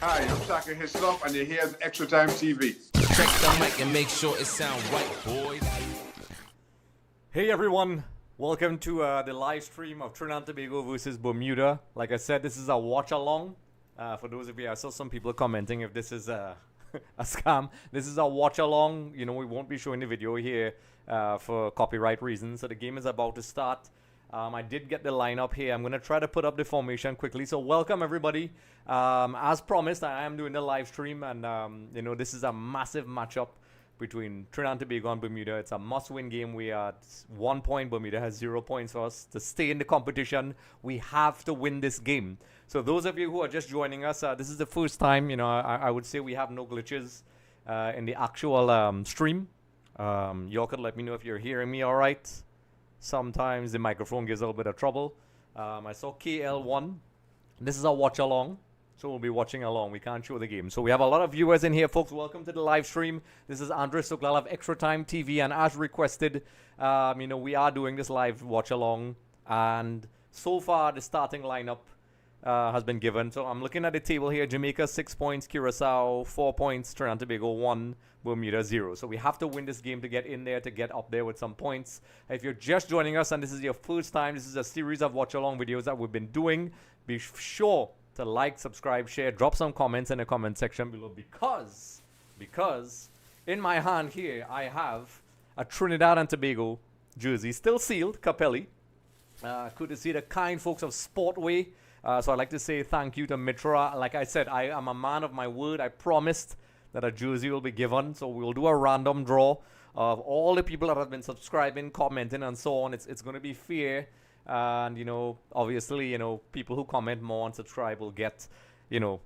Hi, I'm Shaka Hislop, and you're here at Extra Time TV. Check the mic and make sure it sound right, boys. Hey everyone, welcome to the live stream of Trinidad Tobago versus Bermuda. Like I said, this is a watch along. For those of you, I saw some people commenting if this is a scam. This is a watch along. You know, we won't be showing the video here for copyright reasons. So the game is about to start. I did get the lineup here. I'm going to try to put up the formation quickly. So welcome everybody. As promised, I am doing the live stream, and you know, this is a massive matchup between Trinidad Tobago and Bermuda. It's a must-win game. We are at 1 point. Bermuda has 0 points for us. To stay in the competition, we have to win this game. So those of you who are just joining us, this is the first time, you know, I would say we have no glitches in the actual stream. Yorke, let me know if you're hearing me all right. Sometimes the microphone gives a little bit of trouble. I saw KL1. This is a watch along. So we'll be watching along. We can't show the game. So we have a lot of viewers in here, folks. Welcome to the live stream. This is Andre Sooklal of Extra Time TV. And as requested, you know, we are doing this live watch along. And so far, the starting lineup has been given. So I'm looking at the table here. Jamaica 6 points, Curacao 4 points, Trinidad Tobago 1, Bermuda 0. So we have to win this game to get in there, to get up there with some points. If you're just joining us and this is your first time, this is a series of watch along videos that we've been doing. Be sure to like, subscribe, share, drop some comments in the comment section below, because in my hand here I have a Trinidad and Tobago jersey, still sealed, Capelli. Courtesy the kind folks of Sportway. So I'd like to say thank you to Mitra. Like I said, I am a man of my word. I promised that a jersey will be given. So we'll do a random draw of all the people that have been subscribing, commenting, and so on. It's going to be fair. And, you know, obviously, you know, people who comment more and subscribe will get, you know,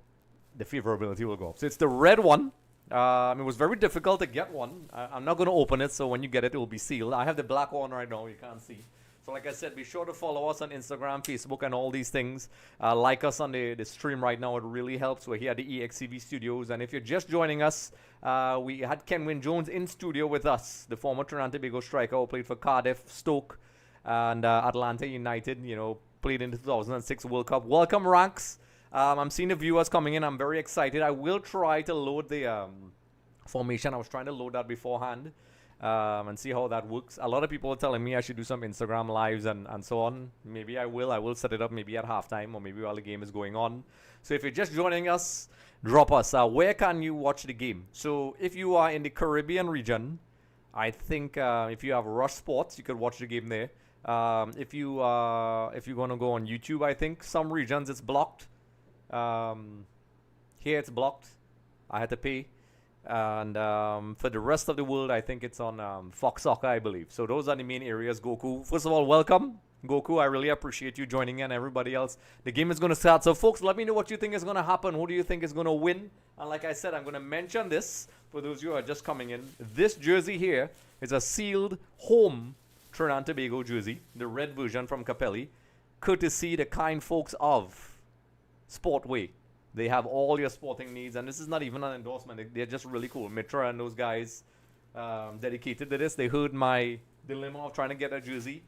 the favorability will go up. So it's the red one. It was very difficult to get one. I'm not going to open it. So when you get it, it will be sealed. I have the black one right now. You can't see. So like I said, be sure to follow us on Instagram, Facebook, and all these things. Like us on the stream right now. It really helps. We're here at the EXTV studios. And if you're just joining us, we had Kenwin Jones in studio with us, the former Trinidad Tobago striker who played for Cardiff, Stoke, and Atlanta United. You know, played in the 2006 World Cup. Welcome, Ranks. I'm seeing the viewers coming in. I'm very excited. I will try to load the formation. I was trying to load that beforehand. And see how that works. A lot of people are telling me I should do some Instagram lives and so on. Maybe I will. I will set it up maybe at halftime or maybe while the game is going on. So if you're just joining us, drop us. Where can you watch the game? So if you are in the Caribbean region, I think if you have Rush Sports, you could watch the game there. If you're gonna go on YouTube, I think some regions it's blocked. Here it's blocked. I had to pay. And for the rest of the world, I think it's on Fox Soca, I believe. So those are the main areas. Goku, first of all, welcome. Goku, I really appreciate you joining in. Everybody else, the game is going to start. So folks, let me know what you think is going to happen. Who do you think is going to win? And like I said, I'm going to mention this for those of you who are just coming in. This jersey here is a sealed home Trinidad Tobago jersey, the red version from Capelli, courtesy the kind folks of Sportway. They have all your sporting needs, and this is not even an endorsement. They're just really cool. Mitra and those guys dedicated to this. They heard my dilemma of trying to get a jersey.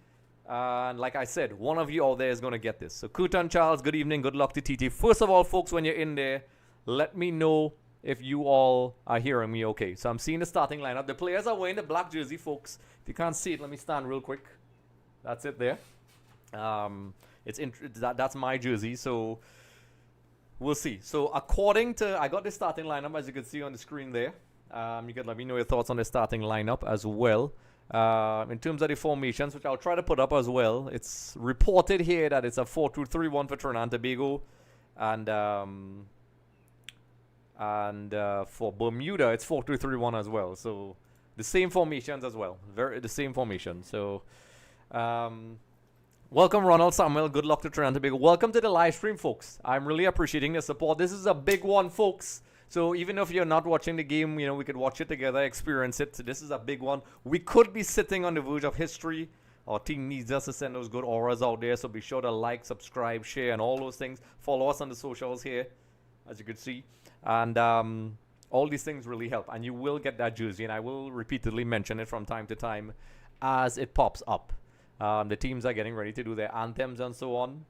And like I said, one of you out there is going to get this. So Kutan Charles, good evening. Good luck to TT. First of all, folks, when you're in there, let me know if you all are hearing me okay. So I'm seeing the starting lineup. The players are wearing the black jersey, folks. If you can't see it, let me stand real quick. That's it there. That's my jersey. So we'll see. So according to, I got the starting lineup as you can see on the screen there. You can let me know your thoughts on the starting lineup as well. In terms of the formations, which I'll try to put up as well, it's reported here that it's a 4-2-3-1 for Trinidad and Tobago, and for Bermuda it's 4-2-3-1 as well. So the same formations as well, the same formation. So welcome, Ronald Samuel. Good luck to Trinidad and Tobago. Welcome to the live stream, folks. I'm really appreciating the support. This is a big one, folks. So even if you're not watching the game, you know, we could watch it together, experience it. So this is a big one. We could be sitting on the verge of history. Our team needs us to send those good auras out there. So be sure to like, subscribe, share, and all those things. Follow us on the socials here, as you can see. And all these things really help. And you will get that jersey. And I will repeatedly mention it from time to time as it pops up. The teams are getting ready to do their anthems and so on.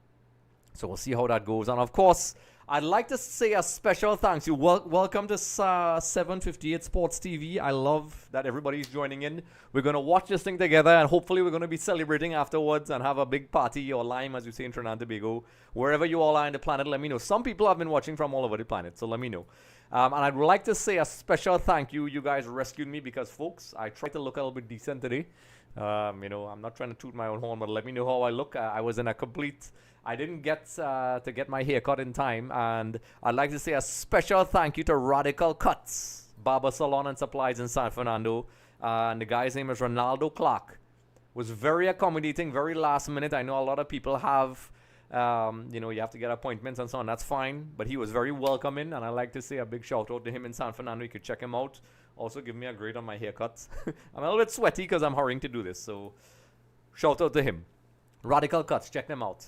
So we'll see how that goes. And of course, I'd like to say a special thanks. You welcome to 758 Sports TV. I love that everybody's joining in. We're going to watch this thing together, and hopefully we're going to be celebrating afterwards and have a big party or lime, as you say in Trinidad Tobago. Wherever you all are in the planet, let me know. Some people have been watching from all over the planet, so let me know. And I'd like to say a special thank you. You guys rescued me because, folks, I tried to look a little bit decent today. You know, I'm not trying to toot my own horn, but let me know how I look. I was in a complete... I didn't get to get my haircut in time, and I'd like to say a special thank you to Radical Cuts, Barber Salon and Supplies in San Fernando. And the guy's name is Ronaldo Clark. Was very accommodating, very last minute. I know a lot of people have, you know, you have to get appointments and so on. That's fine, but he was very welcoming, and I'd like to say a big shout out to him in San Fernando. You could check him out. Also, give me a grade on my haircut. I'm a little bit sweaty because I'm hurrying to do this, so shout out to him. Radical Cuts, check them out.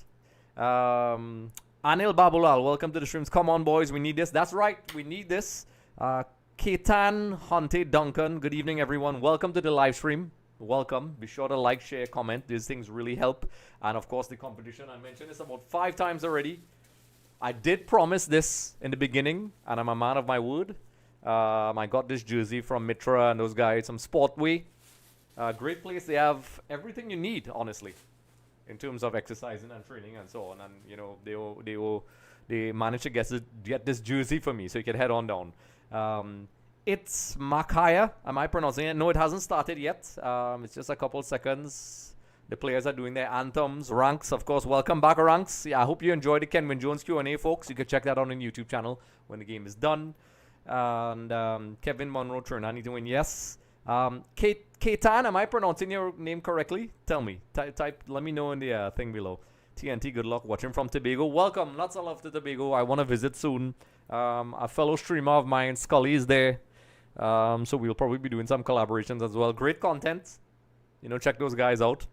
Anil Babulal, welcome to the streams. Come on, boys, we need this. That's right, we need this. Ketan Hunte Duncan, good evening, everyone. Welcome to the live stream. Welcome. Be sure to like, share, comment. These things really help. And of course, the competition, I mentioned this about 5 times already. I did promise this in the beginning, and I'm a man of my word. I got this jersey from Mitra and those guys, some Sportway. Great place. They have everything you need, honestly, in terms of exercising and training and so on. And, you know, they managed to get this jersey for me, so you can head on down. It's Makaya. Am I pronouncing it? No, it hasn't started yet. It's just a couple seconds. The players are doing their anthems. Ranks, of course. Welcome back, Ranks. Yeah, I hope you enjoyed the Kenwin Jones Q&A, folks. You can check that out on the YouTube channel when the game is done. And Kevin Monroe, Trinidad need to win. Yes. Ketan, am I pronouncing your name correctly? Tell me. Type. Let me know in the thing below. TNT, good luck watching from Tobago. Welcome. Lots of love to Tobago. I want to visit soon. A fellow streamer of mine, Scully, is there. So we'll probably be doing some collaborations as well. Great content. You know, check those guys out.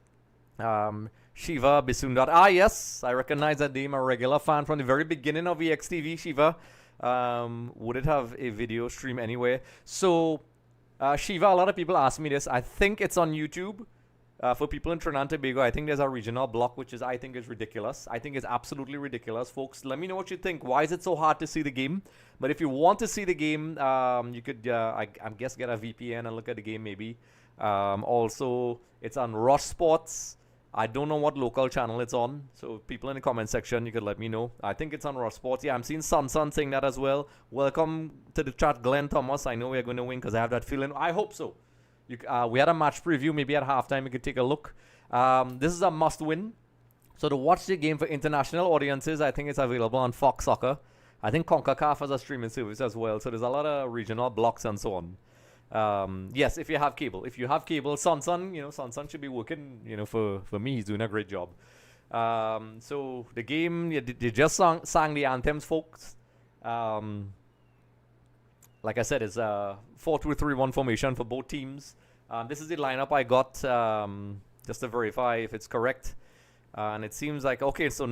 Shiva Bisundar. Ah, yes. I recognize that name. A regular fan from the very beginning of EXTV, Shiva. Would it have a video stream anywhere? So, Shiva, a lot of people ask me this. I think it's on YouTube. For people in Trinidad and Tobago, I think there's a regional block, which I think is ridiculous. I think it's absolutely ridiculous, folks. Let me know what you think. Why is it so hard to see the game? But if you want to see the game, you could, I guess, get a VPN and look at the game maybe. Also, it's on Rush Sports. I don't know what local channel it's on. So people in the comment section, you could let me know. I think it's on Rush Sports. Yeah, I'm seeing Sun saying that as well. Welcome to the chat, Glenn Thomas. I know we're going to win because I have that feeling. I hope so. We had a match preview. Maybe at halftime you could take a look. This is a must-win. So to watch the game for international audiences, I think it's available on Fox Soccer. I think CONCACAF has a streaming service as well. So there's a lot of regional blocks and so on. Yes, if you have cable. If you have cable, Sun, you know, Sun should be working, you know, for me. He's doing a great job. So the game, they just sang the anthems, folks. Like I said, it's a 4-2-3-1 formation for both teams. This is the lineup I got just to verify if it's correct. And it seems like, okay, so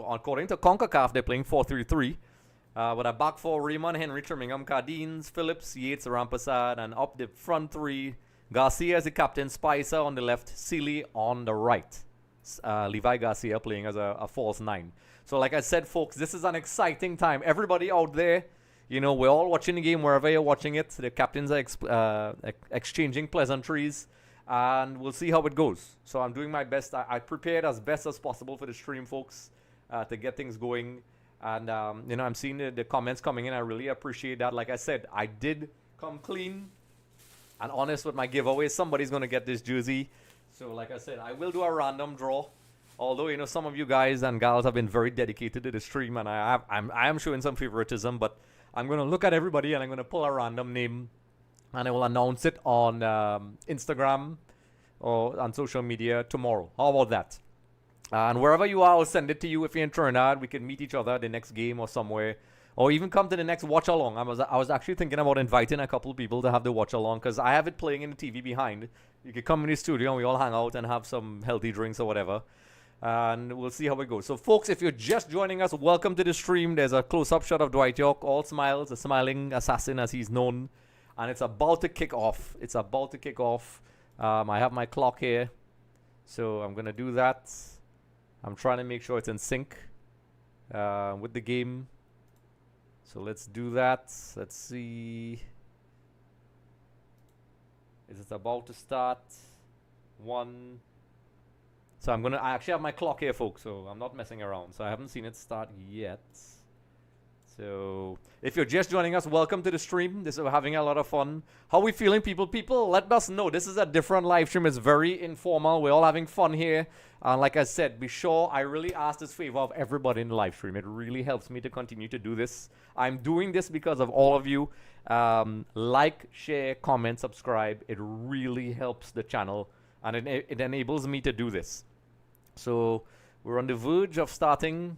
according to CONCACAF, they're playing 4-3-3. With a back four, Raymond, Henry, Trimingham, Cardines, Phillips, Yates, Rampasad, and up the front three, Garcia as the captain, Spicer on the left, Sealy on the right. Levi Garcia playing as a false 9. So like I said, folks, this is an exciting time. Everybody out there, you know, we're all watching the game wherever you're watching it. The captains are exchanging pleasantries, and we'll see how it goes. So I'm doing my best. I prepared as best as possible for the stream, folks, to get things going. And, you know, I'm seeing the comments coming in. I really appreciate that. Like I said, I did come clean and honest with my giveaway. Somebody's going to get this jersey. So, like I said, I will do a random draw. Although, you know, some of you guys and gals have been very dedicated to the stream, and I am showing some favoritism, but I'm going to look at everybody and I'm going to pull a random name and I will announce it on Instagram or on social media tomorrow. How about that? And wherever you are, I'll send it to you. If you're in Trinidad, we can meet each other at the next game or somewhere. Or even come to the next watch along. I was actually thinking about inviting a couple of people to have the watch along because I have it playing in the TV behind. You could come in the studio and we all hang out and have some healthy drinks or whatever. And we'll see how it goes. So, folks, if you're just joining us, welcome to the stream. There's a close-up shot of Dwight Yorke, all smiles, a smiling assassin as he's known. And it's about to kick off. It's about to kick off. I have my clock here. So I'm going to do that. I'm trying to make sure it's in sync with the game. So let's do that. Let's see. Is it about to start? One. So I actually have my clock here, folks, so I'm not messing around. So I haven't seen it start yet. So if you're just joining us, welcome to the stream. We're having a lot of fun. How are we feeling, people? People, let us know. This is a different live stream. It's very informal. We're all having fun here. Like I said, be sure I really ask this favor of everybody in the live stream. It really helps me to continue to do this. I'm doing this because of all of you. Like, share, comment, subscribe. It really helps the channel, and it enables me to do this. So we're on the verge of starting.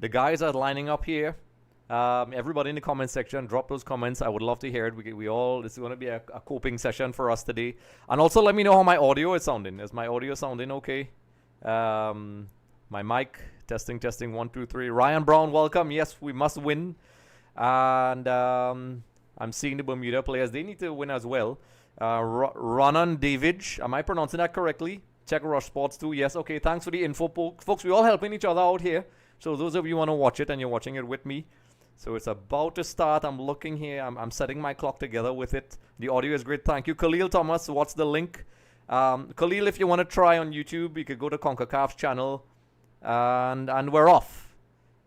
The guys are lining up here. Everybody in the comment section, drop those comments. I would love to hear it. This is going to be a coping session for us today. And also let me know how my audio is sounding. Is my audio sounding okay? My mic, testing, 1, 2, 3. Ryan Brown, welcome. Yes, we must win. And I'm seeing the Bermuda players. They need to win as well. Ronan David, am I pronouncing that correctly? Check Rush Sports too. Yes, okay. Thanks for the info, folks. We're all helping each other out here. So those of you who want to watch it and you're watching it with me. So it's about to start. I'm looking here. I'm setting my clock together with it. The audio is great. Thank you. Khalil Thomas, what's the link? Khalil, if you want to try on YouTube, you could go to CONCACAF's channel. And we're off.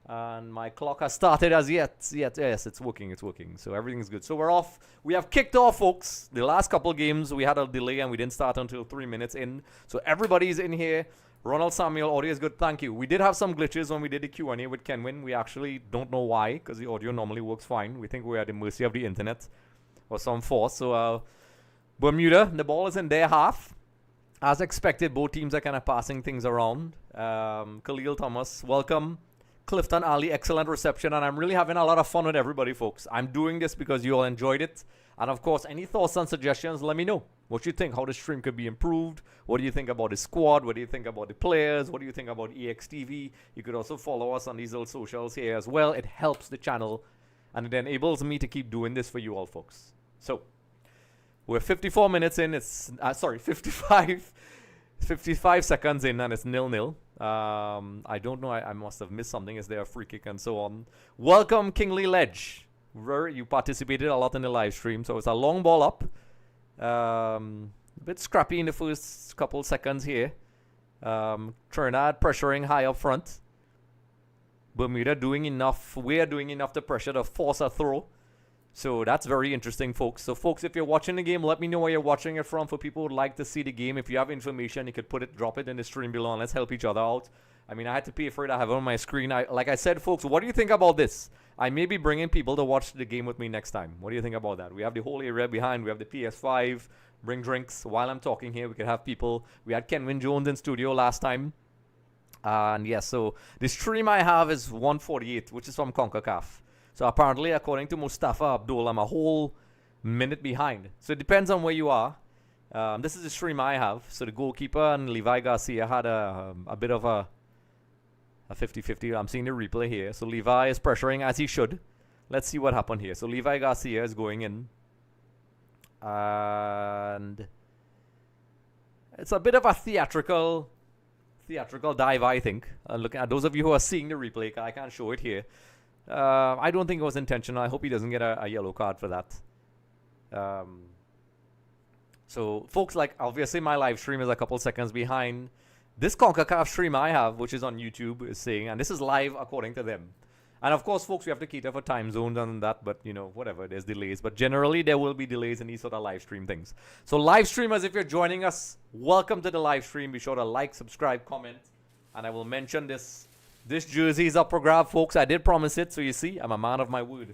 And my clock has started as yet. Yes, it's working. So everything's good. So we're off. We have kicked off, folks. The last couple games, we had a delay and we didn't start until 3 minutes in. So everybody's in here. Ronald Samuel, audio is good. Thank you. We did have some glitches when we did the Q&A with Kenwin. We actually don't know why, because the audio normally works fine. We think we're at the mercy of the internet or some force. So Bermuda, the ball is in their half. As expected, both teams are kind of passing things around. Khalil Thomas, welcome. Clifton Ali, excellent reception. And I'm really having a lot of fun with everybody, folks. I'm doing this because you all enjoyed it. And of course, any thoughts and suggestions, let me know. What you think, how the stream could be improved. What do you think about the squad? What do you think about the players? What do you think about EXTV? You could also follow us on these little socials here as well. It helps the channel and it enables me to keep doing this for you all, folks. So we're 54 minutes in. It's 55 seconds in and it's 0-0. I don't know. I must have missed something. Is there a free kick and so on? Welcome, Kingly Ledge. You participated a lot in the live stream. So it's a long ball up. A bit scrappy in the first couple seconds here. Trinidad pressuring high up front. Bermuda doing enough. We're doing enough to pressure to force a throw. So that's very interesting, folks. So, folks, if you're watching the game, let me know where you're watching it from. For people who would like to see the game, if you have information, you could drop it in the stream below, and let's help each other out. I mean, I had to pay for it. I have it on my screen. Like I said, folks, what do you think about this? I may be bringing people to watch the game with me next time. What do you think about that? We have the whole area behind. We have the PS5. Bring drinks. While I'm talking here, we could have people. We had Kenwin Jones in studio last time. And yes, so the stream I have is 148, which is from CONCACAF. So apparently, according to Mustafa Abdul, I'm a whole minute behind. So it depends on where you are. This is the stream I have. So the goalkeeper and Levi Garcia had a bit of a 50-50. I'm seeing the replay here. So Levi is pressuring as he should. Let's see what happened here. So Levi Garcia is going in. And it's a bit of a theatrical dive, I think. Looking at those of you who are seeing the replay, I can't show it here. I don't think it was intentional. I hope he doesn't get a yellow card for that. So, folks, like, obviously my live stream is a couple seconds behind. This CONCACAF stream I have, which is on YouTube, is saying, and this is live according to them. And of course, folks, we have to cater for time zones and that, but, you know, whatever, there's delays. But generally, there will be delays in these sort of live stream things. So, live streamers, if you're joining us, welcome to the live stream. Be sure to like, subscribe, comment, and I will mention this. This jersey is up for grab, folks. I did promise it, so you see, I'm a man of my word.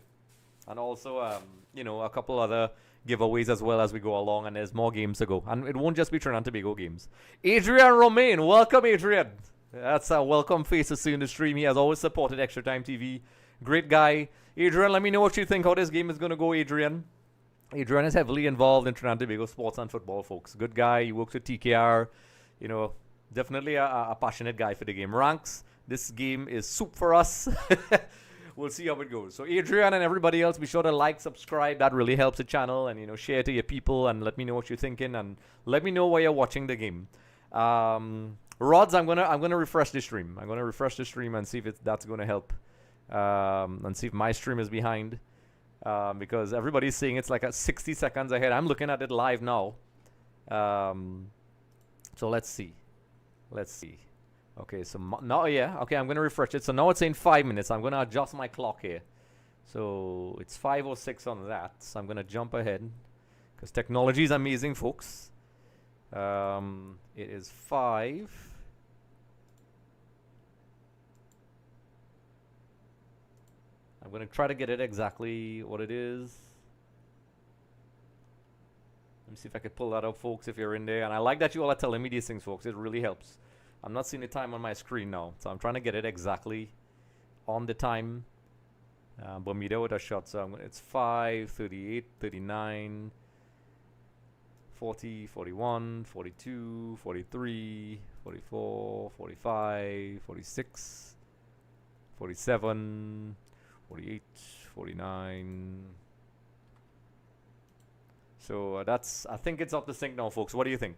And also, you know, a couple other giveaways as well as we go along, and there's more games to go. And it won't just be Trinidad Tobago games. Adrian Romain, welcome, Adrian. That's a welcome face to see in the stream. He has always supported Extra Time TV. Great guy. Adrian, let me know what you think, how this game is going to go, Adrian. Adrian is heavily involved in Trinidad Tobago sports and football, folks. Good guy. He works with TKR. You know, definitely a passionate guy for the game. Ranks. This game is soup for us. We'll see how it goes. So Adrian and everybody else, be sure to like, subscribe. That really helps the channel. And, you know, share to your people and let me know what you're thinking. And let me know where you're watching the game. Rods, I'm gonna refresh the stream. I'm going to refresh the stream and see if that's going to help. and see if my stream is behind. Because everybody's saying it's like 60 seconds ahead. I'm looking at it live now. So let's see. Okay, so now, yeah, okay, I'm going to refresh it. So now it's saying 5 minutes. I'm going to adjust my clock here. So it's 5:06 on that. So I'm going to jump ahead because technology is amazing, folks. It is 5. I'm going to try to get it exactly what it is. Let me see if I can pull that up, folks, if you're in there. And I like that you all are telling me these things, folks. It really helps. I'm not seeing the time on my screen now. So I'm trying to get it exactly on the time. Bermuda with a shot. So it's 5, 38, 39, 40, 41, 42, 43, 44, 45, 46, 47, 48, 49. So that's, I think it's up to sync now, folks. What do you think?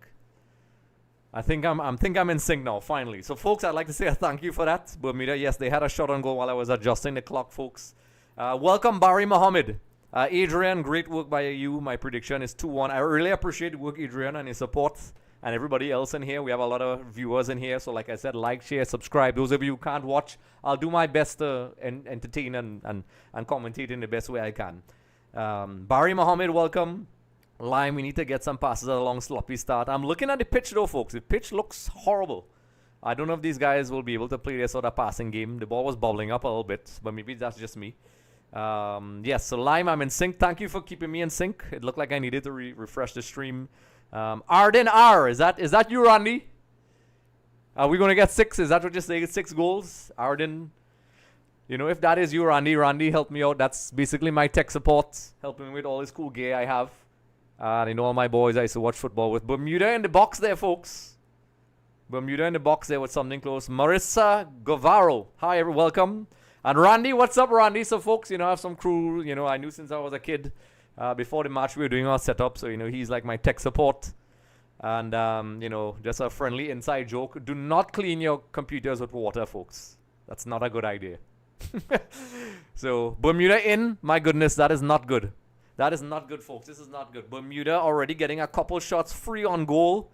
I think I'm in sync now, finally. So, folks, I'd like to say a thank you for that. Bermuda, yes, they had a shot on goal while I was adjusting the clock, folks. Welcome, Barry Mohammed. Adrian, great work by you. My prediction is 2-1. I really appreciate the work, Adrian, and his support, and everybody else in here. We have a lot of viewers in here. So, like I said, like, share, subscribe. Those of you who can't watch, I'll do my best to entertain and commentate in the best way I can. Barry Mohammed, welcome. Lime, we need to get some passes at a long sloppy start. I'm looking at the pitch though, folks. The pitch looks horrible. I don't know if these guys will be able to play this sort of passing game. The ball was bubbling up a little bit, but maybe that's just me. Yes, so Lime, I'm in sync. Thank you for keeping me in sync. It looked like I needed to refresh the stream. Arden R, is that you, Randy? Are we going to get 6? Is that what you're saying? 6 goals? Arden, you know, if that is you, Randy, help me out. That's basically my tech support, helping me with all this cool gear I have. I know all my boys I used to watch football with. Bermuda in the box there, folks. Bermuda in the box there with something close. Marissa Govaro. Hi, welcome. And Randy, what's up, Randy? So, folks, you know, I have some crew. You know, I knew since I was a kid. Before the match, we were doing our setup. So, you know, he's like my tech support. And, you know, just a friendly inside joke. Do not clean your computers with water, folks. That's not a good idea. So, Bermuda in. My goodness, that is not good. That is not good, folks. This is not good. Bermuda already getting a couple shots free on goal.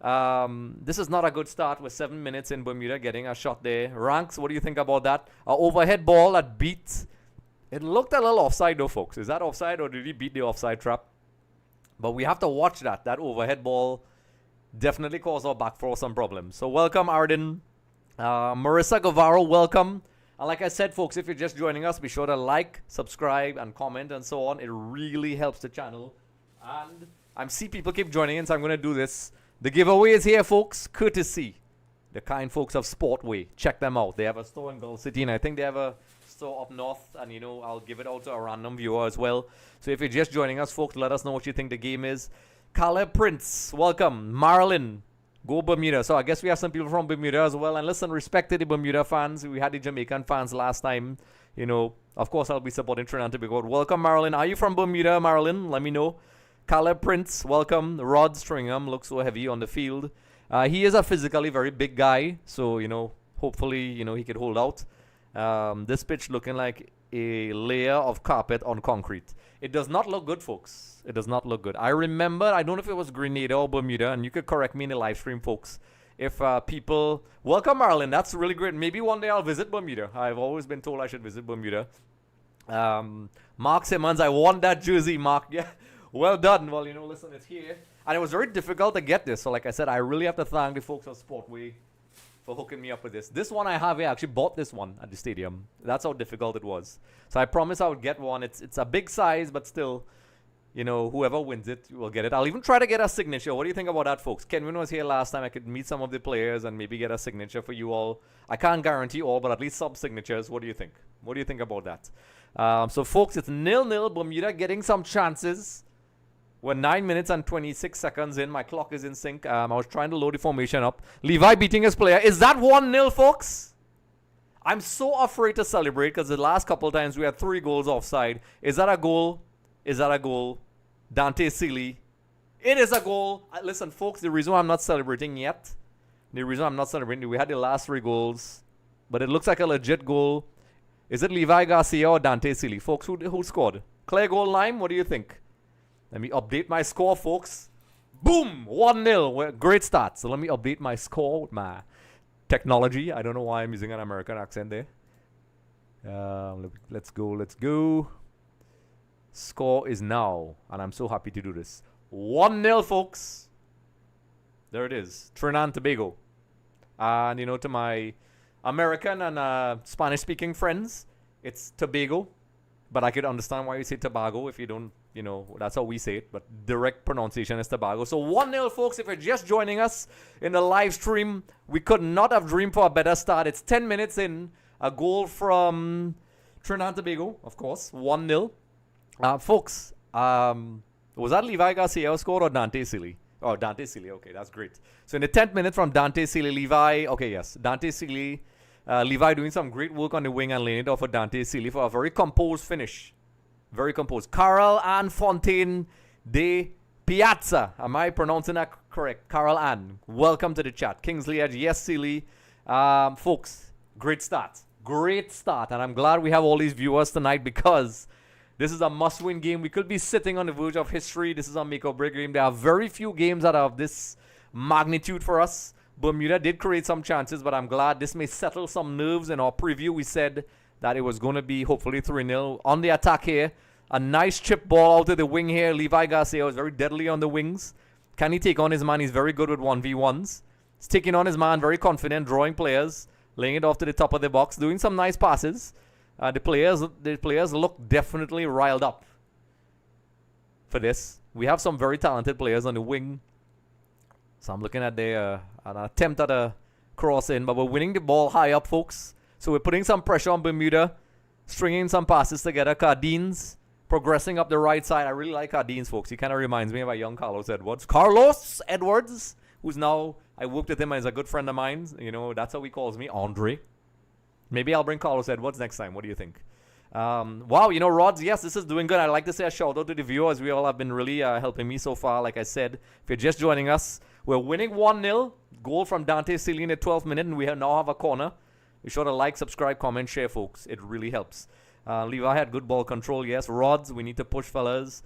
This is not a good start with 7 minutes in. Bermuda getting a shot there. Ranks, what do you think about that? An overhead ball that beat. It looked a little offside though, folks. Is that offside or did he beat the offside trap? But we have to watch that. That overhead ball definitely caused our back four some problems. So welcome, Arden. Marissa Guevara, welcome. And like I said, folks, if you're just joining us, be sure to like, subscribe, and comment, and so on. It really helps the channel. And I see people keep joining in, so I'm going to do this. The giveaway is here, folks, courtesy the kind folks of Sportway. Check them out. They have a store in Gull City, and I think they have a store up north. And, you know, I'll give it out to a random viewer as well. So if you're just joining us, folks, let us know what you think the game is. Caleb Prince, welcome. Marilyn. Go Bermuda. So I guess we have some people from Bermuda as well. And listen, respect to the Bermuda fans. We had the Jamaican fans last time. You know, of course, I'll be supporting Trinidad Tobago. Welcome, Marilyn. Are you from Bermuda, Marilyn? Let me know. Caleb Prince, welcome. Rod Stringham looks so heavy on the field. He is a physically very big guy. So, you know, hopefully, you know, he could hold out. This pitch looking like a layer of carpet on concrete. It does not look good, folks. It does not look good. I remember, I don't know if it was Grenada or Bermuda, and you could correct me in the live stream, folks. If people... Welcome, Marlon. That's really great. Maybe one day I'll visit Bermuda. I've always been told I should visit Bermuda. Mark Simmons, I want that jersey, Mark. Yeah, well done. Well, you know, listen, it's here. And it was very difficult to get this. So like I said, I really have to thank the folks of Sportway for hooking me up with this. This one I have here, I actually bought this one at the stadium. That's how difficult it was. So I promised I would get one. It's a big size, but still, you know, whoever wins it will get it. I'll even try to get a signature. What do you think about that, folks? Kenwin was here last time. I could meet some of the players and maybe get a signature for you all. I can't guarantee all, but at least some signatures. What do you think? What do you think about that? So, folks, it's 0-0. Bermuda getting some chances. We're 9 minutes and 26 seconds in. My clock is in sync. I was trying to load the formation up. Levi beating his player. Is that 1-0, folks? I'm so afraid to celebrate because the last couple of times we had 3 goals offside. Is that a goal? Is that a goal? Dante Sealy. It is a goal. Listen, folks, the reason why I'm not celebrating yet, we had the last 3 goals, but it looks like a legit goal. Is it Levi Garcia or Dante Sealy? Folks, who scored? Clear goal line, what do you think? Let me update my score, folks. Boom! 1-0. Great start. So let me update my score with my technology. I don't know why I'm using an American accent there. Let's go. Score is now, and I'm so happy to do this. 1-0, folks. There it is. Trinidad and Tobago. And, to my American and Spanish-speaking friends, it's Tobago. But I could understand why you say Tobago if you don't, that's how we say it. But direct pronunciation is Tobago. So 1-0, folks. If you're just joining us in the live stream, we could not have dreamed for a better start. It's 10 minutes in. A goal from Trinidad and Tobago, of course. 1-0. Folks, was that Levi Garcia who scored or Dante Sealy? Oh, Dante Sealy. Okay, that's great. So in the 10th minute from Dante Sealy, Levi. Okay, yes. Dante Sealy. Levi doing some great work on the wing and laying it off for Dante Sealy for a very composed finish. Very composed. Carol Ann Fontaine de Piazza. Am I pronouncing that correct? Carol Ann. Welcome to the chat. Kingsley Edge. Yes, Sealy. Folks, great start. Great start. And I'm glad we have all these viewers tonight because this is a must-win game. We could be sitting on the verge of history. This is a make-or-break game. There are very few games that are of this magnitude for us. Bermuda did create some chances, but I'm glad this may settle some nerves. In our preview, we said that it was going to be hopefully 3-0 on the attack here. A nice chip ball out to the wing here. Levi Garcia was very deadly on the wings. Can he take on his man? He's very good with 1v1s. He's taking on his man, very confident, drawing players, laying it off to the top of the box, doing some nice passes. The players look definitely riled up for this. We have some very talented players on the wing. So I'm looking at an attempt at a cross in, but we're winning the ball high up, folks. So we're putting some pressure on Bermuda, stringing some passes together. Cardines progressing up the right side. I really like Cardines, folks. He kind of reminds me of a young Carlos Edwards. Carlos Edwards, who's now, I worked with him and he's a good friend of mine. That's how he calls me, Andre. Maybe I'll bring Carlos Edwards next time. What do you think? Wow, Rods, yes, this is doing good. I'd like to say a shout out to the viewers. We all have been really helping me so far. Like I said, if you're just joining us, we're winning 1-0. Goal from Dante Sealy in the 12th minute, and we now have a corner. Be sure to like, subscribe, comment, share, folks. It really helps. Levi had good ball control, yes. Rods, we need to push, fellas.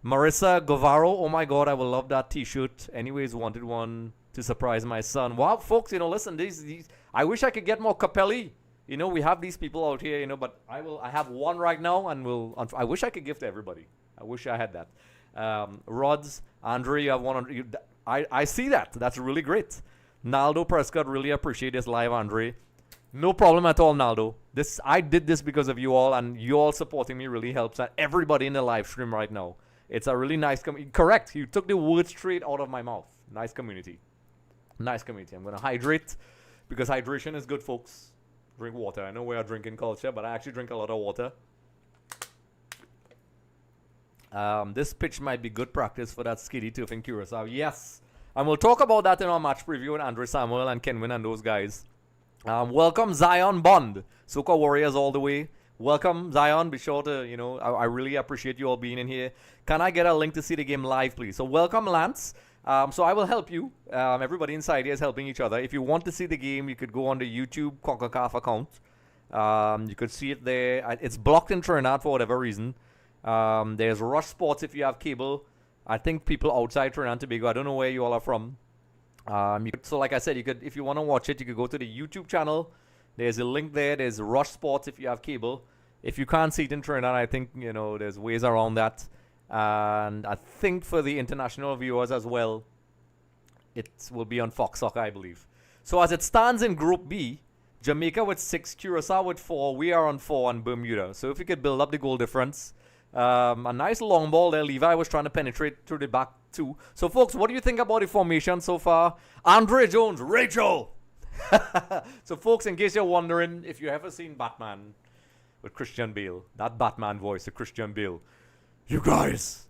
Marissa Govaro, oh my God, I will love that t-shirt. Anyways, wanted one to surprise my son. Wow, folks, listen, these I wish I could get more Capelli. We have these people out here, but I have one right now, and I wish I could give to everybody. I wish I had that. Rods, Andre, you have one on. I see that. That's really great. Naldo Prescott, really appreciate this live, Andre. No problem at all, Naldo. I did this because of you all, and you all supporting me really helps. And everybody in the live stream right now. It's a really nice community. Correct. You took the word straight out of my mouth. Nice community. Nice community. I'm going to hydrate because hydration is good, folks. Drink water. I know we are drinking culture, but I actually drink a lot of water. This pitch might be good practice for that skiddy turf in Curacao. Yes. And we'll talk about that in our match preview with Andre Samuel and Kenwin and those guys. Welcome, Zion Bond. Soca Warriors all the way. Welcome, Zion. Be sure to, I really appreciate you all being in here. Can I get a link to see the game live, please? So welcome, Lance. So I will help you. Everybody inside here is helping each other. If you want to see the game, you could go on the YouTube CONCACAF account. You could see it there. It's blocked in Trinidad for whatever reason. There's Rush Sports if you have cable. I think people outside Trinidad and Tobago, I don't know where you all are from. So like I said, if you want to watch it, you could go to the YouTube channel. There's a link there. There's Rush Sports if you have cable. If you can't see it in Trinidad, I think, there's ways around that. And I think for the international viewers as well, it will be on Fox Soccer, I believe. So as it stands in Group B, Jamaica with 6, Curacao with 4, we are on 4 and Bermuda. So if we could build up the goal difference. A nice long ball there. Levi was trying to penetrate through the back too. So folks, what do you think about the formation so far? Andre Jones, Rachel! So folks, in case you're wondering, if you ever seen Batman with Christian Bale, that Batman voice of Christian Bale, you guys,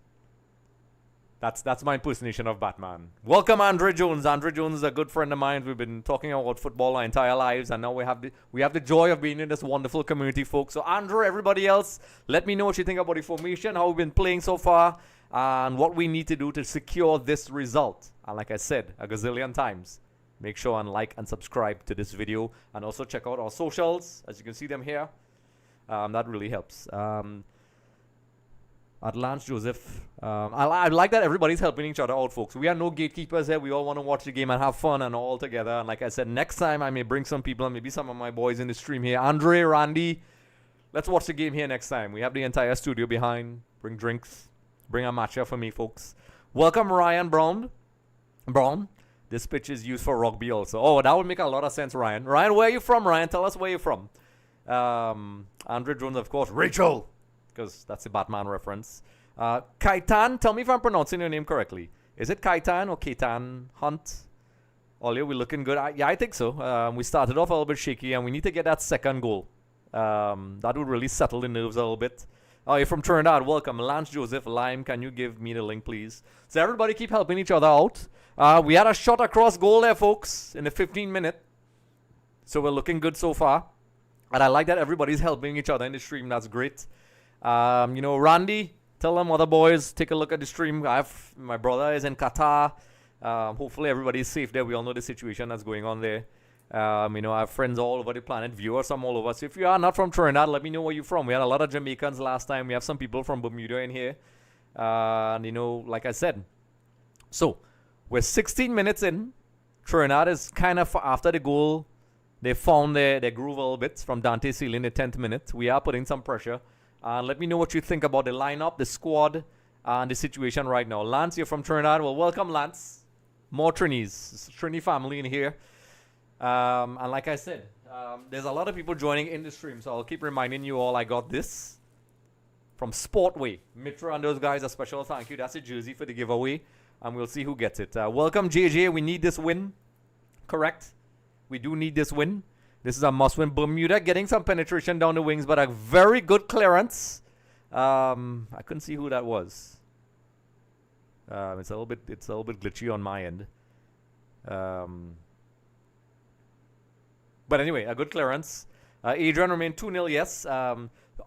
that's my impersonation of Batman. Welcome, Andre Jones. Andre Jones is a good friend of mine. We've been talking about football our entire lives, and now we have the joy of being in this wonderful community, folks. So Andre, everybody else, let me know what you think about the formation, how we've been playing so far, and what we need to do to secure this result. And like I said a gazillion times, make sure and like and subscribe to this video, and also check out our socials, as you can see them here. That really helps. At Lance Joseph, I like that everybody's helping each other out, folks. We are no gatekeepers here. We all want to watch the game and have fun and all together. And like I said, next time I may bring some people and maybe some of my boys in the stream here. Andre, Randy, let's watch the game here next time. We have the entire studio behind. Bring drinks. Bring a matcha for me, folks. Welcome, Ryan Brown. This pitch is used for rugby also. Oh, that would make a lot of sense, Ryan. Ryan, where are you from, Ryan? Tell us where you're from. Andre Jones, of course. Rachel, because that's a Batman reference. Kaitan, tell me if I'm pronouncing your name correctly. Is it Kaitan or Kaitan Hunt? Ollie, we're looking good. Yeah, I think so. We started off a little bit shaky, and we need to get that second goal. That would really settle the nerves a little bit. Oh, you're from Trinidad. Welcome. Lance Joseph Lime, can you give me the link, please? So everybody keep helping each other out. We had a shot across goal there, folks, in the 15th minute. So we're looking good so far. And I like that everybody's helping each other in the stream. That's great. Randy, tell them other boys, take a look at the stream. My brother is in Qatar. Hopefully everybody's safe there. We all know the situation that's going on there. I have friends all over the planet, viewers from all over. So if you are not from Trinidad, let me know where you're from. We had a lot of Jamaicans last time. We have some people from Bermuda in here. Like I said. So, we're 16 minutes in. Trinidad is kind of after the goal. They found their groove a little bit from Dante Sealy in the 10th minute. We are putting some pressure. Let me know what you think about the lineup, the squad, and the situation right now. Lance, you're from Trinidad. Well, welcome, Lance. More Trinis. Trini family in here. And like I said, there's a lot of people joining in the stream, so I'll keep reminding you all I got this from Sportway. Mitra and those guys, a special thank you. That's a jersey for the giveaway, and we'll see who gets it. Welcome, JJ. We need this win. Correct. We do need this win. This is a must-win. Bermuda getting some penetration down the wings, but a very good clearance. I couldn't see who that was. It's a little bit glitchy on my end. But anyway, a good clearance. Adrian remained 2-0, yes. I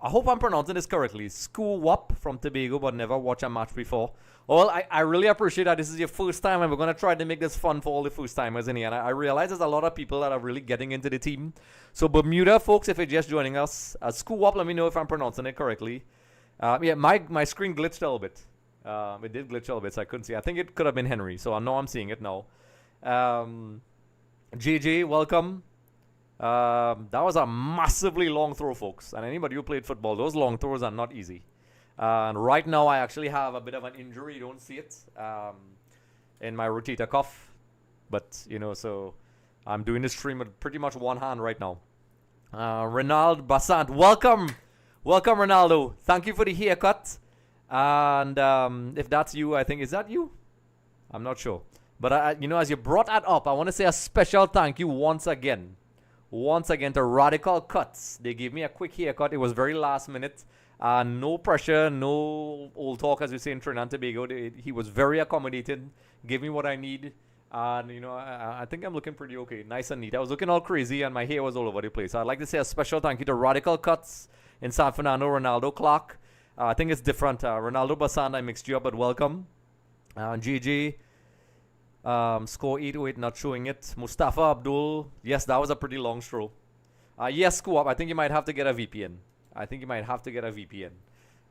hope I'm pronouncing this correctly. School from Tobago, but never watched a match before. Well, I really appreciate that this is your first time, and we're going to try to make this fun for all the first-timers in here. And I realize there's a lot of people that are really getting into the team. So Bermuda, folks, if you're just joining us, School let me know if I'm pronouncing it correctly. Yeah, my screen glitched a little bit. It did glitch a little bit, so I couldn't see. I think it could have been Henry, so I know I'm seeing it now. JJ, welcome. That was a massively long throw, folks. And anybody who played football, those long throws are not easy. And right now, I actually have a bit of an injury. You don't see it in my rotator cuff. But, so I'm doing this stream with pretty much one hand right now. Ronald Basant, welcome. Welcome, Ronaldo. Thank you for the haircut. And if that's you, I think, is that you? I'm not sure. But, as you brought that up, I want to say a special thank you once again to Radical Cuts. They gave me a quick haircut. It was very last minute. No pressure, no old talk, as we say in Trinidad and Tobago. He was very accommodating, gave me what I need. And, I think I'm looking pretty okay. Nice and neat. I was looking all crazy, and my hair was all over the place. So I'd like to say a special thank you to Radical Cuts in San Fernando, Ronaldo Clark. I think it's different. Ronaldo Basan, I mixed you up, but welcome. GG. Score 808, not showing it. Mustafa Abdul, yes, that was a pretty long stroll. Yes, Co-op, I think you might have to get a VPN.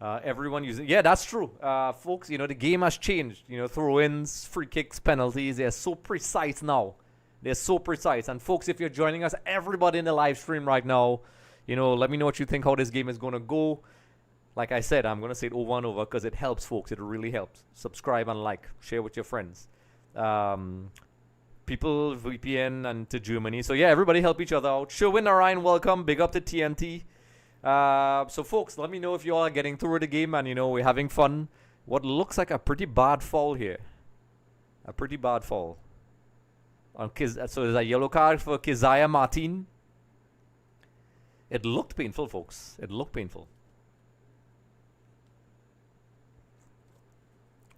Everyone using, yeah, that's true. Folks, the game has changed. Throw-ins, free kicks, penalties, they're so precise now. They're so precise. And folks, if you're joining us, everybody in the live stream right now, let me know what you think, how this game is going to go. Like I said, I'm going to say it over and over because it helps, folks. It really helps. Subscribe and like. Share with your friends. People VPN and to Germany. So yeah, everybody help each other out. Sherwin Narayan, welcome. Big up to TNT. So folks, let me know if you all are getting through the game and we're having fun. What looks like a pretty bad foul here. A pretty bad foul. So there's a yellow card for Keziah Martin. It looked painful, folks. It looked painful.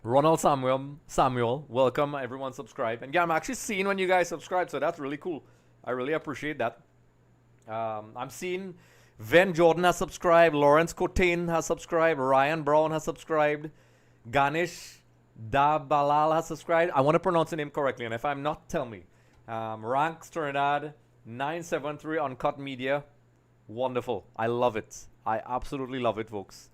Ronald Samuel, welcome. Everyone subscribe. And yeah, I'm actually seeing when you guys subscribe, so that's really cool. I really appreciate that. I'm seeing Ven Jordan has subscribed. Lawrence Cotain has subscribed. Ryan Brown has subscribed. Ganesh Dabalal has subscribed. I want to pronounce the name correctly, and if I'm not, tell me. Ranks Trinidad 973 Uncut Media. Wonderful. I love it. I absolutely love it, folks.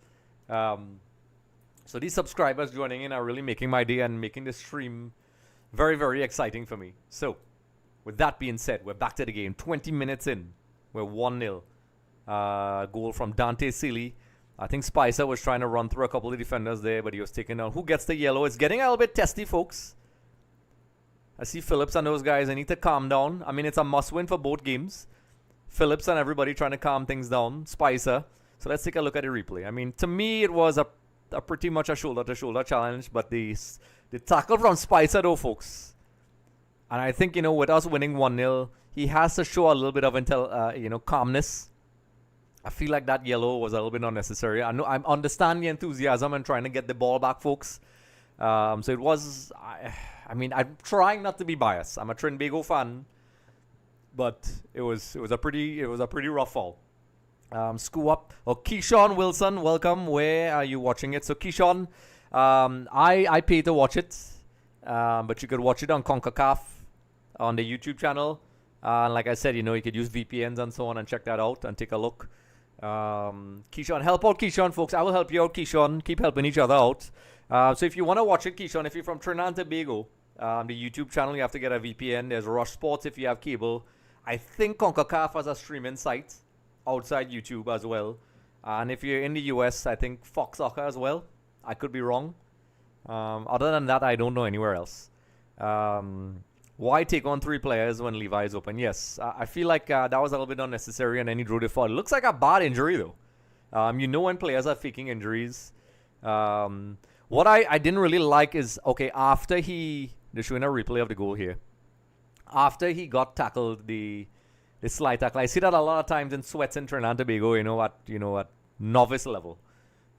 So these subscribers joining in are really making my day and making the stream very, very exciting for me. So, with that being said, we're back to the game. 20 minutes in. We're 1-0. Goal from Dante Sealy. I think Spicer was trying to run through a couple of defenders there, but he was taken down. Who gets the yellow? It's getting a little bit testy, folks. I see Phillips and those guys. They need to calm down. I mean, it's a must-win for both games. Phillips and everybody trying to calm things down. Spicer. So let's take a look at the replay. I mean, to me, it was a pretty much a shoulder-to-shoulder challenge, but the tackle from Spicer, though, folks. And I think, with us winning 1-0, he has to show a little bit of calmness. I feel like that yellow was a little bit unnecessary. I understand the enthusiasm and trying to get the ball back, folks. So it was. I'm trying not to be biased. I'm a Trinidad Tobago fan, but it was a pretty rough foul. Screw up. Oh, Keyshawn Wilson, welcome. Where are you watching it? So Keyshawn, I pay to watch it, but you could watch it on CONCACAF on the YouTube channel. Like I said, you could use VPNs and so on and check that out and take a look. Keyshawn, help out Keyshawn, folks. I will help you out, Keyshawn. Keep helping each other out. So if you want to watch it, Keyshawn, if you're from Trinidad Tobago, the YouTube channel, you have to get a VPN. There's Rush Sports if you have cable. I think CONCACAF has a streaming site outside YouTube as well. And if you're in the US, I think Fox Soccer as well. I could be wrong. Other than that, I don't know anywhere else. Why take on 3 players when Levi is open? Yes, I feel like that was a little bit unnecessary, and then he drew the foul. It looks like a bad injury, though. When players are faking injuries. What I didn't really like is, okay, after they're showing a replay of the goal here. After he got tackled, the slide tackle, I see that a lot of times in sweats in Trinidad Tobago, at novice level.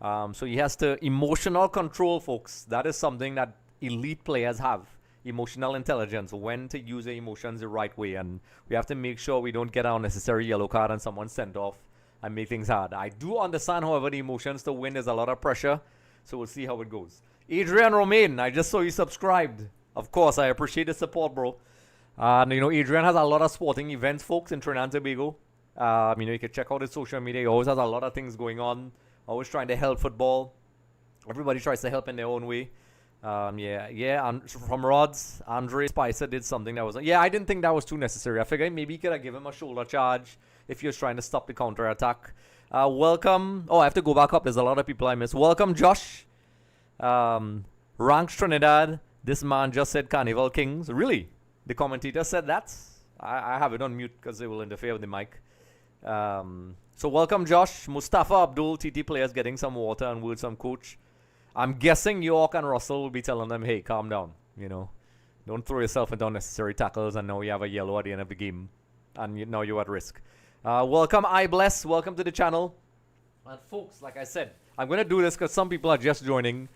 So he has to emotional control, folks. That is something that elite players have. Emotional intelligence, when to use the emotions the right way, and we have to make sure we don't get an unnecessary yellow card and someone sent off and make things hard. I do understand, however, the emotions to win, there's a lot of pressure, so we'll see how it goes. Adrian Romain, I just saw you subscribed. Of course, I appreciate the support, bro. And Adrian has a lot of sporting events, folks, in Trinidad and Tobago. You can check out his social media. He always has a lot of things going on, always trying to help football. Everybody tries to help in their own way. And from Rods, Andre Spicer did something that was... I didn't think that was too necessary. I figured maybe you could have given him a shoulder charge if you're trying to stop the counter-attack. Welcome... Oh, I have to go back up. There's a lot of people I missed. Welcome, Josh. Ranks Trinidad. This man just said Carnival Kings. Really? The commentator said that? I have it on mute because it will interfere with the mic. So welcome, Josh. Mustafa Abdul, TT players getting some water and words from coach. I'm guessing Yorke and Russell will be telling them, hey, calm down, Don't throw yourself into unnecessary tackles, and now you have a yellow at the end of the game. And now you're at risk. Welcome, I Bless. Welcome to the channel. And folks, like I said, I'm going to do this because some people are just joining.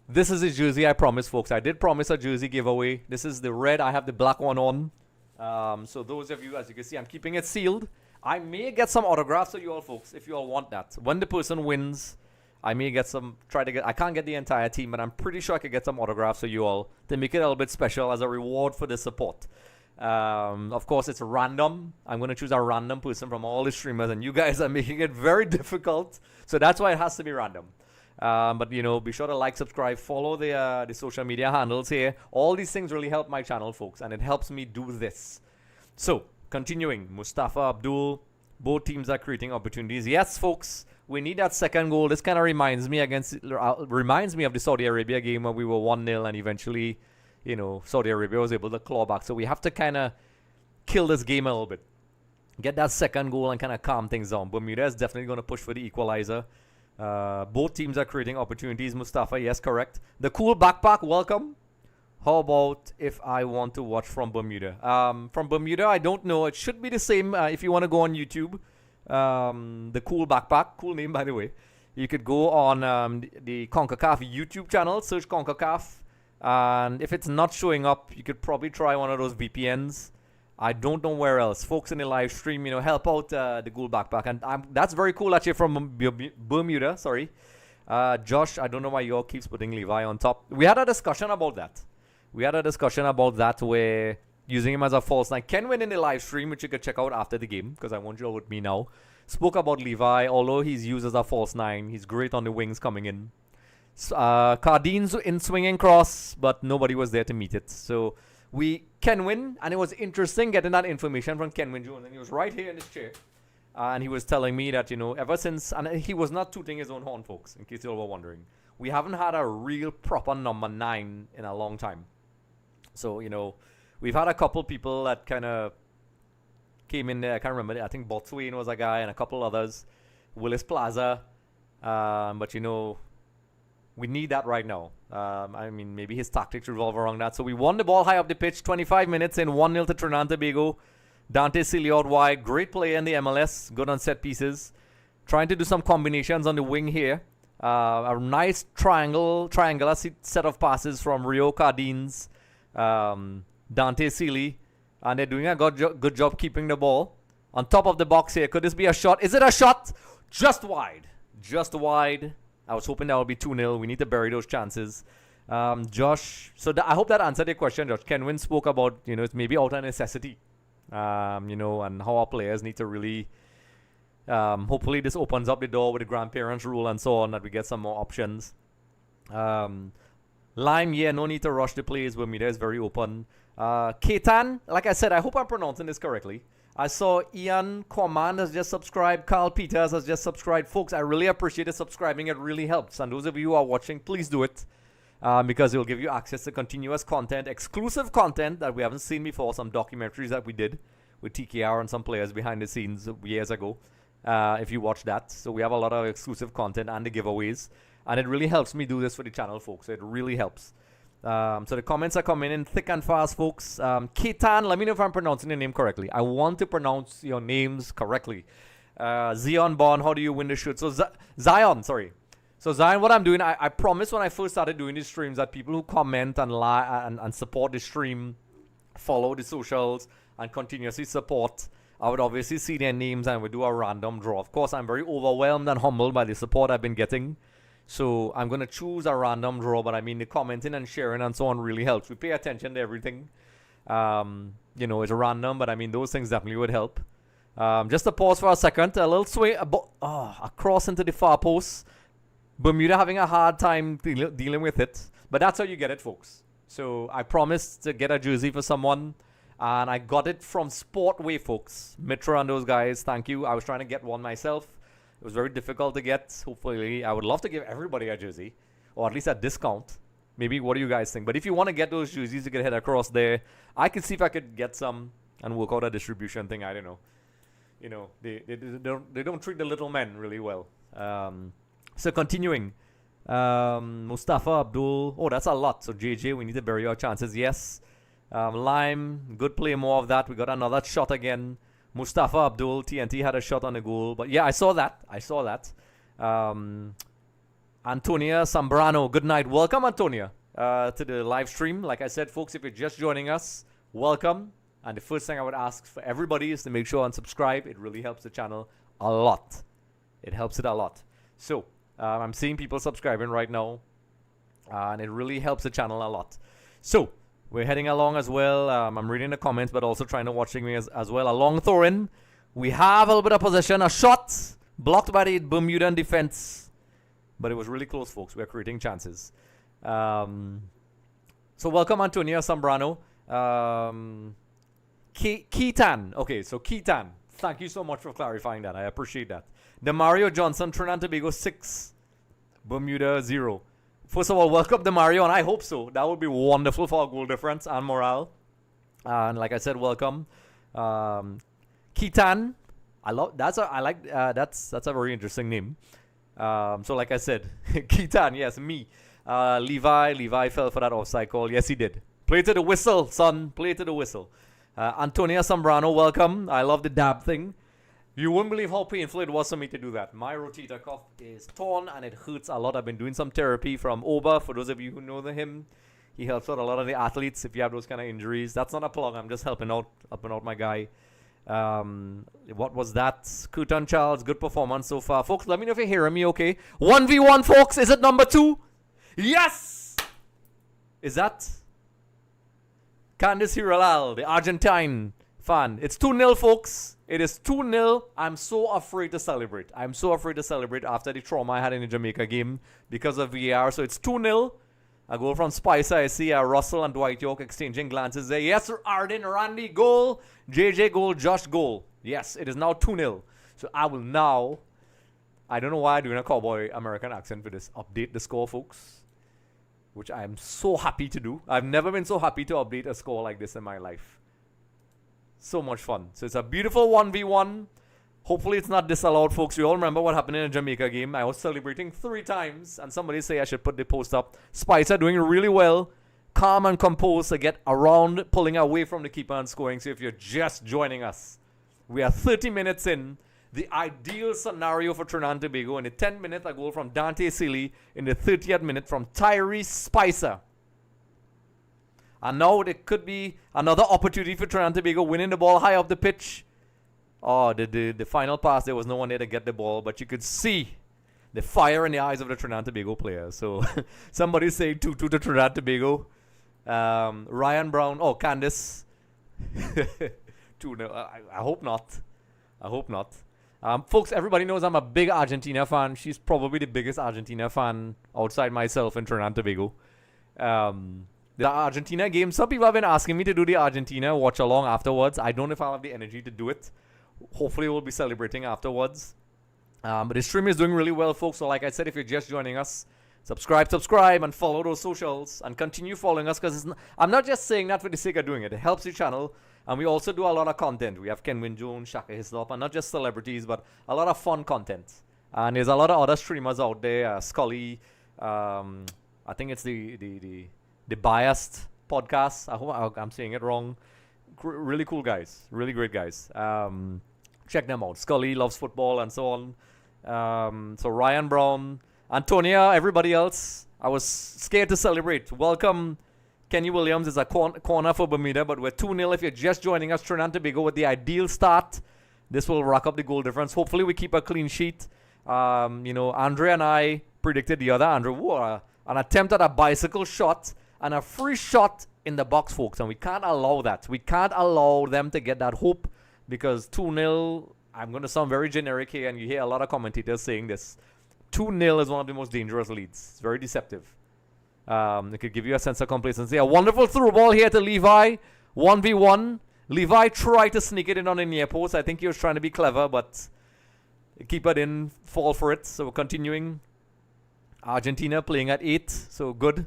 This is a jersey, I promise, folks. I did promise a jersey giveaway. This is the red. I have the black one on. So those of you, as you can see, I'm keeping it sealed. I may get some autographs of you all, folks, if you all want that. When the person wins... I may get some, I can't get the entire team, but I'm pretty sure I could get some autographs for you all to make it a little bit special as a reward for the support. Of course, it's random. I'm going to choose a random person from all the streamers, and you guys are making it very difficult. So that's why it has to be random. But, be sure to like, subscribe, follow the social media handles here. All these things really help my channel, folks, and it helps me do this. So, continuing, Mustafa Abdul, both teams are creating opportunities. Yes, folks. We need that second goal. This kind of reminds me of the Saudi Arabia game where we were 1-0 and eventually, Saudi Arabia was able to claw back. So we have to kind of kill this game a little bit. Get that second goal and kind of calm things down. Bermuda is definitely going to push for the equalizer. Both teams are creating opportunities. Mustafa, yes, correct. The cool backpack, welcome. How about if I want to watch from Bermuda? From Bermuda, I don't know. It should be the same if you want to go on YouTube. The cool backpack, cool name by the way. You could go on the CONCACAF YouTube channel, search CONCACAF, and if it's not showing up, you could probably try one of those VPNs. I don't know where else. Folks in the live stream, help out the cool backpack, and that's very cool actually from Bermuda. Sorry, Josh. I don't know why Yorke keeps putting Levi on top. We had a discussion about that. Where using him as a false nine can win in the live stream, which you could check out after the game because I want you all with me now. Spoke about Levi, although he's used as a false 9. He's great on the wings coming in. Cardines in swinging cross, but nobody was there to meet it. So we can win, and it was interesting getting that information from Kenwin Jones. And he was right here in his chair. And he was telling me that, ever since, and he was not tooting his own horn, folks, in case you all were wondering. We haven't had a real proper number 9 in a long time. So, we've had a couple people that kind of came in there. I can't remember. I think Botswain was a guy and a couple others. Willis Plaza. But, we need that right now. Maybe his tactics revolve around that. So we won the ball high up the pitch. 25 minutes in, 1-0 to Trinidad and Tobago. Dante Sealy out wide. Great player in the MLS. Good on set pieces. Trying to do some combinations on the wing here. A nice triangular set of passes from Rio Cardines, Dante Sealy. And they're doing a good job keeping the ball. On top of the box here. Could this be a shot? Is it a shot? Just wide. Just wide. I was hoping that would be 2-0. We need to bury those chances. Josh, I hope that answered your question, Josh. Kenwin spoke about, it's maybe out of necessity, and how our players need to really, hopefully this opens up the door with the grandparents rule and so on, that we get some more options. Lime, no need to rush the plays. Bermuda is very open. Ketan, like I said, I hope I'm pronouncing this correctly. I saw Ian Command has just subscribed. Carl Peters has just subscribed. Folks, I really appreciate the subscribing. It really helps. And those of you who are watching, please do it. Because it will give you access to continuous content, exclusive content that we haven't seen before. Some documentaries that we did with TKR and some players behind the scenes years ago. If you watch that. So we have a lot of exclusive content and the giveaways. And it really helps me do this for the channel, folks. It really helps. So the comments are coming in thick and fast, folks. Ketan, let me know if I'm pronouncing your name correctly. I want to pronounce your names correctly. Zion Bond, how do you win the shoot? So Zion, sorry. So Zion, what I'm doing, I promised when I first started doing these streams that people who comment and support the stream, follow the socials, and continuously support, I would obviously see their names and we do a random draw. Of course, I'm very overwhelmed and humbled by the support I've been getting. So I'm going to choose a random draw, but the commenting and sharing and so on really helps. We pay attention to everything. It's random, but those things definitely would help. Just to pause for a second. A little swing, across into the far post. Bermuda having a hard time dealing with it. But that's how you get it, folks. So I promised to get a jersey for someone. And I got it from Sportway, folks. Mitra and those guys, thank you. I was trying to get one myself. It was very difficult to get. Hopefully, I would love to give everybody a jersey. Or at least a discount. Maybe, what do you guys think? But if you want to get those jerseys, you can head across there. I can see if I could get some and work out a distribution thing. I don't know. They don't treat the little men really well. So continuing. Mustafa Abdul. Oh, that's a lot. So JJ, we need to bury our chances. Yes. Lime, good play, more of that. We got another shot again. Mustafa Abdul, TNT had a shot on the goal. But yeah, I saw that. Antonia Sambrano, good night. Welcome, Antonia, to the live stream. Like I said, folks, if you're just joining us, welcome. And the first thing I would ask for everybody is to make sure and subscribe. It really helps the channel a lot. It helps it a lot. So, I'm seeing people subscribing right now. And it really helps the channel a lot. So, we're heading along as well. I'm reading the comments, but also trying to watch me as well. A long throw-in. We have a little bit of possession. A shot blocked by the Bermudan defense. But it was really close, folks. We're creating chances. So welcome, Antonia Sambrano. Ketan. Okay, so Ketan. Thank you so much for clarifying that. I appreciate that. Demario Johnson, Trinidad and Tobago 6. Bermuda 0. First of all, welcome Demario, and I hope so. That would be wonderful for our goal difference and morale. And like I said, welcome. Ketan. That's a very interesting name. So like I said, Ketan, yes, me. Levi fell for that offside call. Yes, he did. Play to the whistle, son. Play to the whistle. Antonia Sambrano, welcome. I love the dab thing. You wouldn't believe how painful it was for me to do that. My rotator cuff is torn and it hurts a lot. I've been doing some therapy from Oba. For those of you who know him, he helps out a lot of the athletes if you have those kind of injuries. That's not a plug. I'm just helping out my guy. What was that? Kutan Charles, good performance so far. Folks, let me know if you're hearing me okay. 1v1, folks. Is it number 2? Yes! Is that Candice Hiralal, the Argentine Fan. It's 2-0, folks. It is 2-0. I'm so afraid to celebrate. I'm so afraid to celebrate after the trauma I had in the Jamaica game because of VAR. So it's 2-0. A goal from Spicer. I see Russell and Dwight Yorke exchanging glances there. Yes, Arden, Randy, goal. JJ, goal. Josh, goal. Yes, it is now 2-0. So I will now, I don't know why I'm doing a cowboy American accent for this, update the score, folks, which I am so happy to do. I've never been so happy to update a score like this in my life. So much fun. So it's a beautiful 1v1. Hopefully it's not disallowed, folks. You all remember what happened in the Jamaica game. I was celebrating 3 times, and somebody say I should put the post up. Spicer doing really well. Calm and composed to get around, pulling away from the keeper and scoring. So if you're just joining us, we are 30 minutes in. The ideal scenario for Trinidad and Tobago. In the 10th minute, a goal from Dante Sealy. In the 30th minute from Tyrese Spicer. And now there could be another opportunity for Trinidad and Tobago winning the ball high up the pitch. Oh, the final pass, there was no one there to get the ball. But you could see the fire in the eyes of the Trinidad and Tobago players. So somebody saying 2-2 to Trinidad and Tobago. Ryan Brown. Oh, Candice. 2-0. I hope not. I hope not. Folks, everybody knows I'm a big Argentina fan. She's probably the biggest Argentina fan outside myself in Trinidad and Tobago. The Argentina game, some people have been asking me to do the Argentina watch along afterwards. I don't know if I'll have the energy to do it. Hopefully we'll be celebrating afterwards. But the stream is doing really well, folks. So like I said, if you're just joining us, subscribe, and follow those socials. And continue following us, because I'm not just saying that for the sake of doing it. It helps the channel. And we also do a lot of content. We have Kenwin Jones, Shaka Hislop, and not just celebrities, but a lot of fun content. And there's a lot of other streamers out there. Scully, I think it's the Biased podcast. I hope I'm saying it wrong. Really cool guys. Really great guys. Check them out. Scully loves football and so on. So Ryan Brown, Antonia, everybody else. I was scared to celebrate. Welcome. Kenny Williams is a corner for Bermuda, but we're 2-0 if you're just joining us. Trinidad and Tobago with the ideal start. This will rack up the goal difference. Hopefully we keep a clean sheet. Andre and I predicted the other Andre. An attempt at a bicycle shot and a free shot in the box, folks. And we can't allow that. We can't allow them to get that hope, because 2-0, I'm going to sound very generic here, and you hear a lot of commentators saying this. 2-0 is one of the most dangerous leads. It's very deceptive. It could give you a sense of complacency. A wonderful through ball here to Levi. 1v1. Levi tried to sneak it in on the near post. I think he was trying to be clever, but the keeper didn't fall for it. So we're continuing. Argentina playing at 8. So good.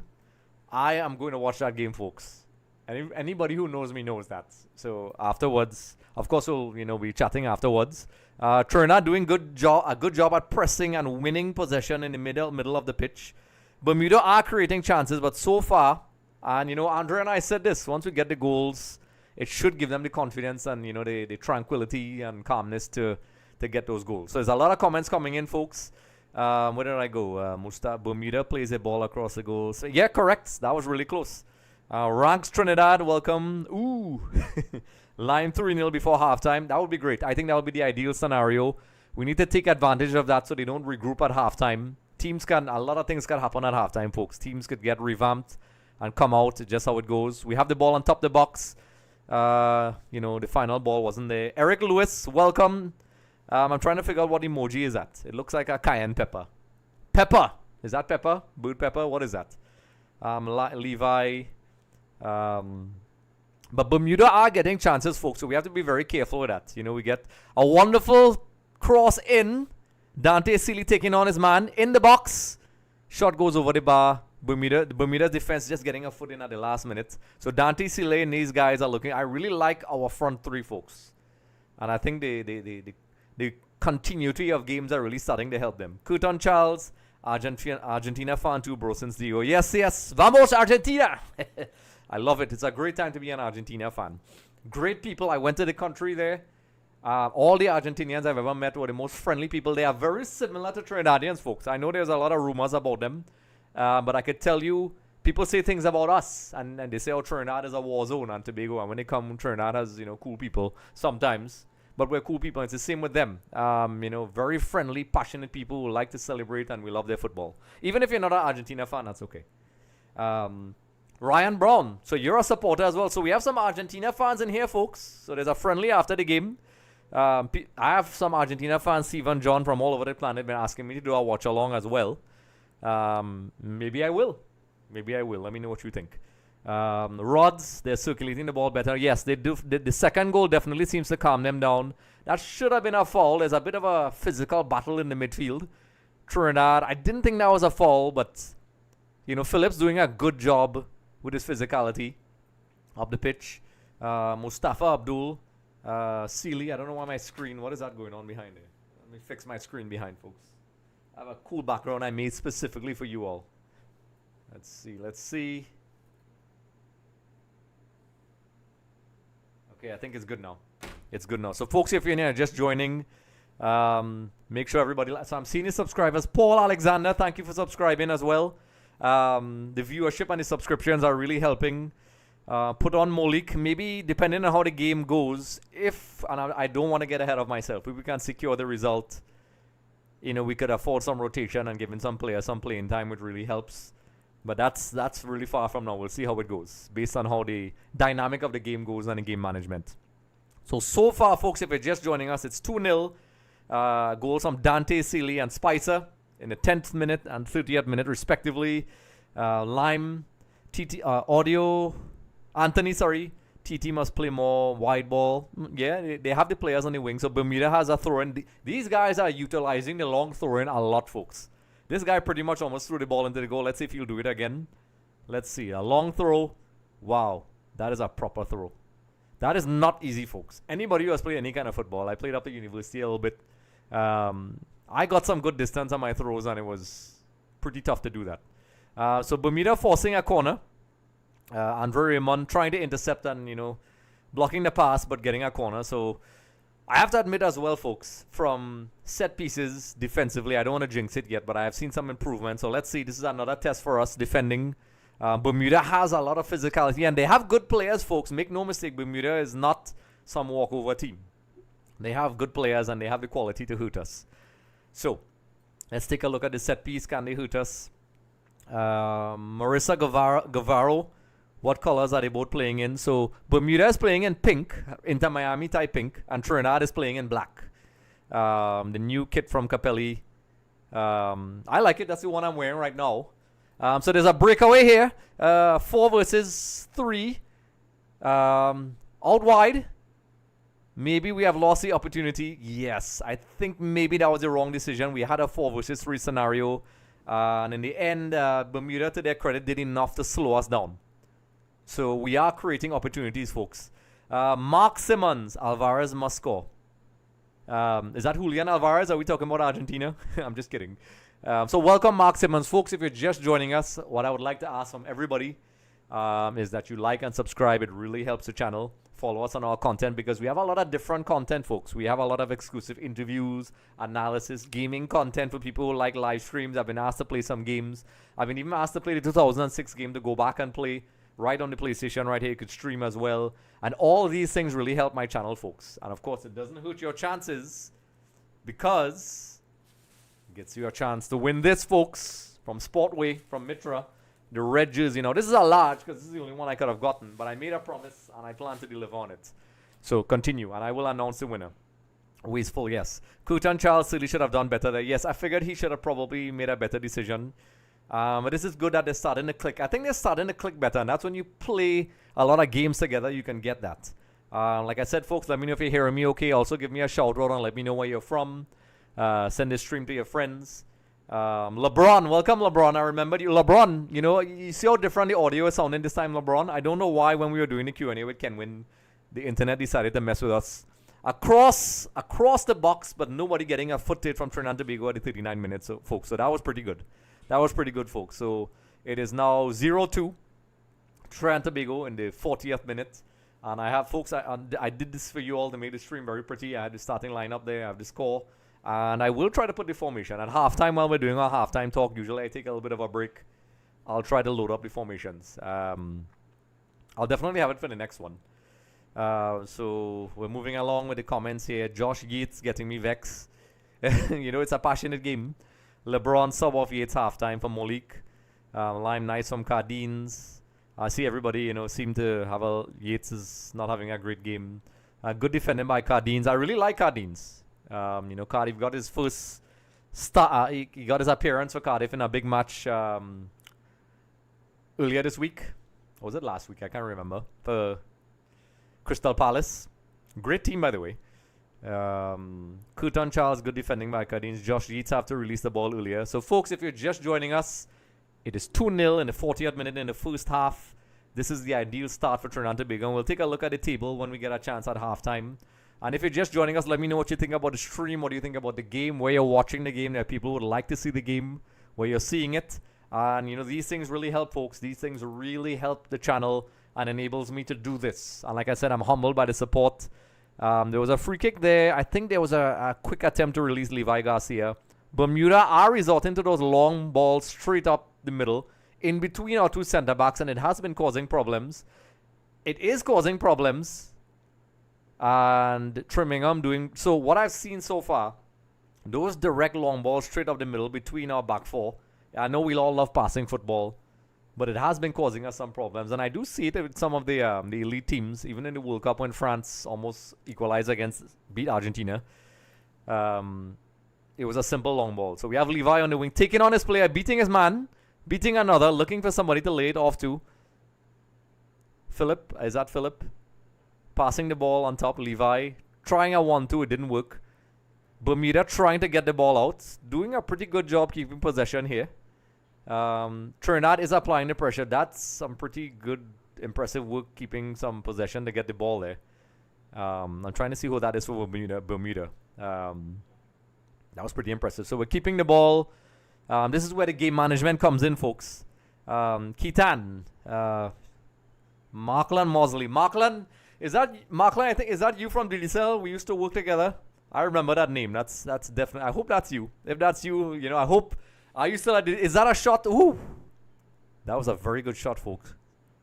I am going to watch that game, folks. Anybody who knows me knows that. So afterwards, of course, we'll be chatting afterwards. Trinidad doing a good job at pressing and winning possession in the middle of the pitch. Bermuda are creating chances, but so far, and Andre and I said this, once we get the goals, it should give them the confidence and the tranquility and calmness to get those goals. So there's a lot of comments coming in, folks. Where did I go? Bermuda plays a ball across the goal. So, yeah, correct. That was really close. Ranks Trinidad, welcome. Ooh. Line 3-0 before halftime. That would be great. I think that would be the ideal scenario. We need to take advantage of that so they don't regroup at halftime. A lot of things can happen at halftime, folks. Teams could get revamped and come out, just how it goes. We have the ball on top of the box. The final ball wasn't there. Eric Lewis, welcome. I'm trying to figure out what emoji is that. It looks like a cayenne pepper. Pepper! Is that pepper? Bird pepper? What is that? Levi. But Bermuda are getting chances, folks, so we have to be very careful with that. We get a wonderful cross in. Dante Sealy taking on his man in the box. Shot goes over the bar. Bermuda's defense just getting a foot in at the last minute. So Dante Sealy and these guys are looking. I really like our front three, folks. And I think the continuity of games are really starting to help them. Curtin Charles, Argentina fan too, bro, since Dio. Yes. Vamos, Argentina! I love it. It's a great time to be an Argentina fan. Great people. I went to the country there. All the Argentinians I've ever met were the most friendly people. They are very similar to Trinidadians, folks. I know there's a lot of rumors about them. But I could tell you, people say things about us. And they say, oh, Trinidad is a war zone and Tobago. And when they come, Trinidad has, cool people sometimes. But we're cool people. It's the same with them. Very friendly, passionate people who like to celebrate and we love their football. Even if you're not an Argentina fan, that's okay. Ryan Brown. So you're a supporter as well. So we have some Argentina fans in here, folks. So there's a friendly after the game. I have some Argentina fans, Stephen John from all over the planet, been asking me to do a watch along as well. Maybe I will. Let me know what you think. Rods, they're circulating the ball better. Yes, they do. The second goal definitely seems to calm them down. That should have been a foul. There's a bit of a physical battle in the midfield. Trinidad, I didn't think that was a foul, but Phillips doing a good job with his physicality up the pitch. Mustafa Abdul, Sealy, I don't know why my screen, what is that going on behind there? Let me fix my screen behind, folks. I have a cool background I made specifically for you all. Let's see. Okay, I think it's good now. So folks, if you're in here just joining, make sure everybody, so I'm seeing the subscribers. Paul Alexander, thank you for subscribing as well. The viewership and the subscriptions are really helping. Put on Molik, maybe depending on how the game goes, and I don't want to get ahead of myself, if we can secure the result, we could afford some rotation and giving some players some playing time, which really helps. But that's really far from now. We'll see how it goes based on how the dynamic of the game goes and the game management. So far, folks, if you're just joining us, it's 2-0. Goals from Dante, Sealy, and Spicer in the 10th minute and 30th minute, respectively. Lime, Audio, Anthony, TT must play more wide ball. Yeah, they have the players on the wing. So Bermuda has a throw-in. These guys are utilizing the long throw-in a lot, folks. This guy pretty much almost threw the ball into the goal. Let's see if he'll do it again. Let's see. A long throw. Wow. That is a proper throw. That is not easy, folks. Anybody who has played any kind of football. I played up at university a little bit. I got some good distance on my throws, and it was pretty tough to do that. So Bermuda forcing a corner. Andre Raymond trying to intercept and, blocking the pass, but getting a corner. So I have to admit as well, folks, from set pieces defensively, I don't want to jinx it yet, but I have seen some improvement. So let's see. This is another test for us defending. Bermuda has a lot of physicality, and they have good players, folks. Make no mistake, Bermuda is not some walkover team. They have good players, and they have the quality to hurt us. So let's take a look at the set piece. Can they hurt us? Marissa Guevaro. What colors are they both playing in? So Bermuda is playing in pink, Inter Miami type pink, and Trinidad is playing in black. The new kit from Capelli. I like it. That's the one I'm wearing right now. So there's a breakaway here. 4 versus 3. Out wide. Maybe we have lost the opportunity. Yes, I think maybe that was the wrong decision. We had a 4 versus 3 scenario. And in the end, Bermuda, to their credit, did enough to slow us down. So we are creating opportunities, folks. Mark Simmons, Alvarez must score. Is that Julian Alvarez? Are we talking about Argentina? I'm just kidding. So welcome, Mark Simmons. Folks, if you're just joining us, what I would like to ask from everybody is that you like and subscribe. It really helps the channel. Follow us on our content because we have a lot of different content, folks. We have a lot of exclusive interviews, analysis, gaming content for people who like live streams. I've been asked to play some games. I've been even asked to play the 2006 game to go back and play right on the PlayStation right here. You could stream as well. And all of these things really help my channel, folks. And of course, it doesn't hurt your chances because it gets you a chance to win this, folks, from Sportway, from Mitra, the red jersey. Now, this is a large because this is the only one I could have gotten. But I made a promise and I plan to deliver on it. So continue and I will announce the winner. Wasteful, yes. Kutan Charles Silly should have done better there. Yes, I figured he should have probably made a better decision. But this is good that they're starting to click. I think they're starting to click better, and that's when you play a lot of games together, you can get that. Like I said, folks, let me know if you're hearing me okay. Also, give me a shout out and let me know where you're from. Send this stream to your friends. LeBron, welcome, LeBron. I remembered you. LeBron, you see how different the audio is sounding this time, LeBron? I don't know why when we were doing the Q&A with Kenwin, the internet decided to mess with us. Across the box, but nobody getting a footage from Trinidad Tobago at the 39 minutes, so, folks. So that was pretty good. That was pretty good, folks. So it is now 0-2. Trinidad Tobago in the 40th minute. And I have, folks, I did this for you all to make the stream very pretty. I had the starting lineup there. I have the score. And I will try to put the formation. At halftime, while we're doing our halftime talk, usually I take a little bit of a break. I'll try to load up the formations. I'll definitely have it for the next one. So we're moving along with the comments here. Josh Yates getting me vexed. It's a passionate game. LeBron sub off Yates halftime for Molik. Lime nice from Cardines. I see everybody, seem to have Yates is not having a great game. Good defending by Cardines. I really like Cardines. Cardiff got his first start. He got his appearance for Cardiff in a big match earlier this week. Or was it last week? I can't remember. For Crystal Palace. Great team, by the way. Curtin Charles, good defending by Cardines. Josh Yates have to release the ball earlier. So, folks, if you're just joining us, it is 2-0 in the 40th minute in the first half. This is the ideal start for Trinidad Tobago. And we'll take a look at the table when we get a chance at halftime. And if you're just joining us, let me know what you think about the stream. What do you think about the game? Where you're watching the game. There are people who would like to see the game. Where you're seeing it. And, these things really help, folks. These things really help the channel and enables me to do this. And like I said, I'm humbled by the support. There was a free kick there. I think there was a quick attempt to release Levi Garcia. Bermuda are resorting to those long balls straight up the middle in between our two centre backs, and it has been causing problems. It is causing problems. And Trimmingham doing so. What I've seen so far, those direct long balls straight up the middle between our back four. I know we all love passing football, but it has been causing us some problems. And I do see it with some of the elite teams, even in the World Cup when France almost equalized beat Argentina. It was a simple long ball. So we have Levi on the wing, taking on his player, beating his man, beating another, looking for somebody to lay it off to. Philip, is that Philip? Passing the ball on top, Levi, trying a 1-2, it didn't work. Bermuda trying to get the ball out, doing a pretty good job keeping possession here. Trinidad is applying the pressure. That's some pretty good, impressive work keeping some possession to get the ball there. I'm trying to see who that is for Bermuda. That was pretty impressive. So we're keeping the ball. This is where the game management comes in, folks. Keaton, Markland Mosley. Markland, I think, is that you from DDCL? We used to work together. I remember that name. That's definitely. I hope that's you. If that's you, I hope. Are you still at? Is that a shot? Ooh, that was a very good shot, folks.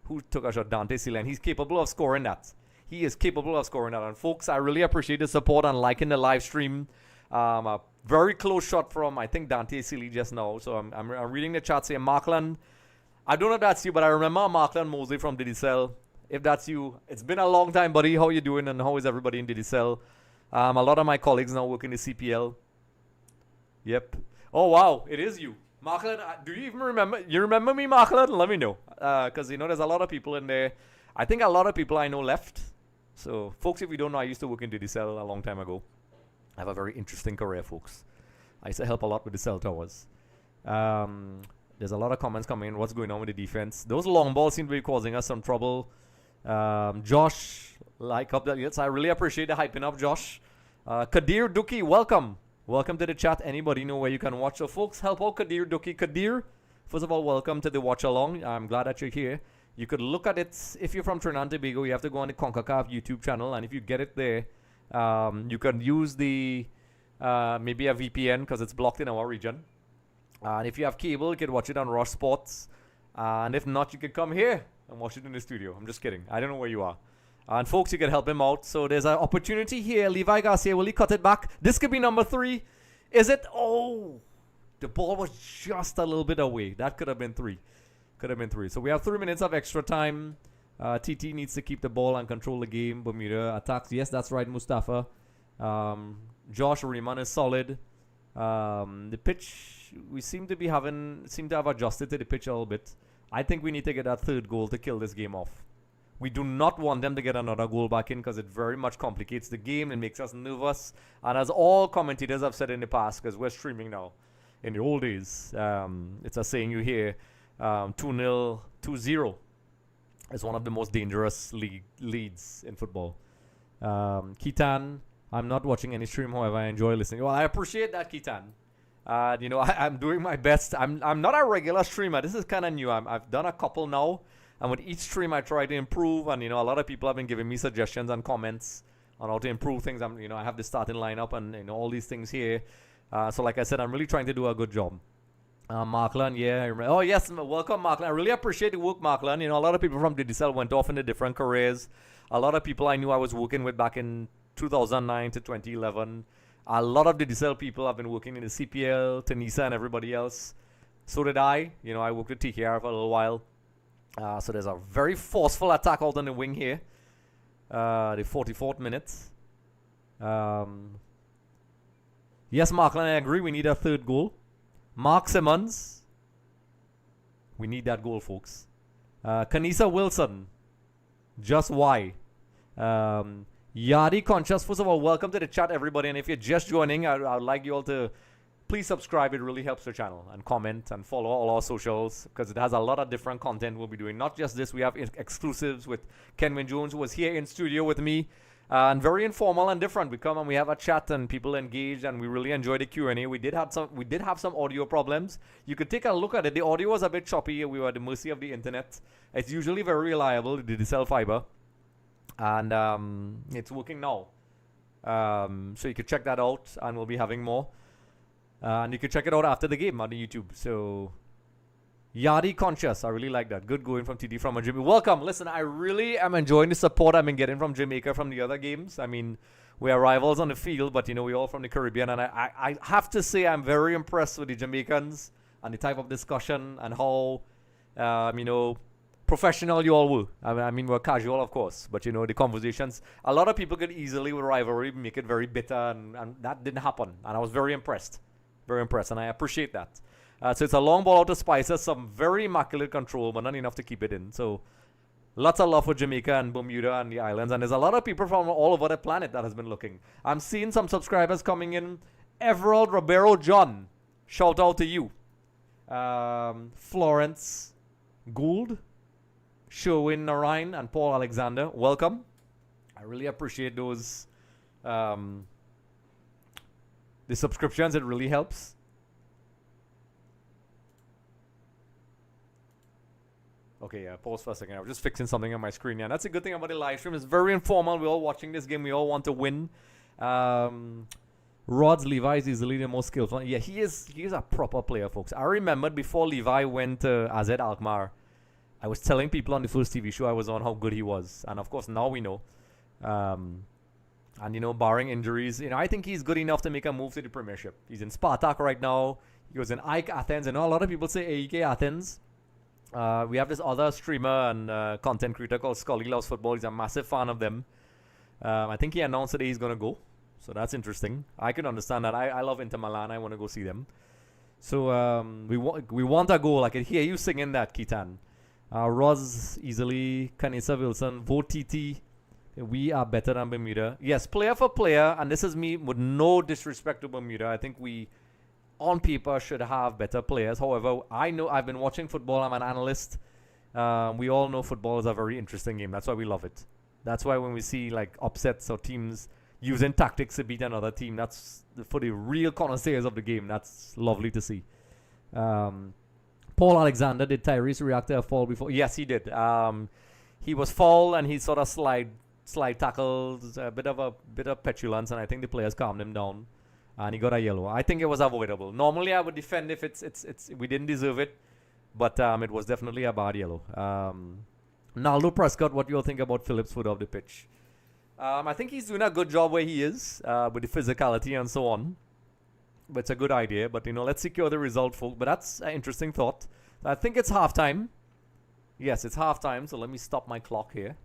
Who took a shot? Dante Sealand. He's capable of scoring that. He is capable of scoring that. And folks, I really appreciate the support and liking the live stream. A very close shot from, I think, Dante Sealy just now. So I'm reading the chat saying Markland. I don't know if that's you, but I remember Markland Mosley from DDCL. If that's you, it's been a long time, buddy. How you doing? And how is everybody in DDCL? A lot of my colleagues now work in the CPL. Yep. Oh, wow. It is you. Markland, do you even remember? You remember me, Markland? Let me know. Because, there's a lot of people in there. I think a lot of people I know left. So, folks, if you don't know, I used to work in DDCL a long time ago. I have a very interesting career, folks. I used to help a lot with the cell towers. There's a lot of comments coming in. What's going on with the defense? Those long balls seem to be causing us some trouble. Josh, like up that. Yes, I really appreciate the hyping up, Josh. Kadir Duki, welcome. Welcome to the chat. Anybody know where you can watch? So, folks, help out Kadir Duki. Kadir, first of all, welcome to the watch along. I'm glad that you're here. You could look at it. If you're from Trinidad and Tobago, you have to go on the CONCACAF YouTube channel. And if you get it there, you can use the maybe a VPN because it's blocked in our region. And if you have cable, you can watch it on Rush Sports. And if not, you can come here and watch it in the studio. I'm just kidding. I don't know where you are. And folks, you can help him out. So there's an opportunity here. Levi Garcia, will he cut it back? This could be number 3. Is it? Oh, the ball was just a little bit away. That could have been 3. Could have been 3. So we have 3 minutes of extra time. TT needs to keep the ball and control the game. Bermuda attacks. Yes, that's right, Mustafa. Josh Riemann is solid. The pitch, we seem to have adjusted to the pitch a little bit. I think we need to get that 3rd goal to kill this game off. We do not want them to get another goal back in because it very much complicates the game and makes us nervous. And as all commentators have said in the past, because we're streaming now, in the old days, it's a saying you hear, 2-0, 2-0 is one of the most dangerous leads in football. Keaton, I'm not watching any stream, however, I enjoy listening. Well, I appreciate that, Keaton. I'm doing my best. I'm not a regular streamer. This is kind of new. I've done a couple now. And with each stream, I try to improve. And, a lot of people have been giving me suggestions and comments on how to improve things. I have the starting lineup and, all these things here. So, like I said, I'm really trying to do a good job. Markland, yeah. I remember. Oh, yes. Welcome, Markland. I really appreciate the work, Markland. A lot of people from DDCL went off into different careers. A lot of people I knew I was working with back in 2009 to 2011. A lot of DDCL people have been working in the CPL, Tanisa, and everybody else. So did I. I worked with TKR for a little while. So there's a very forceful attack out on the wing here. The 44th minute. Yes, Markland, I agree. We need a third goal. Mark Simmons. We need that goal, folks. Kanisa Wilson. Just why? Yadi Conscious. First of all, welcome to the chat, everybody. And if you're just joining, I would like you all to please subscribe. It really helps the channel. And comment and follow all our socials because it has a lot of different content we'll be doing. Not just this. We have exclusives with Kenwin Jones, who was here in studio with me. And very informal and different. We come and we have a chat and people engage and we really enjoy the Q&A. We did have some audio problems. You could take a look at it. The audio was a bit choppy. We were at the mercy of the internet. It's usually very reliable, the cell fiber. And it's working now. So you could check that out and we'll be having more. And you can check it out after the game on the YouTube. So, Yadi Conscious. I really like that. Good going from TD from Jamaica. Welcome. Listen, I really am enjoying the support I've been getting from Jamaica from the other games. I mean, we are rivals on the field, but, we're all from the Caribbean. And I have to say I'm very impressed with the Jamaicans and the type of discussion and how, professional you all were. I mean, we're casual, of course. But, the conversations, a lot of people could easily, with rivalry, make it very bitter. And that didn't happen. And I was very impressed. Very impressed, and I appreciate that. So it's a long ball out to Spicer, some very immaculate control, but not enough to keep it in. So lots of love for Jamaica and Bermuda and the islands, and there's a lot of people from all over the planet that has been looking. I'm seeing some subscribers coming in. Everald Ribeiro John, shout out to you. Florence Gould, Sherwin Narain, and Paul Alexander, welcome. I really appreciate those. The subscriptions, it really helps. Okay, pause for a second. I was just fixing something on my screen. Yeah, that's a good thing about the live stream. It's very informal. We're all watching this game. We all want to win. Rods Levi is easily the most skillful. Yeah, he is a proper player, folks. I remembered before Levi went to AZ Alkmaar, I was telling people on the first TV show I was on how good he was. And of course, now we know. And, barring injuries, I think he's good enough to make a move to the Premiership. He's in Spartak right now. He was in AEK Athens. A lot of people say AEK Athens. We have this other streamer and content creator called Scully Loves Football. He's a massive fan of them. I think he announced today he's going to go. So that's interesting. I can understand that. I love Inter Milan. I want to go see them. So we want a goal. I can hear you singing that, Kitan. Roz easily, Kanisa Wilson, vote TT. We are better than Bermuda. Yes, player for player, and this is me with no disrespect to Bermuda. I think we, on paper, should have better players. However, I know I've been watching football. I'm an analyst. We all know football is a very interesting game. That's why we love it. That's why when we see like upsets or teams using tactics to beat another team, that's for the real connoisseurs of the game. That's lovely to see. Paul Alexander, did Tyrese react to a fall before? Yes, he did. He was fouled and he sort of slide tackles, a bit of petulance, and I think the players calmed him down, and he got a yellow. I think it was avoidable. Normally, I would defend if it's we didn't deserve it, but it was definitely a bad yellow. Naldo Prescott, what do you all think about Phillips' foot off the pitch? I think he's doing a good job where he is with the physicality and so on. But it's a good idea. But let's secure the result, folks. But that's an interesting thought. I think it's halftime. Yes, it's halftime. So let me stop my clock here.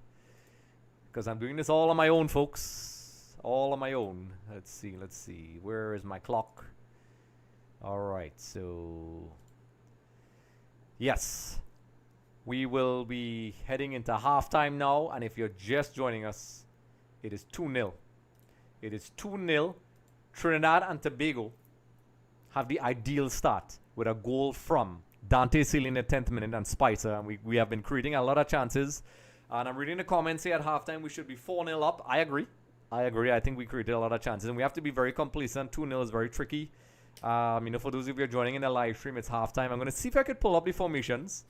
Because I'm doing this all on my own, folks. All on my own. Let's see. Where is my clock? All right. So, yes. We will be heading into halftime now. And if you're just joining us, it is 2-0. It is 2-0. Trinidad and Tobago have the ideal start with a goal from Dante Sealy in the 10th minute and Spicer. And we have been creating a lot of chances. And I'm reading the comments here at halftime. We should be 4-0 up. I agree. I think we created a lot of chances. And we have to be very complacent. 2-0 is very tricky. For those of you who are joining in the live stream, it's halftime. I'm going to see if I could pull up the formations.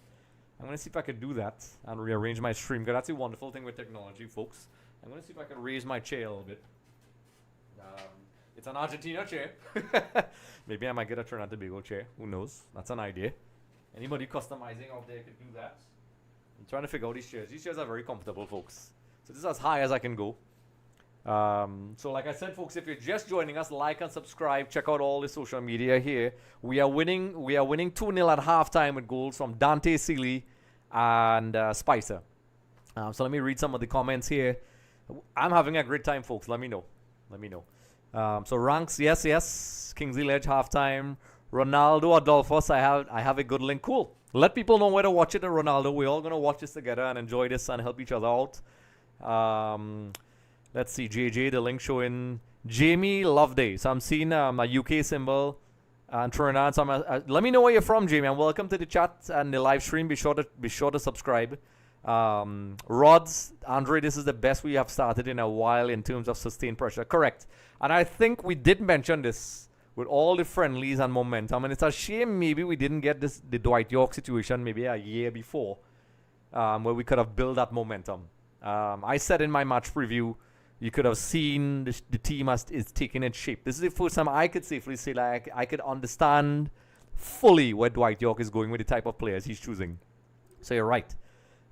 I'm going to see if I could do that and rearrange my stream. Because that's a wonderful thing with technology, folks. I'm going to see if I can raise my chair a little bit. It's an Argentina chair. Maybe I might get a Trinidad Tobago chair. Who knows? That's an idea. Anybody customizing out there could do that. I'm trying to figure out these chairs. These chairs are very comfortable, folks. So this is as high as I can go. So like I said, folks, if you're just joining us, like and subscribe. Check out all the social media here. We are winning 2-0 at halftime with goals from Dante Sealy and Spicer. So let me read some of the comments here. I'm having a great time, folks. Let me know. So Ranks, yes. Kingsley Ledge, halftime. Ronaldo, Adolphus, I have a good link. Cool. Let people know where to watch it. And Ronaldo, we're all going to watch this together and enjoy this and help each other out. Let's see, JJ, the link showing Jamie Loveday. So I'm seeing a UK symbol and Trinidad. So let me know where you're from, Jamie. And welcome to the chat and the live stream. Be sure to subscribe. Rods, Andre, this is the best we have started in a while in terms of sustained pressure. Correct. And I think we did mention this with all the friendlies and momentum. And it's a shame maybe we didn't get the Dwight Yorke situation maybe a year before, where we could have built that momentum. I said in my match preview, you could have seen the team is taking its shape. This is the first time I could safely say like I could understand fully where Dwight Yorke is going with the type of players he's choosing. So you're right.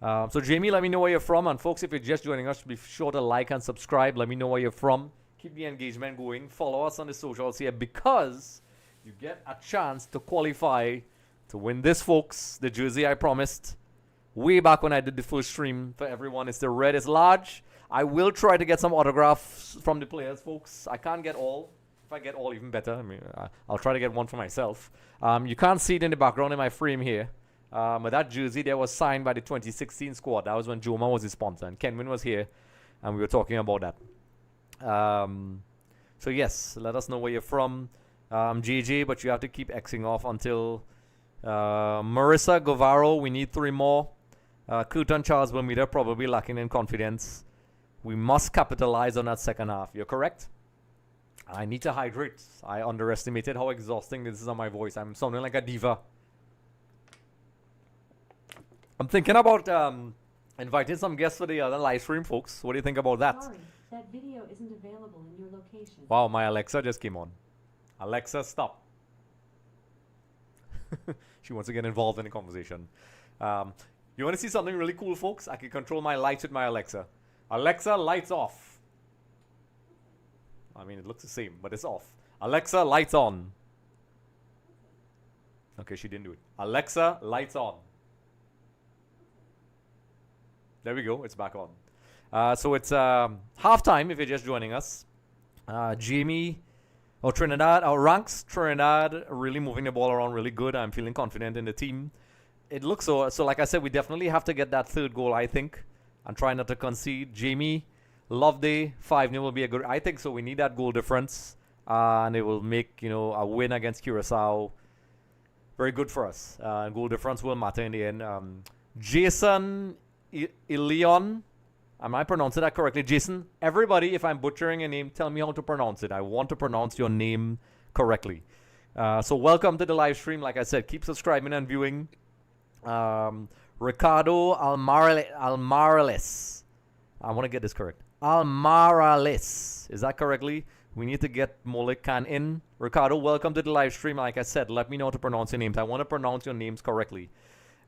So Jamie, let me know where you're from. And folks, if you're just joining us, be sure to like and subscribe. Let me know where you're from. Keep the engagement going. Follow us on the socials here because you get a chance to qualify to win this, folks. The jersey I promised way back when I did the first stream for everyone. It's the red, it's large. I will try to get some autographs from the players, folks. I can't get all. If I get all, even better. I mean, I'll try to get one for myself. You can't see it in the background in my frame here. But that jersey there was signed by the 2016 squad. That was when Joma was the sponsor. And Kenwin was here. And we were talking about that. So yes, let us know where you're from. JJ, but you have to keep Xing off until Marissa Govaro. We need 3 more. Kurtan Charles Bermuda probably lacking in confidence. We must capitalize on that second half. You're correct. I need to hydrate. I underestimated how exhausting this is on my voice. I'm sounding like a diva. I'm thinking about inviting some guests for the other live stream, folks. What do you think about that? Sorry, that video isn't available in your location. Wow, my Alexa just came on. Alexa, stop. She wants to get involved in the conversation. You want to see something really cool, folks? I can control my lights with my Alexa. Alexa, lights off. I mean, it looks the same, but it's off. Alexa, lights on. Okay, she didn't do it. Alexa, lights on. There we go. It's back on. So it's halftime if you're just joining us. Jamie, Trinidad, Ranks, Trinidad really moving the ball around really good. I'm feeling confident in the team. It looks so like I said, we definitely have to get that third goal, I think, and try not to concede. Jamie, Loveday, 5-0 will be a good. I think so. We need that goal difference, and it will make a win against Curacao very good for us. Goal difference will matter in the end. Jason Ilion, am I pronouncing that correctly? Jason, everybody, if I'm butchering your name, tell me how to pronounce it. I want to pronounce your name correctly. So welcome to the live stream. Like I said, keep subscribing and viewing. Ricardo Almarales. I want to get this correct. Almarales. Is that correctly? We need to get Molikan in. Ricardo, welcome to the live stream. Like I said, let me know how to pronounce your names. I want to pronounce your names correctly.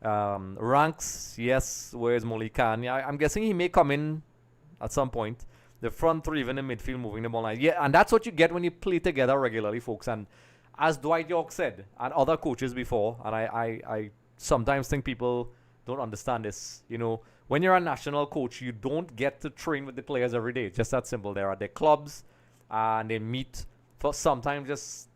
Ranks, yes. Where's Molikan? Yeah, I'm guessing he may come in at some point. The front three, even in midfield, moving the ball line. Yeah, and that's what you get when you play together regularly, folks. And as Dwight Yorke said, and other coaches before, and I sometimes think people don't understand this. When you're a national coach, you don't get to train with the players every day. It's just that simple. There are their clubs, and they meet for sometimes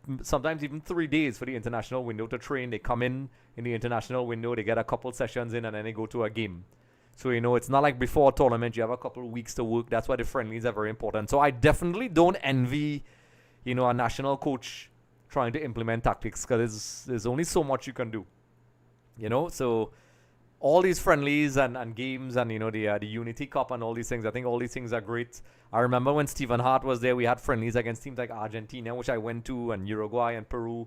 even 3 days for the international window to train. They come in the international window, they get a couple sessions in, and then they go to a game. So, it's not like before a tournament, you have a couple of weeks to work. That's why the friendlies are very important. So I definitely don't envy, a national coach trying to implement tactics, because there's only so much you can do. So all these friendlies and games and, the Unity Cup and all these things, I think all these things are great. I remember when Stephen Hart was there, we had friendlies against teams like Argentina, which I went to, and Uruguay and Peru.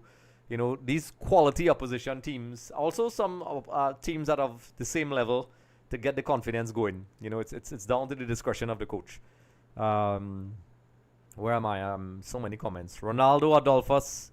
These quality opposition teams, also some teams that of the same level to get the confidence going. It's down to the discretion of the coach. Where am I? So many comments. Ronaldo, Adolphus,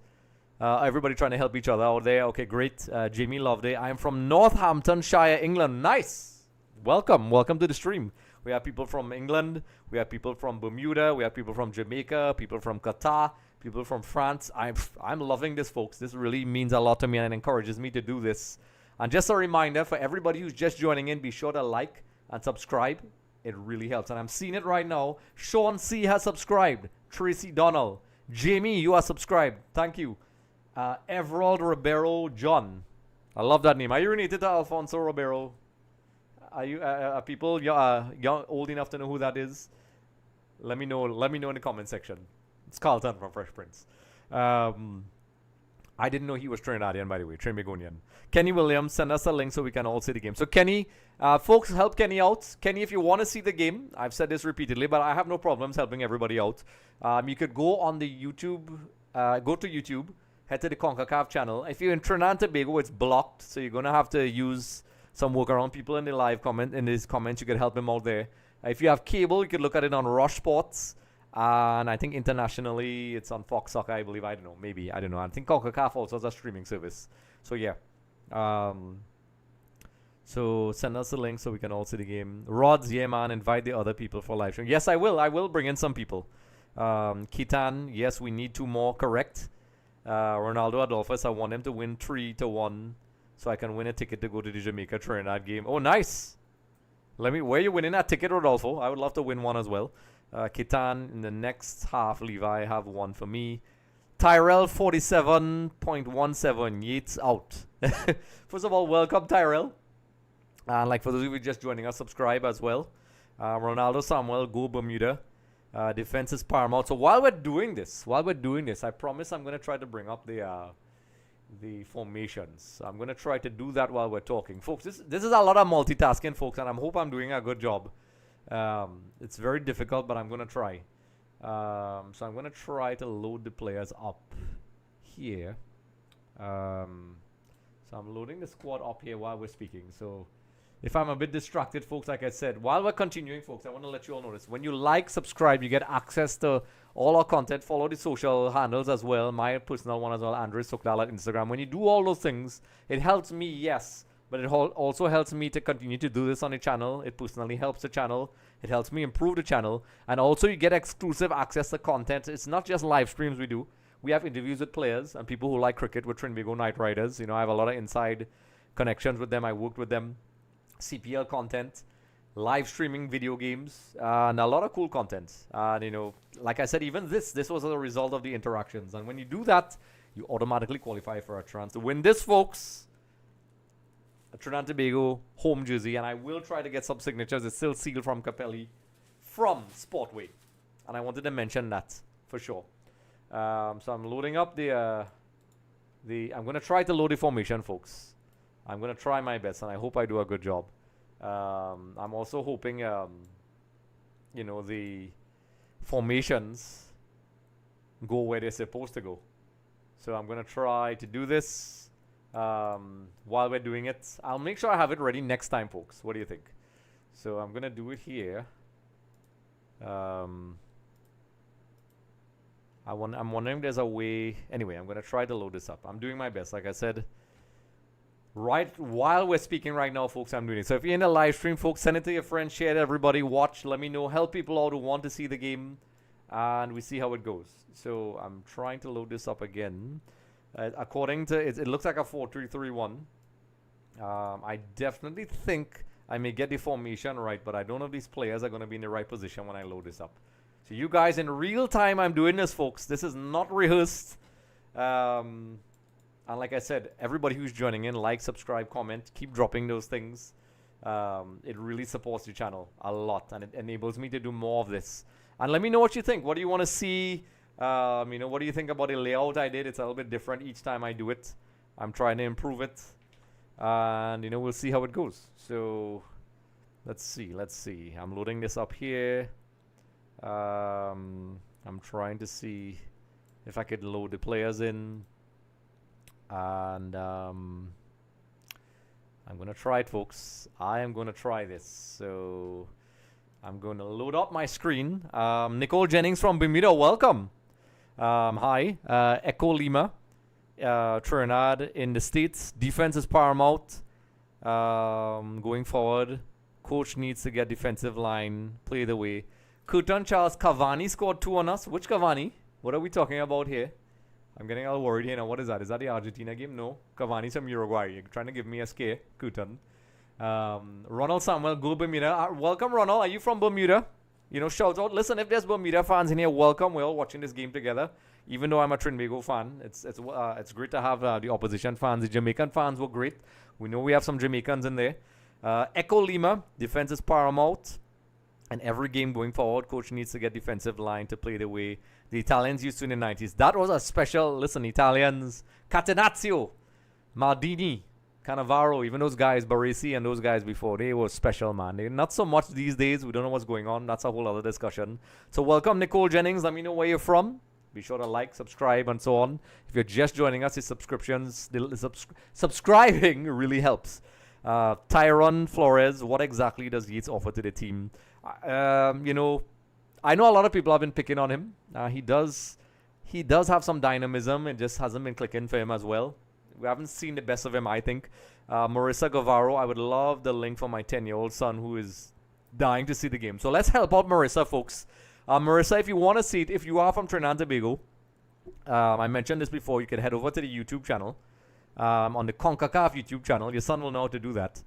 everybody trying to help each other out there. Okay, great. Jamie Loveday. I'm from Northamptonshire, England. Nice. Welcome to the stream. We have people from England. We have people from Bermuda. We have people from Jamaica. People from Qatar. People from France. I'm loving this, folks. This really means a lot to me and it encourages me to do this. And just a reminder for everybody who's just joining in, be sure to like and subscribe. It really helps. And I'm seeing it right now. Sean C has subscribed. Tracy Donald. Jamie, you are subscribed. Thank you. Everald Ribeiro John. I love that name. Are you related to Alfonso Ribeiro? Are you people young, old enough to know who that is? Let me know. Let me know in the comment section. It's Carlton from Fresh Prince. I didn't know he was Trinidadian, by the way, Trinbagonian. Kenny Williams, send us a link so we can all see the game. So Kenny, folks, help Kenny out. Kenny, if you want to see the game, I've said this repeatedly, but I have no problems helping everybody out. You could go on the YouTube, go to YouTube, head to the CONCACAF channel. If you're in Trinidad and Tobago, it's blocked, so you're going to have to use some workaround. People in the live comment, in his comments, you could help him out there. If you have cable, you could look at it on Rush Sports. And I think internationally, it's on Fox Soccer, I believe. I don't know. Maybe. I don't know. I think CONCACAF also has a streaming service. So, yeah. So, send us a link so we can all see the game. Rods, yeah, man. Invite the other people for live stream. Yes, I will. I will bring in some people. Kitan, yes, we need 2 more. Correct. Ronaldo Adolphus, I want him to win 3-1 so I can win a ticket to go to the Jamaica Trinidad game. Oh, nice. Where are you winning that ticket, Rodolfo? I would love to win one as well. Kitan in the next half. Levi have one for me. Tyrell 47.17. Yates out. First of all, welcome Tyrell. And like for those of you just joining us, subscribe as well. Ronaldo Samuel, go Bermuda. Defense is paramount. So while we're doing this, I promise I'm going to try to bring up the formations. I'm going to try to do that while we're talking. Folks, this is a lot of multitasking, folks, and I hope I'm doing a good job. It's very difficult, but I'm going to try. So I'm going to try to load the players up here. So I'm loading the squad up here while we're speaking. So if I'm a bit distracted, folks, like I said, while we're continuing, folks, I want to let you all know this. When you like, subscribe, you get access to all our content. Follow the social handles as well. My personal one as well, Andrew Sooklal at Instagram. When you do all those things, it helps me, yes. But it also helps me to continue to do this on the channel. It personally helps the channel. It helps me improve the channel. And also you get exclusive access to content. It's not just live streams we do. We have interviews with players and people who like cricket with Trinbago Knight Riders. You know, I have a lot of inside connections with them. I worked with them. CPL content, live streaming video games, and a lot of cool content. And, you know, like I said, even this was a result of the interactions. And when you do that, you automatically qualify for a chance to win this, folks. A Trinidad and Tobago home jersey, and I will try to get some signatures. It's still sealed from Capelli from Sportway, and I wanted to mention that for sure. So I'm loading up I'm going to try to load the formation, folks. I'm going to try my best, and I hope I do a good job. I'm also hoping, you know, the formations go where they're supposed to go. So I'm going to try to do this. While we're doing it, I'll make sure I have it ready next time, folks. What do you think? So I'm gonna do it here. I'm wondering if there's a way. Anyway, I'm gonna try to load this up. I'm doing my best, like I said. Right while we're speaking right now, folks, I'm doing it. So if you're in a live stream, folks, send it to your friends, share it, everybody, watch. Let me know. Help people out who want to see the game, and we see how it goes. So I'm trying to load this up again. According to it looks like a 4-3-3-1. I definitely think I may get the formation right, but I don't know if these players are going to be in the right position when I load this up. So you guys, in real time, I'm doing this, folks. This is not rehearsed. And like I said, everybody who's joining in, like, subscribe, comment, keep dropping those things. It really supports the channel a lot, and it enables me to do more of this. And let me know what you think. What do you want to see? You know, what do you think about the layout I did? It's a little bit different each time I do it. I'm trying to improve it. And, you know, we'll see how it goes. So, let's see. I'm loading this up here. I'm trying to see if I could load the players in. And, I'm going to try it, folks. I am going to try this. So, I'm going to load up my screen. Nicole Jennings from Bermuda, welcome. Hi, Echo Lima, Trinidad in the States. Defense is paramount. Going forward, coach needs to get defensive line play the way. Curtin Charles Cavani scored 2 on us. Which Cavani? What are we talking about here? I'm getting a little worried here now. What is that? Is that the Argentina game? No. Cavani's from Uruguay. You're trying to give me a scare. Kutan. Ronald Samuel, go Bermuda. Welcome, Ronald. Are you from Bermuda? You know, shout out. Listen, if there's Bermuda fans in here, welcome. We're all watching this game together. Even though I'm a Trinidad fan, it's great to have the opposition fans. The Jamaican fans were great. We know we have some Jamaicans in there. Echo Lima, defense is paramount. And every game going forward, coach needs to get defensive line to play the way the Italians used to in the 90s. That was a special, listen, Italians, Catenaccio, Maldini, Cannavaro, even those guys, Baresi and those guys before, they were special, man. They're not so much these days. We don't know what's going on. That's a whole other discussion. So welcome, Nicole Jennings. Let me know where you're from. Be sure to like, subscribe, and so on. If you're just joining us, the subscriptions, subscribing really helps. Tyron Flores, what exactly does Yates offer to the team? You know, I know a lot of people have been picking on him. He does have some dynamism. It just hasn't been clicking for him as well. We haven't seen the best of him, I think. Marissa Guevaro, I would love the link for my 10-year-old son who is dying to see the game. So let's help out Marissa, folks. Marissa, if you want to see it, if you are from Trinidad and Tobago, I mentioned this before, you can head over to the YouTube channel. On the CONCACAF YouTube channel, your son will know how to do that.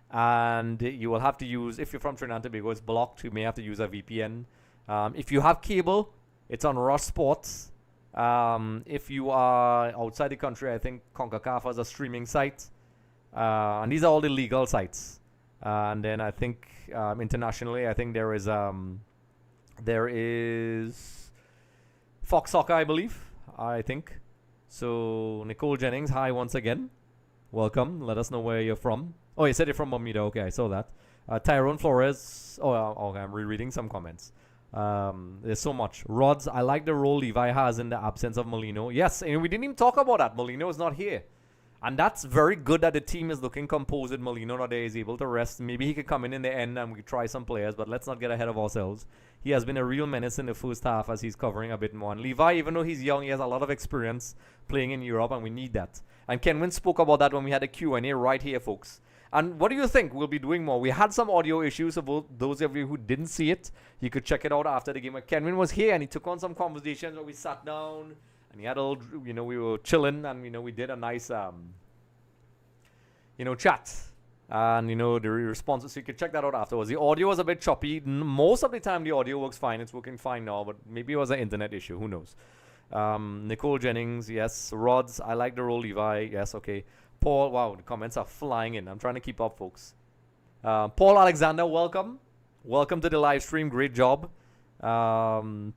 And you will have to use, if you're from Trinidad and Tobago, it's blocked. You may have to use a VPN. If you have cable, it's on Rush Sports. If you are outside the country, I think CONCACAF has a streaming site. And these are all the legal sites. And then I think internationally, I think there is Fox Soccer, I believe. I think. So Nicole Jennings, hi once again. Welcome. Let us know where you're from. Oh, you said you're from Bermuda. Okay, I saw that. Tyrone Flores. Okay, I'm rereading some comments. There's so much. Rods, I like the role Levi has in the absence of Molino. Yes, and we didn't even talk about that. Molino is not here. And that's very good that the team is looking composed with Molino that is able to rest. Maybe he could come in the end and we try some players, but let's not get ahead of ourselves. He has been a real menace in the first half as he's covering a bit more. And Levi, even though he's young, he has a lot of experience playing in Europe, and we need that. And Kenwin spoke about that when we had a Q&A right here, folks. And what do you think? We'll be doing more. We had some audio issues, so those of you who didn't see it, you could check it out after the game. But Kenwin was here, and he took on some conversations where we sat down, and he had a little, you know, we were chilling, and, you know, we did a nice, you know, chat. And, you know, the responses, so you could check that out afterwards. The audio was a bit choppy. Most of the time, the audio works fine. It's working fine now, but maybe it was an internet issue. Who knows? Nicole Jennings, yes. Rods, I like the role, Levi. Yes, okay. Paul, wow, the comments are flying in. I'm trying to keep up, folks. Paul Alexander, welcome. Welcome to the live stream. Great job. Paul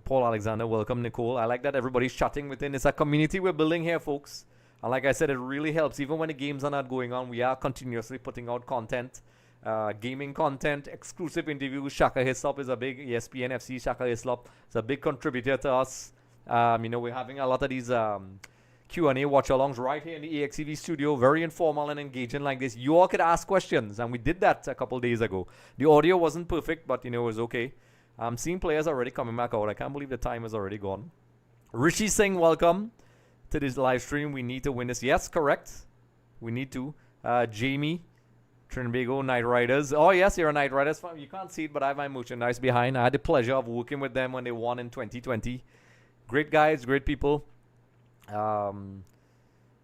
Alexander, welcome, Nicole. I like that everybody's chatting within. It's a community we're building here, folks. And like I said, it really helps. Even when the games are not going on, we are continuously putting out content. Gaming content, exclusive interviews. Shaka Hislop is a big ESPN FC. Shaka Hislop is a big contributor to us. You know, we're having a lot of these Q&A watch-alongs right here in the EXTV studio. Very informal and engaging like this. You all could ask questions, and we did that a couple days ago. The audio wasn't perfect, but, you know, it was okay. I'm seeing players already coming back out. I can't believe the time is already gone. Rishi Singh, welcome to this live stream. We need to win this. Yes, correct. We need to. Jamie, Trinbago, Knight Riders. Oh, yes, you're a Knight Riders fan. You can't see it, but I have my merchandise behind. I had the pleasure of working with them when they won in 2020. Great guys, great people.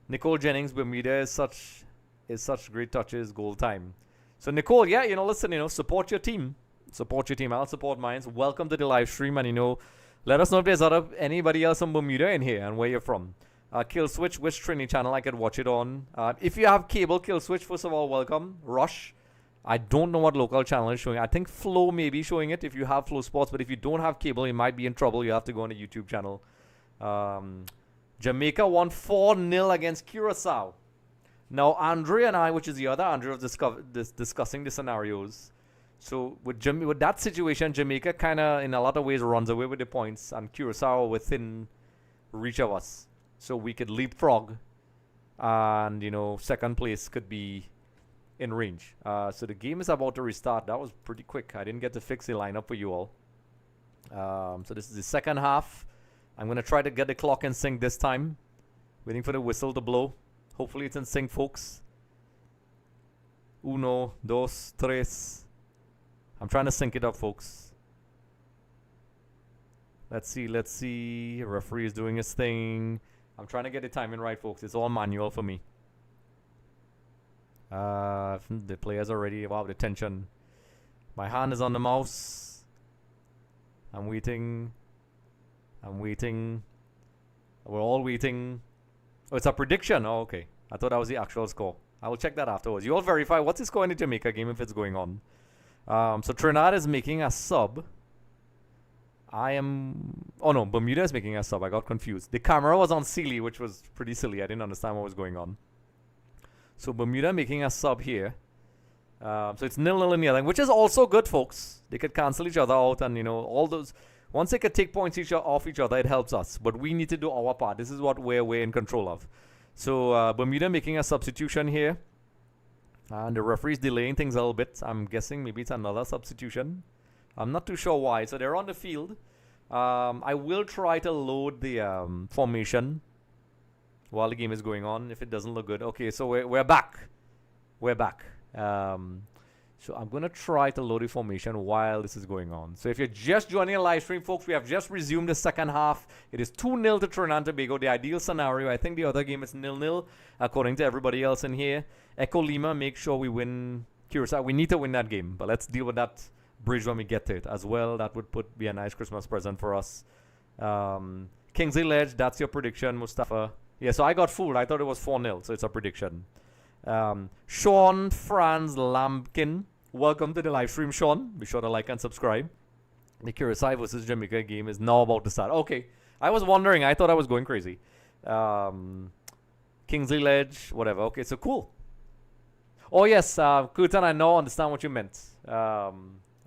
Nicole Jennings, Bermuda is such great touches, goal time. So Nicole, yeah, you know, listen, you know, support your team. Support your team. I'll support mine. So welcome to the live stream, and, you know, let us know if there's anybody else from Bermuda in here and where you're from. Kill Switch, which Trini channel I could watch it on. If you have cable, Kill Switch, first of all, welcome. Rush. I don't know what local channel is showing. I think Flow may be showing it if you have Flow Sports, but if you don't have cable, you might be in trouble. You have to go on the YouTube channel. Jamaica won 4-0 against Curacao. Now, Andre and I, which is the other Andre, was discussing the scenarios. So with that situation, Jamaica kind of, in a lot of ways, runs away with the points, and Curacao within reach of us. So we could leapfrog, and, you know, second place could be in range. So the game is about to restart. That was pretty quick. I didn't get to fix the lineup for you all. So this is the second half. I'm going to try to get the clock in sync this time. Waiting for the whistle to blow. Hopefully it's in sync, folks. Uno, dos, tres. I'm trying to sync it up, folks. Let's see. Referee is doing his thing. I'm trying to get the timing right, folks. It's all manual for me. The players are ready. Wow, the tension. My hand is on the mouse. I'm waiting. We're all waiting. Oh, it's a prediction. Oh, okay. I thought that was the actual score. I will check that afterwards. You all verify what's the score in the Jamaica game if it's going on. So Trinidad is making a sub. Oh no, Bermuda is making a sub. I got confused. The camera was on Sealy, which was pretty silly. I didn't understand what was going on. So Bermuda making a sub here. So it's 0-0 in the other, which is also good, folks. They could cancel each other out, and all those. Once they could take points off each other, it helps us. But we need to do our part. This is what we're in control of. So Bermuda making a substitution here. And the referee's delaying things a little bit. I'm guessing maybe it's another substitution. I'm not too sure why. So they're on the field. I will try to load the formation while the game is going on if it doesn't look good. Okay, so we're back. We're back. So I'm going to try to load the formation while this is going on. So if you're just joining a live stream, folks, we have just resumed the second half. It is 2-0 to Trinidad and Tobago. The ideal scenario, I think the other game is 0-0, according to everybody else in here. Echo Lima, make sure we win Curacao. We need to win that game, but let's deal with that bridge when we get to it as well. That would be a nice Christmas present for us. Kingsley Ledge, that's your prediction, Mustafa. Yeah, so I got fooled. I thought it was 4-0, so it's a prediction. Sean Franz Lampkin, welcome to the live stream, Sean. Be sure to like and subscribe. The Curacao versus Jamaica game is now about to start. Okay, I was wondering. I thought I was going crazy. Kingsley Ledge, whatever. Okay, so cool. Oh yes, Kutan, I now understand what you meant.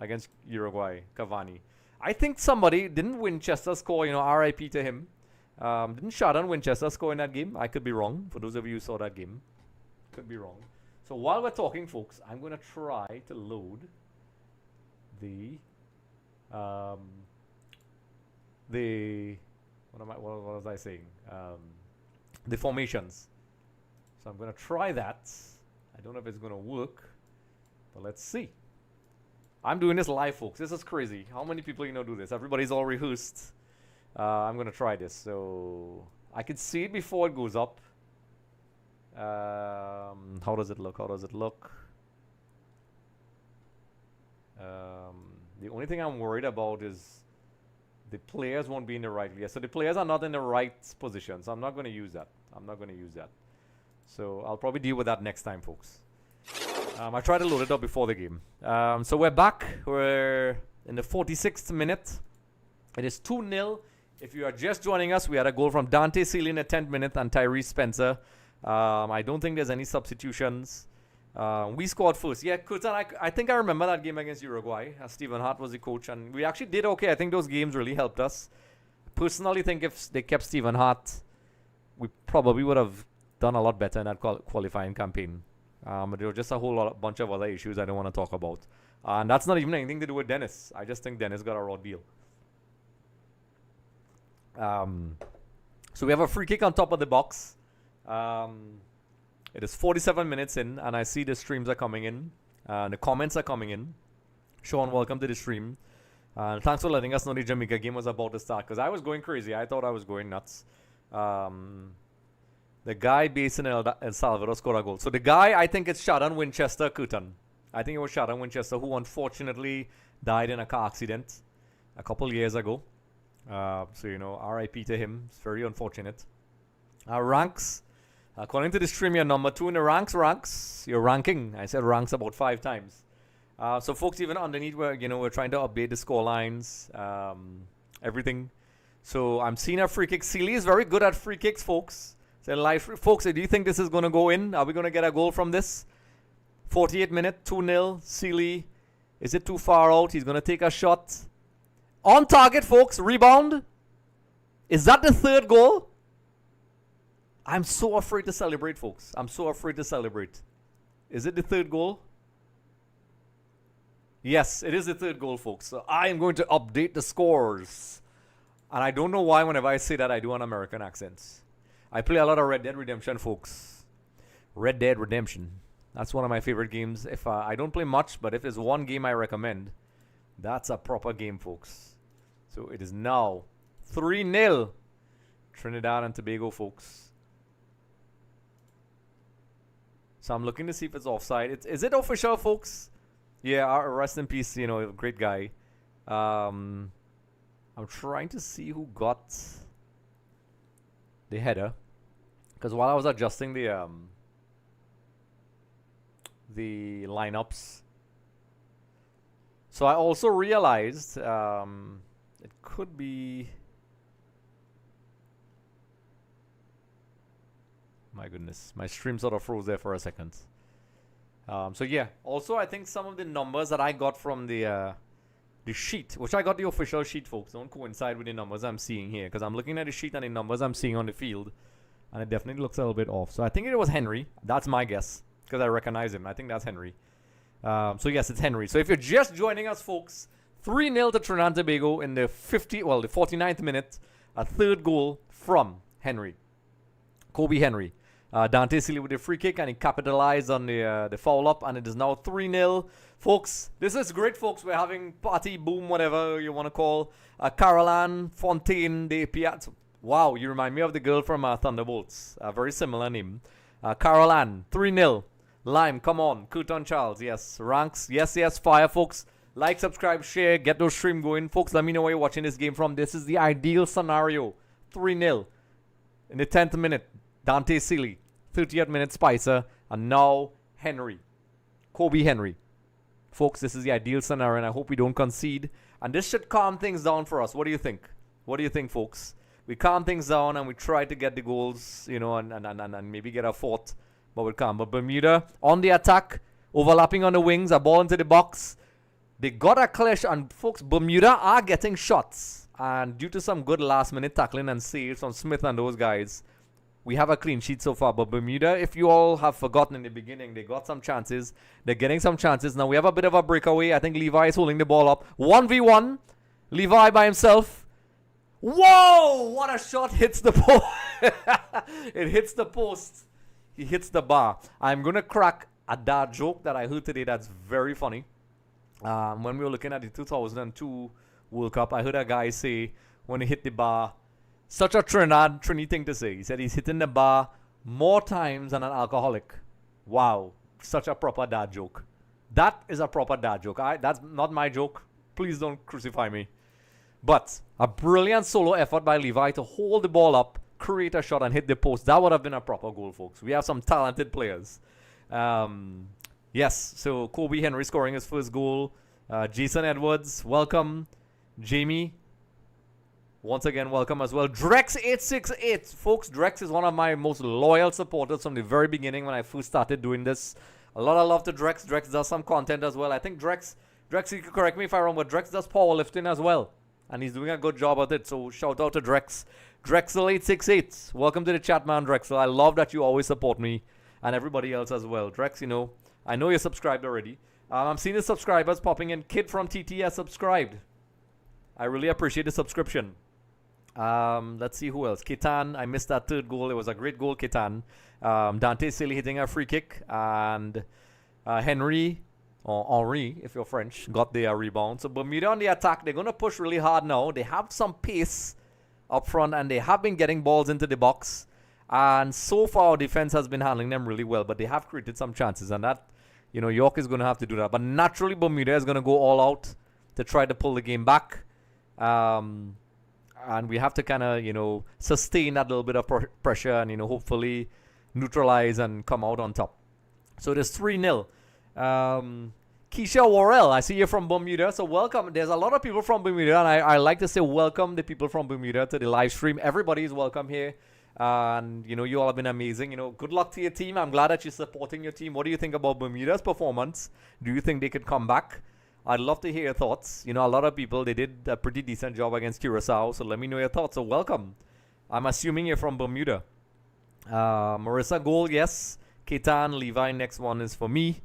Against Uruguay, Cavani. I think somebody didn't Winchester score. RIP to him. Didn't Shadon Winchester score in that game? I could be wrong. For those of you who saw that game, could be wrong. So while we're talking, folks, I'm going to try to load the what was I saying? The formations. So I'm going to try that. I don't know if it's going to work, but let's see. I'm doing this live, folks. This is crazy. How many people do this? Everybody's all rehearsed. I'm going to try this. So I can see it before it goes up. How does it look? The only thing I'm worried about is the players won't be in the right place. So the players are not in the right position. So I'm not going to use that. So I'll probably deal with that next time, folks. I tried to load it up before the game. So we're back. We're in the 46th minute. It is 2-0. If you are just joining us, we had a goal from Dante Sealy in the 10th minute and Tyrese Spencer. I don't think there's any substitutions. We scored first. Yeah, Kutan, I think I remember that game against Uruguay. Stephen Hart was the coach, and we actually did okay. I think those games really helped us. Personally, think if they kept Stephen Hart, we probably would have done a lot better in that qualifying campaign. But there were just a bunch of other issues I don't want to talk about. And that's not even anything to do with Dennis. I just think Dennis got a raw deal. So we have a free kick on top of the box. It is 47 minutes in, and I see the streams are coming in. The comments are coming in. Sean, welcome to the stream. Thanks for letting us know the Jamaica game was about to start, because I was going crazy. I thought I was going nuts. The guy based in El Salvador scored a goal. So the guy, I think it's Shadon Winchester Kutan. I think it was Shadon Winchester, who unfortunately died in a car accident a couple years ago. So, RIP to him. It's very unfortunate. Ranks. According to the stream, you're number 2 in the ranks. You're ranking. I said ranks about 5 times. So, folks, even underneath, we're trying to update the score lines, everything. So, I'm seeing a free kick. Sealy is very good at free kicks, folks. So, folks, do you think this is going to go in? Are we going to get a goal from this? 48 minute, 2-0. Sealy. Is it too far out? He's going to take a shot. On target, folks. Rebound. Is that the 3rd goal? I'm so afraid to celebrate, folks. I'm so afraid to celebrate. Is it the 3rd goal? Yes, it is the 3rd goal, folks. So I am going to update the scores. And I don't know why whenever I say that, I do an American accent. I play a lot of Red Dead Redemption, folks. Red Dead Redemption. That's one of my favorite games. If I don't play much, but if there's one game I recommend, that's a proper game, folks. So it is now 3-0. Trinidad and Tobago, folks. So I'm looking to see if it's offside. Is it official, folks? Yeah, rest in peace, you know, great guy. I'm trying to see who got the header. Because while I was adjusting the lineups, so I also realized it could be. My goodness, my stream sort of froze there for a second. So yeah, also I think some of the numbers that I got from the sheet, which I got the official sheet, folks, don't coincide with the numbers I'm seeing here, because I'm looking at the sheet and the numbers I'm seeing on the field, and it definitely looks a little bit off. So I think it was Henry. That's my guess, because I recognize him. I think that's Henry. So yes, it's Henry. So if you're just joining us, folks, 3-0 to Trinidad and Tobago in the 49th minute. A third goal from Henry. Kobe Henry. Dante Sealy with the free kick, and he capitalized on the foul up, and it is now 3-0. Folks, this is great, folks. We're having party, boom, whatever you want to call. Caroline Fontaine de Piat. Wow, you remind me of the girl from Thunderbolts. A very similar name. Caroline, 3-0. Lime, come on. Curtin Charles, yes. Ranks, yes, fire, folks. Like, subscribe, share, get those stream going. Folks, let me know where you're watching this game from. This is the ideal scenario. 3-0. In the 10th minute, Dante Sealy. 30th minute, Spicer. And now, Henry. Kobe Henry. Folks, this is the ideal scenario, and I hope we don't concede. And this should calm things down for us. What do you think? What do you think, folks? We calm things down, and we try to get the goals, you know, and maybe get a fourth. But we'll calm. But Bermuda on the attack. Overlapping on the wings. A ball into the box. They got a clear shot. And, folks, Bermuda are getting shots. And due to some good last-minute tackling and saves from Smith and those guys, we have a clean sheet so far. But Bermuda, if you all have forgotten in the beginning, they got some chances. They're getting some chances. Now we have a bit of a breakaway. I think Levi is holding the ball up. 1v1. Levi by himself. Whoa! What a shot. Hits the post. It hits the post. He hits the bar. I'm going to crack a dad joke that I heard today that's very funny. When we were looking at the 2002 World Cup, I heard a guy say when he hit the bar, such a Trini thing to say. He said he's hitting the bar more times than an alcoholic. Wow. Such a proper dad joke. That is a proper dad joke. That's not my joke. Please don't crucify me. But a brilliant solo effort by Levi to hold the ball up, create a shot, and hit the post. That would have been a proper goal, folks. We have some talented players. Yes, so Kobe Henry scoring his first goal. Jason Edwards, welcome. Jamie, once again, welcome as well. Drex868. Folks, Drex is one of my most loyal supporters from the very beginning when I first started doing this. A lot of love to Drex. Drex does some content as well. I think Drex, you can correct me if I'm wrong, but Drex does powerlifting as well. And he's doing a good job at it. So shout out to Drex. Drexel868. Welcome to the chat, man, Drexel. I love that you always support me and everybody else as well. Drex, you know, I know you're subscribed already. I'm seeing the subscribers popping in. Kid from TT has subscribed. I really appreciate the subscription. Let's see who else. Ketan, I missed that third goal. It was a great goal, Ketan. Dante Sealy hitting a free kick. And Henry, or Henri, if you're French, got the rebound. So Bermuda on the attack. They're going to push really hard now. They have some pace up front, and they have been getting balls into the box. And so far, our defense has been handling them really well. But they have created some chances. And that, you know, Yorke is going to have to do that. But naturally, Bermuda is going to go all out to try to pull the game back. And we have to kind of, you know, sustain that little bit of pressure and, you know, hopefully neutralize and come out on top. So it is 3-0. Keisha Worrell, I see you're from Bermuda, so welcome. There's a lot of people from Bermuda, and I like to say welcome the people from Bermuda to the live stream. Everybody is welcome here. And, you know, you all have been amazing. You know, good luck to your team. I'm glad that you're supporting your team. What do you think about Bermuda's performance? Do you think they could come back? I'd love to hear your thoughts. You know, a lot of people, they did a pretty decent job against Curacao, so let me know your thoughts. So welcome. I'm assuming you're from Bermuda. Marissa Gold, yes. Ketan, Levi, next one is for me.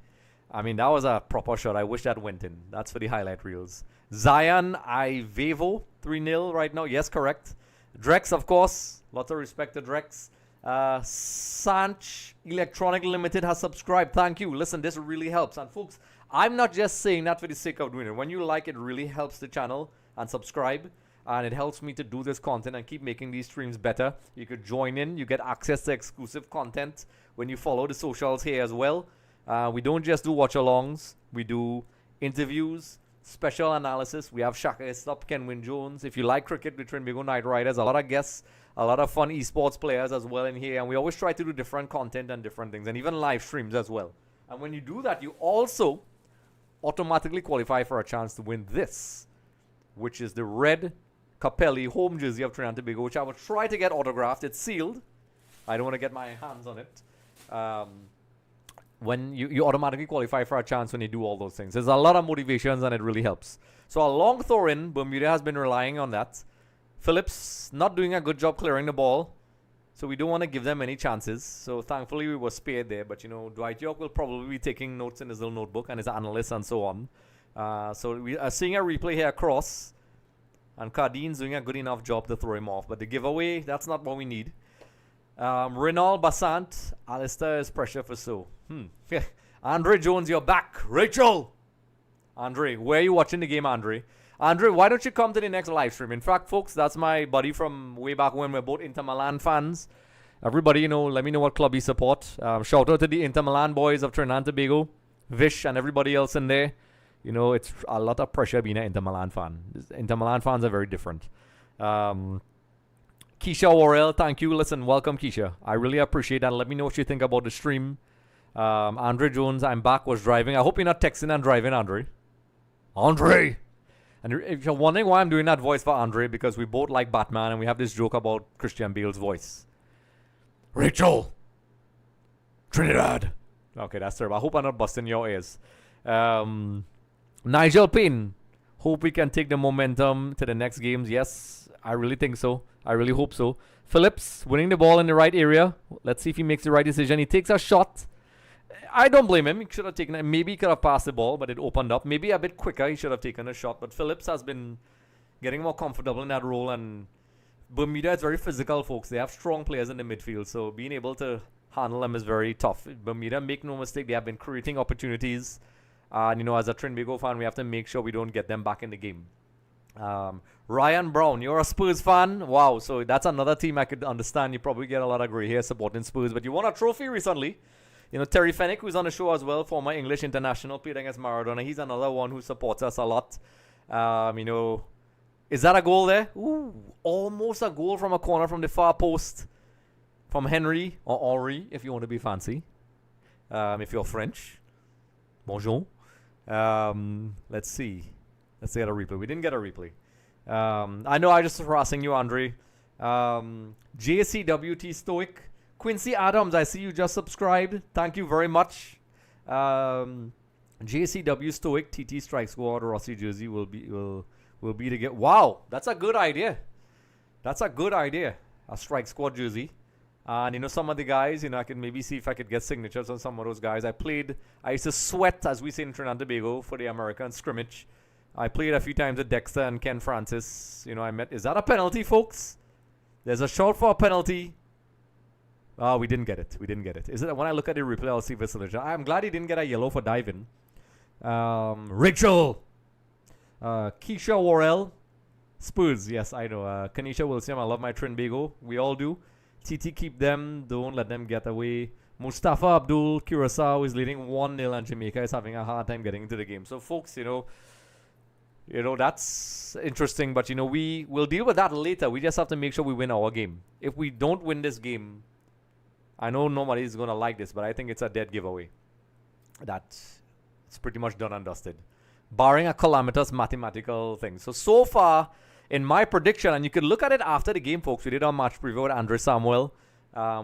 I mean, that was a proper shot. I wish that went in. That's for the highlight reels. Zion Ivevo, 3-0 right now. Yes, correct. Drex, of course. Lots of respect to Drex. Sanch Electronic Limited has subscribed. Thank you. Listen, this really helps. And folks, I'm not just saying that for the sake of doing it. When you like, it really helps the channel and subscribe. and it helps me to do this content and keep making these streams better. You could join in. You get access to exclusive content when you follow the socials here as well. We don't just do watch-alongs. We do interviews, special analysis. We have Shaka Islop, Kenwin Jones. If you like cricket with Trinidad Night Riders, a lot of guests, a lot of fun esports players as well in here. And we always try to do different content and different things, and even live streams as well. And when you do that, you also automatically qualify for a chance to win this, which is the red Capelli home jersey of Trinidad Tobago, which I will try to get autographed. It's sealed. I don't want to get my hands on it. When you automatically qualify for a chance when you do all those things. There's a lot of motivations, and it really helps. So a long throw in, Bermuda has been relying on that. Phillips not doing a good job clearing the ball, so we don't want to give them any chances. So thankfully we were spared there, but Dwight Yorke will probably be taking notes in his little notebook and his analyst and so on. So we are seeing a replay here across, and Cardin's doing a good enough job to throw him off, but the giveaway, that's not what we need. Renal Basant, Alistair is pressure for so. Andre Jones, you're back. Rachel! Andre, where are you watching the game, Andre? Andre, why don't you come to the next live stream? In fact, folks, that's my buddy from way back when. We're both Inter Milan fans. Everybody, let me know what club you support. Shout out to the Inter Milan boys of Trinidad and Tobago, Vish, and everybody else in there. It's a lot of pressure being an Inter Milan fan. Inter Milan fans are very different. Keisha Worrell, thank you. Listen, welcome, Keisha. I really appreciate that. Let me know what you think about the stream. Andre Jones, I'm back, was driving. I hope you're not texting and driving, Andre. Andre! And if you're wondering why I'm doing that voice for Andre, because we both like Batman, and we have this joke about Christian Bale's voice. Rachel! Trinidad! Okay, that's terrible. I hope I'm not busting your ears. Nigel Payne. Hope we can take the momentum to the next games. Yes, I really think so. I really hope so. Phillips winning the ball in the right area. Let's see if he makes the right decision. He takes a shot. I don't blame him. He should have taken it. Maybe he could have passed the ball, but it opened up. Maybe a bit quicker. He should have taken a shot. But Phillips has been getting more comfortable in that role. And Bermuda is very physical, folks. They have strong players in the midfield. So being able to handle them is very tough. Bermuda, make no mistake, they have been creating opportunities. And, as a Trinbago fan, we have to make sure we don't get them back in the game. Ryan Brown, you're a Spurs fan? Wow, so that's another team I could understand. You probably get a lot of grey hair supporting Spurs, but you won a trophy recently. Terry Fennick, who's on the show as well, former English international, played against Maradona. He's another one who supports us a lot. Is that a goal there? Ooh, almost a goal from a corner from the far post. From Henry, or Henri, if you want to be fancy. If you're French. Bonjour. Let's see. Let's get a replay. We didn't get a replay. I know I just harassing you, Andre. JCWT Stoic. Quincy Adams, I see you just subscribed. Thank you very much. JCW Stoic, TT Strike Squad, Rossi jersey will be to get. Wow, that's a good idea. That's a good idea. A Strike Squad jersey. And some of the guys, I could maybe see if I could get signatures on some of those guys. I used to sweat, as we say in Trinidad and Tobago, for the American scrimmage. I played a few times with Dexter and Ken Francis. Is that a penalty, folks? There's a shot for a penalty. Oh, we didn't get it. Is it when I look at the replay, I'll see if it's legit. I'm glad he didn't get a yellow for diving. Rachel. Keisha Worrell. Spurs. Yes, I know. Kanisha Wilson. I love my Trinbago. We all do. TT, keep them. Don't let them get away. Mustafa Abdul Curacao is leading 1-0, and Jamaica is having a hard time getting into the game. So, folks, that's interesting. But, we will deal with that later. We just have to make sure we win our game. If we don't win this game, I know nobody is going to like this, but I think it's a dead giveaway. It's pretty much done and dusted. Barring a calamitous mathematical thing. So far, in my prediction, and you can look at it after the game, folks. We did our match preview with Andre Samuel.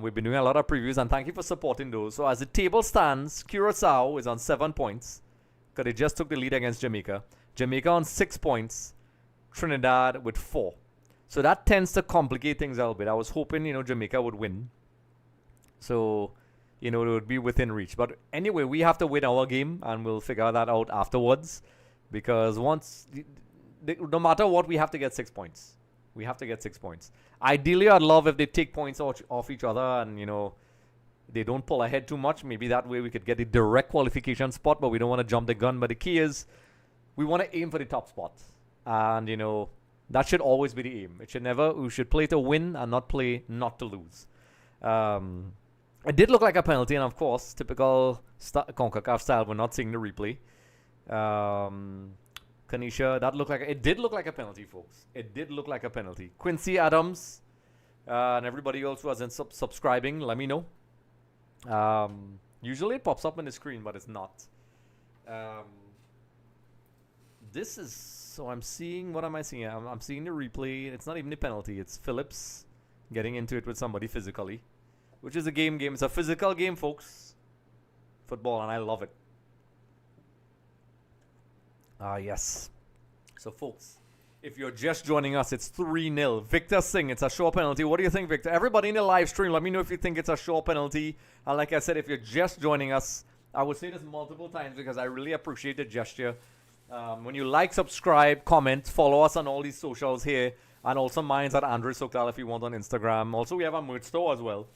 We've been doing a lot of previews, and thank you for supporting those. So as the table stands, Curacao is on 7 points, because they just took the lead against Jamaica. Jamaica on 6 points. Trinidad with 4. So that tends to complicate things a little bit. I was hoping, Jamaica would win. So, it would be within reach. But anyway, we have to win our game, and we'll figure that out afterwards. Because no matter what, we have to get 6 points. We have to get 6 points. Ideally, I'd love if they take points off each other and, they don't pull ahead too much. Maybe that way we could get a direct qualification spot, but we don't want to jump the gun. But the key is we want to aim for the top spot. And, That should always be the aim. We should play to win and not play not to lose. It did look like a penalty, and of course, typical CONCACAF style, we're not seeing the replay. Kanisha, it did look like a penalty, folks. It did look like a penalty. Quincy Adams, and everybody else who hasn't subscribing, let me know. Usually it pops up on the screen, but it's not. So I'm seeing, what am I seeing? I'm seeing the replay. It's not even a penalty. It's Phillips getting into it with somebody physically, which is a game. It's a physical game, folks. Football, and I love it. Yes. So, folks, if you're just joining us, it's 3-0. Victor Singh, it's a sure penalty. What do you think, Victor? Everybody in the live stream, let me know if you think it's a sure penalty. And like I said, if you're just joining us, I would say this multiple times because I really appreciate the gesture. When you like, subscribe, comment, follow us on all these socials here. And also mine's at Andrew Sooklal if you want on Instagram. Also, we have a merch store as well.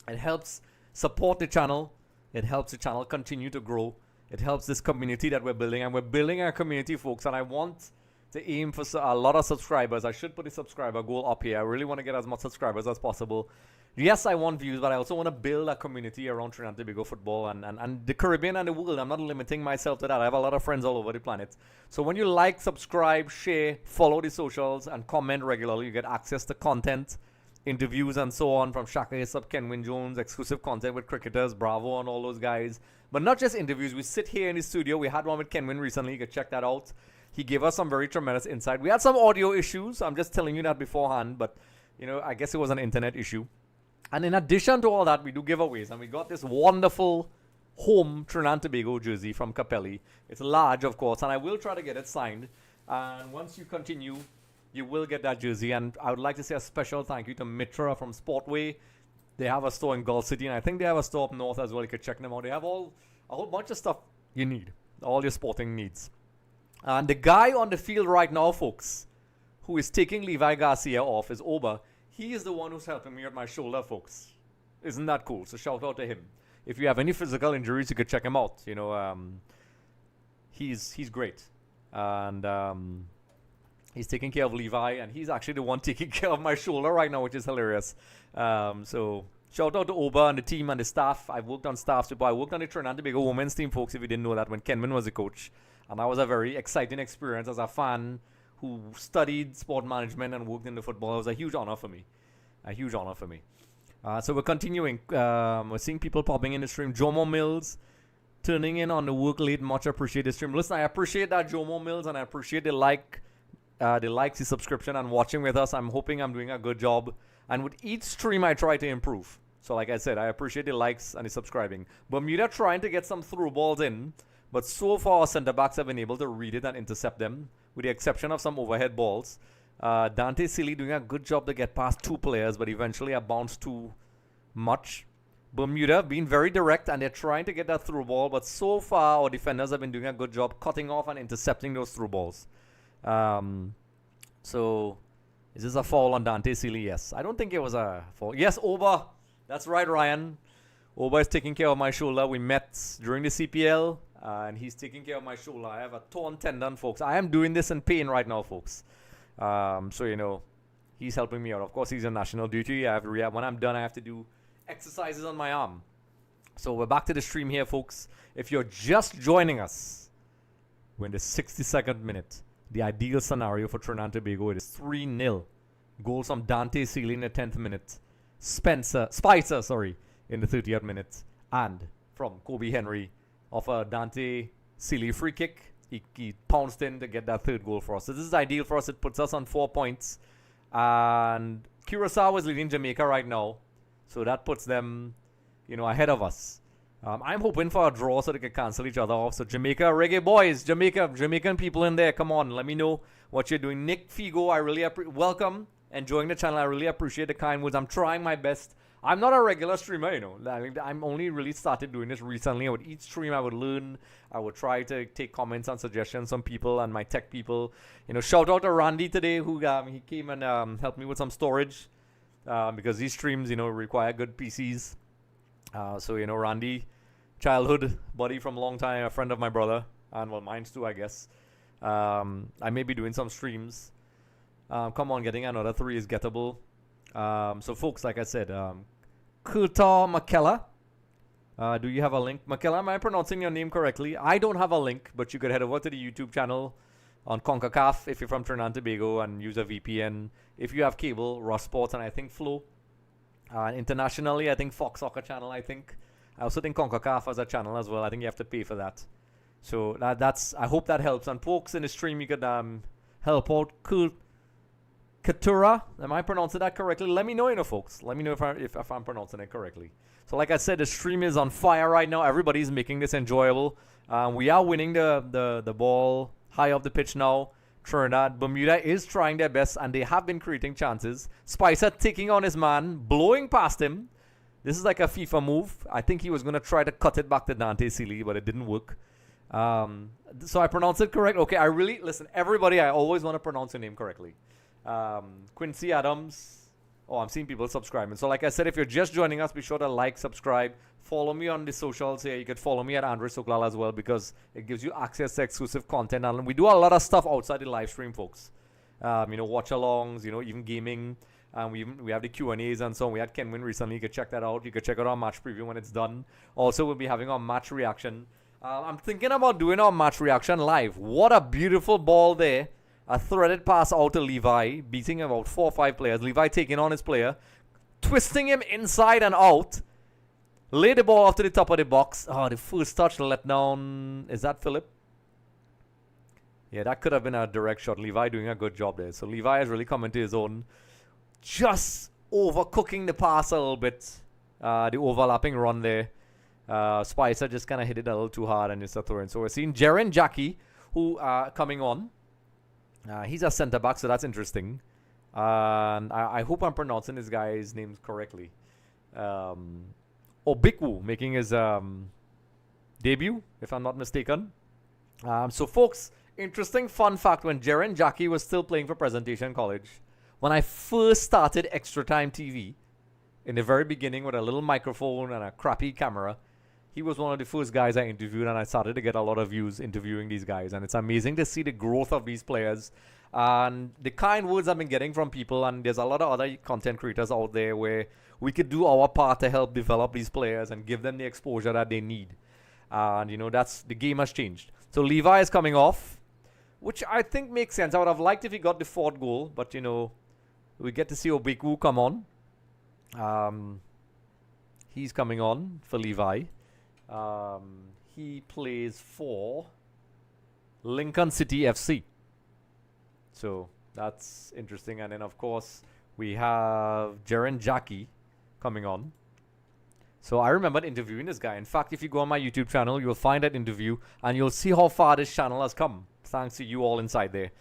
It helps support the channel. It helps the channel continue to grow. It helps this community that we're building. And we're building our community, folks. And I want to aim for a lot of subscribers. I should put the subscriber goal up here. I really want to get as much subscribers as possible. Yes, I want views, but I also want to build a community around Trinidad Tobago football and the Caribbean and the world. I'm not limiting myself to that. I have a lot of friends all over the planet. So when you like, subscribe, share, follow the socials, and comment regularly, you get access to content, interviews, and so on from Shaka Hissop, Kenwin Jones, exclusive content with cricketers, Bravo, and all those guys. But not just interviews. We sit here in the studio. We had one with Kenwin recently. You can check that out. He gave us some very tremendous insight. We had some audio issues. I'm just telling you that beforehand. But, I guess it was an internet issue. And in addition to all that, we do giveaways. And we got this wonderful home Trinidad Tobago jersey from Capelli. It's large, of course. And I will try to get it signed. And once you continue, you will get that jersey. And I would like to say a special thank you to Mitra from Sportway. They have a store in Gulf City. And I think they have a store up north as well. You can check them out. They have a whole bunch of stuff you need. All your sporting needs. And the guy on the field right now, folks, who is taking Levi Garcia off is Oba. He is the one who's helping me with my shoulder, folks. Isn't that cool? So shout out to him. If you have any physical injuries, you could check him out. He's great. And he's taking care of Levi, and he's actually the one taking care of my shoulder right now, which is hilarious. So shout out to Oba and the team and the staff. I've worked on staff before. I worked on the Trinidad Tobago women's team, folks, if you didn't know that, when Kenman was the coach. And that was a very exciting experience as a fan who studied sport management and worked in the football. It was a huge honor for me. So we're continuing. We're seeing people popping in the stream. Jomo Mills turning in on the work late. Much appreciate the stream. Listen, I appreciate that, Jomo Mills, and I appreciate the likes, the subscription, and watching with us. I'm hoping I'm doing a good job. And with each stream, I try to improve. So like I said, I appreciate the likes and the subscribing. Bermuda trying to get some through balls in. But so far, our centre-backs have been able to read it and intercept them, with the exception of some overhead balls. Dante Sealy doing a good job to get past two players, but eventually a bounce too much. Bermuda being very direct, and they're trying to get that through ball, but so far, our defenders have been doing a good job cutting off and intercepting those through balls. So, is this a foul on Dante Sealy? Yes. I don't think it was a foul. Yes, Oba. That's right, Ryan. Oba is taking care of my shoulder. We met during the CPL. And he's taking care of my shoulder. I have a torn tendon, folks. I am doing this in pain right now, folks. So, he's helping me out. Of course, he's on national duty. I have to rehab. When I'm done, I have to do exercises on my arm. So we're back to the stream here, folks. If you're just joining us, we're in the 62nd minute. The ideal scenario for Trinidad Tobago, it is 3-0. Goals from Dante Sealy in the 10th minute. Spicer, in the 30th minute. And from Kobe Henry, of a Dante Sealy free kick. He pounced in to get that third goal for us. So this is ideal for us. It puts us on 4 points. And Curacao is leading Jamaica right now. So that puts them, ahead of us. I'm hoping for a draw so they can cancel each other off. So Jamaica, reggae boys, Jamaican people in there, come on. Let me know what you're doing. Nick Figo, I really welcome. Enjoying the channel. I really appreciate the kind words. I'm trying my best. I'm not a regular streamer, I'm only really started doing this recently. With each stream, I would learn. I would try to take comments and suggestions from people and my tech people. Shout out to Randy today, who he came and helped me with some storage because these streams, require good PCs. So Randy, childhood buddy from a long time, a friend of my brother, and well, mine's too, I guess. I may be doing some streams. Come on, getting another 3 is gettable. So, folks, like I said, Kurta Makela. Do you have a link? Makela, am I pronouncing your name correctly? I don't have a link, but you could head over to the YouTube channel on CONCACAF if you're from Trinidad and Tobago and use a VPN. If you have cable, Raw Sports and I think Flow. Internationally, I think Fox Soccer channel, I think. I also think CONCACAF has a channel as well. I think you have to pay for that. So that's I hope that helps. And folks in the stream, you could help out Katura. Am I pronouncing that correctly? Let me know, folks. Let me know if I'm pronouncing it correctly. So like I said, the stream is on fire right now. Everybody's making this enjoyable. We are winning the ball high up the pitch now. Trinidad, Bermuda is trying their best, and they have been creating chances. Spicer taking on his man, blowing past him. This is like a FIFA move. I think he was going to try to cut it back to Dante Sealy, but it didn't work. So I pronounced it correct. Okay, listen, everybody, I always want to pronounce your name correctly. Quincy Adams. Oh, I'm seeing people subscribing. So like I said, if you're just joining us, be sure to like, subscribe, follow me on the socials here. You could follow me at Andre Sooklal as well, because it gives you access to exclusive content. And we do a lot of stuff outside the live stream, folks. Watch-alongs, even gaming. We have the Q&As and so on. We had Kenwin recently. You could check that out. You could check out our match preview when it's done. Also, we'll be having our match reaction. I'm thinking about doing our match reaction live. What a beautiful ball there. A threaded pass out to Levi, beating about 4 or 5 players. Levi taking on his player, twisting him inside and out. Lay the ball off to the top of the box. Oh, the first touch let down. Is that Philip? Yeah, that could have been a direct shot. Levi doing a good job there. So Levi has really come into his own. Just overcooking the pass a little bit. The overlapping run there. Spicer just kind of hit it a little too hard and just a throw in. So we're seeing Jaren Jackie, who coming on. He's a centre back, so that's interesting. And I hope I'm pronouncing this guy's names correctly. Obikwu making his debut, if I'm not mistaken. So, folks, interesting fun fact: when Jaren Jackie was still playing for Presentation College, when I first started Extra Time TV, in the very beginning with a little microphone and a crappy camera, he was one of the first guys I interviewed, and I started to get a lot of views interviewing these guys. And it's amazing to see the growth of these players and the kind words I've been getting from people. And there's a lot of other content creators out there where we could do our part to help develop these players and give them the exposure that they need. And, the game has changed. So Levi is coming off, which I think makes sense. I would have liked if he got the 4th goal, but, we get to see Obikwu come on. He's coming on for Levi. He plays for Lincoln City FC. So that's interesting. And then, of course, we have Jaren Jackie coming on. So I remember interviewing this guy. In fact, if you go on my YouTube channel, you'll find that interview and you'll see how far this channel has come. Thanks to you all inside there.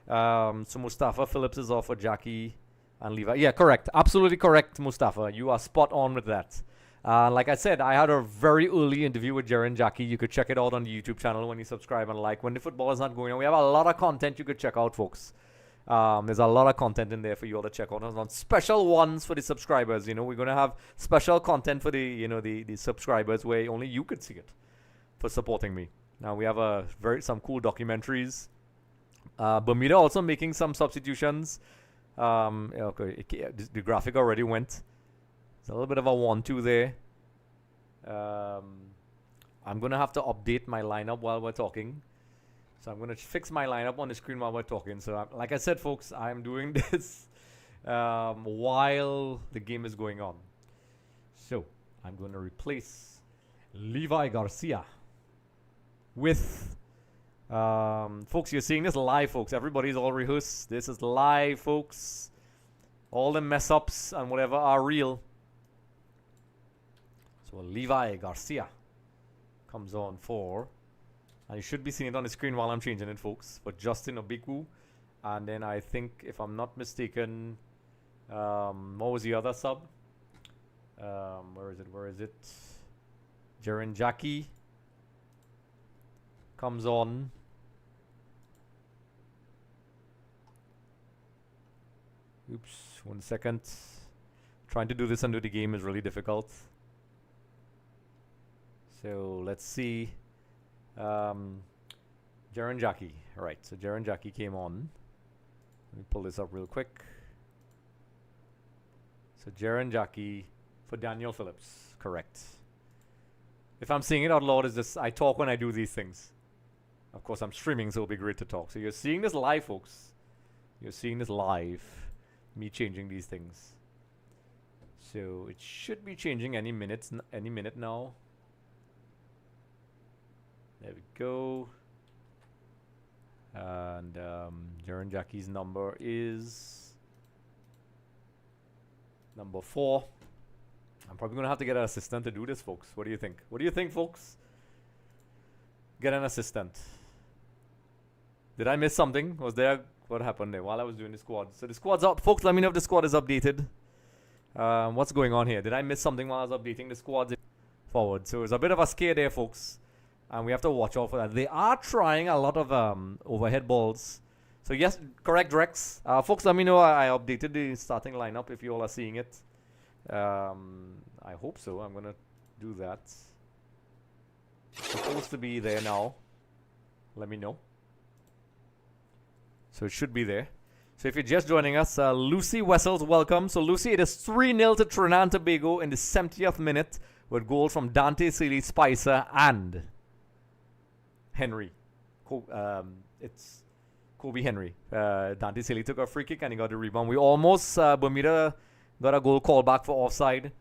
So Mustafa Phillips is off for Jackie and Levi. Yeah, correct. Absolutely correct, Mustafa. You are spot on with that. Like I said, I had a very early interview with Jaren Jackie. You could check it out on the YouTube channel when you subscribe and like. When the football is not going on, we have a lot of content you could check out, folks. There's a lot of content in there for you all to check out. On special ones for the subscribers. We're going to have special content for the subscribers where only you could see it for supporting me. Now we have some cool documentaries. Bermuda also making some substitutions. Okay, the graphic already went. A little bit of a 1-2 there. I'm going to have to update my lineup while we're talking. So I'm going to fix my lineup on the screen while we're talking. So like I said, folks, I'm doing this while the game is going on. So I'm going to replace Levi Garcia with... folks, you're seeing this live, folks. Everybody's all rehearsed. This is live, folks. All the mess-ups and whatever are real. So Levi Garcia comes on for, and you should be seeing it on the screen while I'm changing it, folks, for Justin Obikwu. And then I think, if I'm not mistaken, what was the other sub? Where is it? Jaren Jackie comes on. Oops, 1 second. Trying to do this under the game is really difficult. So let's see. Jaren Jackie. All right, so Jaren Jackie came on. Let me pull this up real quick. So Jaren Jackie for Daniel Phillips. Correct. If I'm saying it out loud, it's just I talk when I do these things. Of course, I'm streaming, so it'll be great to talk. So you're seeing this live, folks. You're seeing this live. Me changing these things. So it should be changing any minute now. There we go. And Jaren Jackie's number is number 4. I'm probably going to have to get an assistant to do this, folks. What do you think? What do you think, folks? Get an assistant. Did I miss something? Was there... What happened there while I was doing the squad? So the squad's up. Folks, let me know if the squad is updated. What's going on here? Did I miss something while I was updating the squads forward? So it's a bit of a scare there, folks. And we have to watch out for that. They are trying a lot of overhead balls. So yes, correct, Rex. Folks, let me know. I updated the starting lineup if you all are seeing it. I hope so. I'm going to do that. It's supposed to be there now. Let me know. So it should be there. So if you're just joining us, Lucy Wessels, welcome. So Lucy, it is 3-0 to Trinidad and Tobago in the 70th minute with goals from Dante Seeley, Spicer, and Henry. It's Kobe Henry. Dante Seeley took a free kick and he got the rebound. We almost, Bermuda got a goal called back for offside.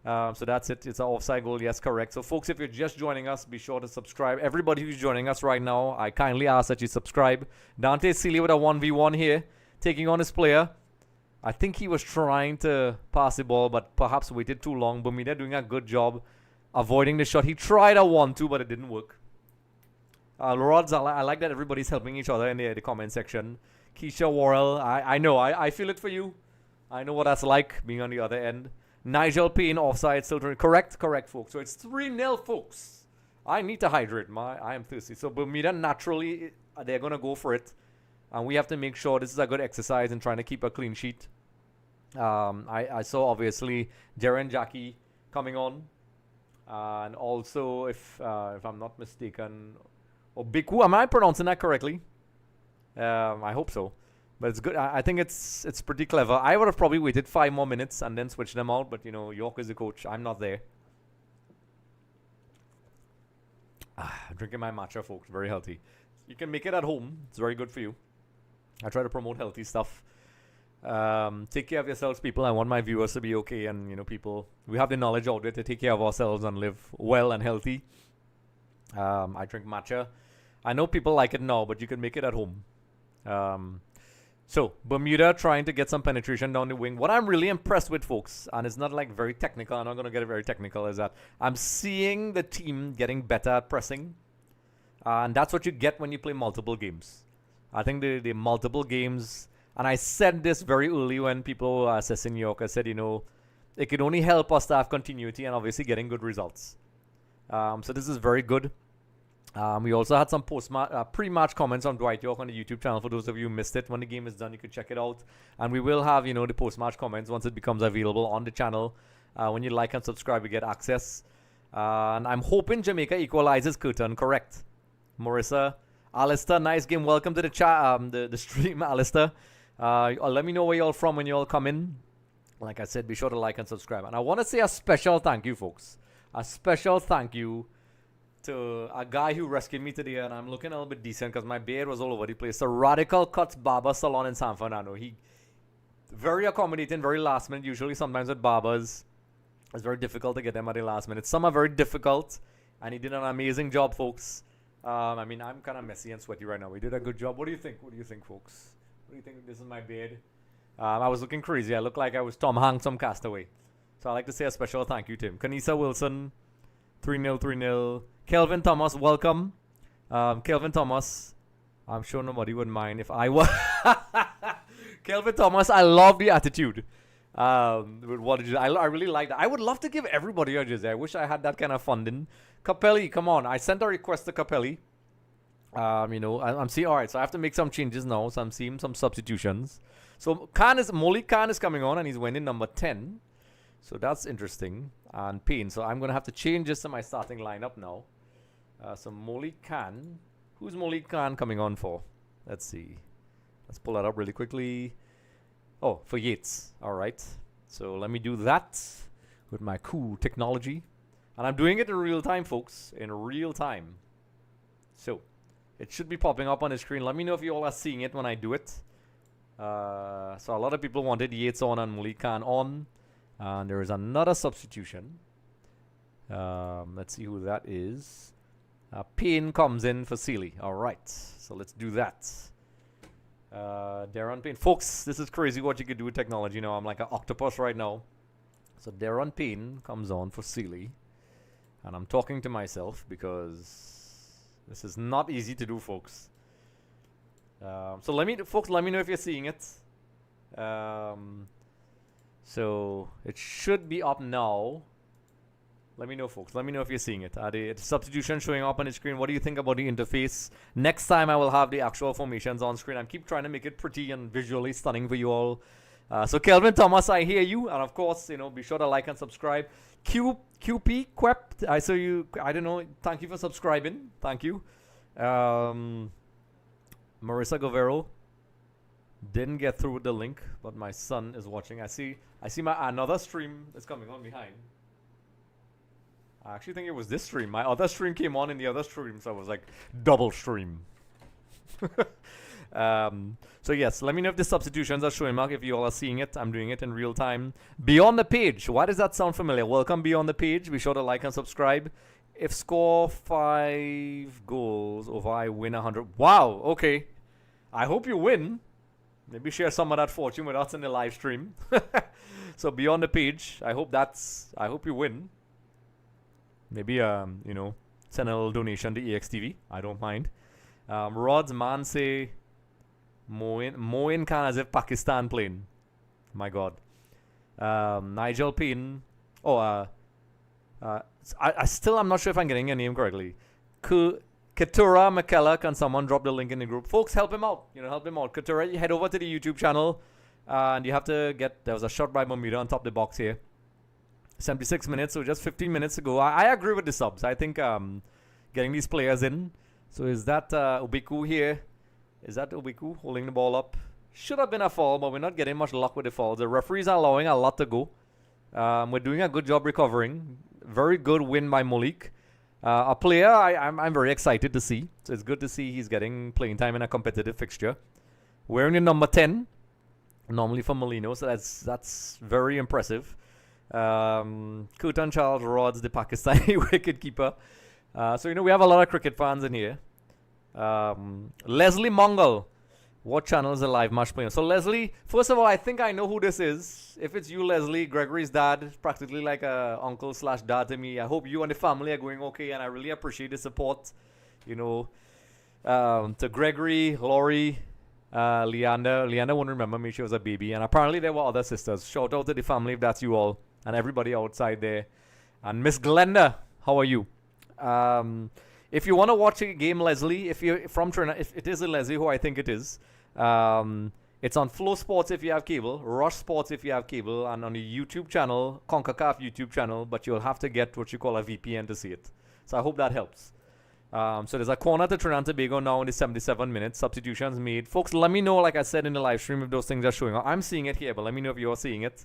So that's it. It's an offside goal. Yes, correct. So folks, if you're just joining us, be sure to subscribe. Everybody who's joining us right now, I kindly ask that you subscribe. Dante Seeley with a 1v1 here, taking on his player. I think he was trying to pass the ball, but perhaps waited too long. Bermuda doing a good job avoiding the shot. He tried a 1-2, but it didn't work. Rods, I like that everybody's helping each other in the comment section. Keisha Worrell, I know. I feel it for you. I know what that's like, being on the other end. Nigel Payne offside, still correct, folks. So it's 3-0, folks. I need to hydrate. I am thirsty. So Bermuda, naturally, they're going to go for it. And we have to make sure this is a good exercise in trying to keep a clean sheet. I saw, obviously, Jaren Jackie coming on. And also, if I'm not mistaken, Biku, am I pronouncing that correctly? I hope so. But it's good. I think it's pretty clever. I would have probably waited 5 more minutes and then switched them out. But, you know, Yorke is the coach. I'm not there. Drinking my matcha, folks. Very healthy. You can make it at home. It's very good for you. I try to promote healthy stuff. Take care of yourselves, people. I want my viewers to be okay. And, you know, people, we have the knowledge out there to take care of ourselves and live well and healthy. I drink matcha. I know people like it now, but you can make it at home. So, Bermuda trying to get some penetration down the wing. What I'm really impressed with, folks, and it's not like very technical, I'm not going to get it very technical, is that I'm seeing the team getting better at pressing. And that's what you get when you play multiple games. I think the multiple games, and I said this very early when people were assessing Yorke. I said, you know, it can only help us to have continuity and obviously getting good results. So this is very good. We also had some pre-match comments on Dwight Yorke on the YouTube channel. For those of you who missed it, when the game is done, you can check it out. And we will have, you know, the post-match comments once it becomes available on the channel. When you like and subscribe, you get access. And I'm hoping Jamaica equalizes curtain. Correct. Marissa, Alistair, nice game. Welcome to the chat, the stream, Alistair. Let me know where you're all from when you all come in. Like I said, be sure to like and subscribe. And I want to say a special thank you, folks. A special thank you to a guy who rescued me today, and I'm looking a little bit decent because my beard was all over the place. The Radical Cuts Barber Salon in San Fernando. He very accommodating, very last minute. Usually, sometimes with barbers, it's very difficult to get them at the last minute. Some are very difficult, and he did an amazing job, folks. I mean, I'm kind of messy and sweaty right now. We did a good job. What do you think? What do you think, folks? What do you think? This is my beard. I was looking crazy. I looked like I was Tom Hanks from Castaway. So I'd like to say a special thank you to him. Kanisa Wilson, 3-0, 3-0. Kelvin Thomas, welcome. Kelvin Thomas, I'm sure nobody would mind if I was. Kelvin Thomas, I love the attitude. What did you, I really like that. I would love to give everybody a jersey. I wish I had that kind of funding. Capelli, come on. I sent a request to Capelli. You know, I'm seeing, all right, so I have to make some changes now. So I'm seeing some substitutions. So Molly Khan is coming on and he's winning number 10. So that's interesting. And Payne. So I'm going to have to change this to my starting lineup now. So Molly Khan. Who's Molly Khan coming on for? Let's see. Let's pull that up really quickly. Oh, for Yates. All right. So let me do that with my cool technology. And I'm doing it in real time, folks. In real time. So it should be popping up on the screen. Let me know if you all are seeing it when I do it. So a lot of people wanted Yates on and Malik Khan on. And there is another substitution. Let's see who that is. Payne comes in for Sealy. All right. So let's do that. Darren Payne. Folks, this is crazy what you could do with technology. You know, I'm like an octopus right now. So Darren Payne comes on for Sealy. And I'm talking to myself because this is not easy to do, folks. So let me know if you're seeing it. So it should be up now. Let me know, folks. Let me know if you're seeing it. Are the substitutions showing up on the screen? What do you think about the interface? Next time I will have the actual formations on screen. I keep trying to make it pretty and visually stunning for you all. So Kelvin Thomas, I hear you. And of course, you know, be sure to like and subscribe. QP Quep, I saw you. I don't know. Thank you for subscribing. Thank you. Marissa Govero didn't get through with the link, but my son is watching. I see my another stream is coming on behind. I actually think it was this stream. My other stream came on in the other stream, so I was like double stream. So yes, let me know if the substitutions are showing up, if you all are seeing it. I'm doing it in real time. Beyond the page. Why does that sound familiar? Welcome Beyond the page. Be sure to like and subscribe. If score 5 goals over I win 100. Wow, okay. I hope you win. Maybe share some of that fortune with us in the live stream. So Beyond the page. I hope you win. Maybe you know, send a little donation to EXTV. I don't mind. Rod's man say Moin Khan as if Pakistan playing. My God. Nigel Payne. Oh, I'm not sure if I'm getting your name correctly. Keturah McKellar, can someone drop the link in the group? Folks, help him out. You know, help him out. Keturah, you head over to the YouTube channel. And you have to get, there was a shot by Bermuda on top of the box here. 76 minutes, so just 15 minutes to go. I agree with the subs. I think getting these players in. So is that Obiku here? Is that Obiku holding the ball up? Should have been a foul, but we're not getting much luck with the falls. The referees are allowing a lot to go. We're doing a good job recovering. Very good win by Malik. A player I'm very excited to see. So it's good to see he's getting playing time in a competitive fixture. Wearing the number 10, normally for Molino, so that's very impressive. Kutan Charles Rods, the Pakistani wicketkeeper. So, you know, we have a lot of cricket fans in here. Leslie Mongol. What channel is the live match playing? So, Leslie, first of all, I think I know who this is. If it's you, Leslie, Gregory's dad, practically like a uncle/dad to me. I hope you and the family are going okay, and I really appreciate the support. You know, to Gregory, Laurie, Leander. Leander won't remember me. She was a baby. And apparently there were other sisters. Shout out to the family if that's you all. And everybody outside there. And Miss Glenda, how are you? If you want to watch a game, Leslie, if you're from Trinidad, if it is a Leslie who I think it is, it's on Flow Sports if you have cable, Rush Sports if you have cable, and on the YouTube channel, CONCACAF YouTube channel, but you'll have to get what you call a VPN to see it. So I hope that helps. So there's a corner to Trinidad Tobago now in the 77 minutes. Substitutions made. Folks, let me know, like I said in the live stream, if those things are showing up. I'm seeing it here, but let me know if you're seeing it.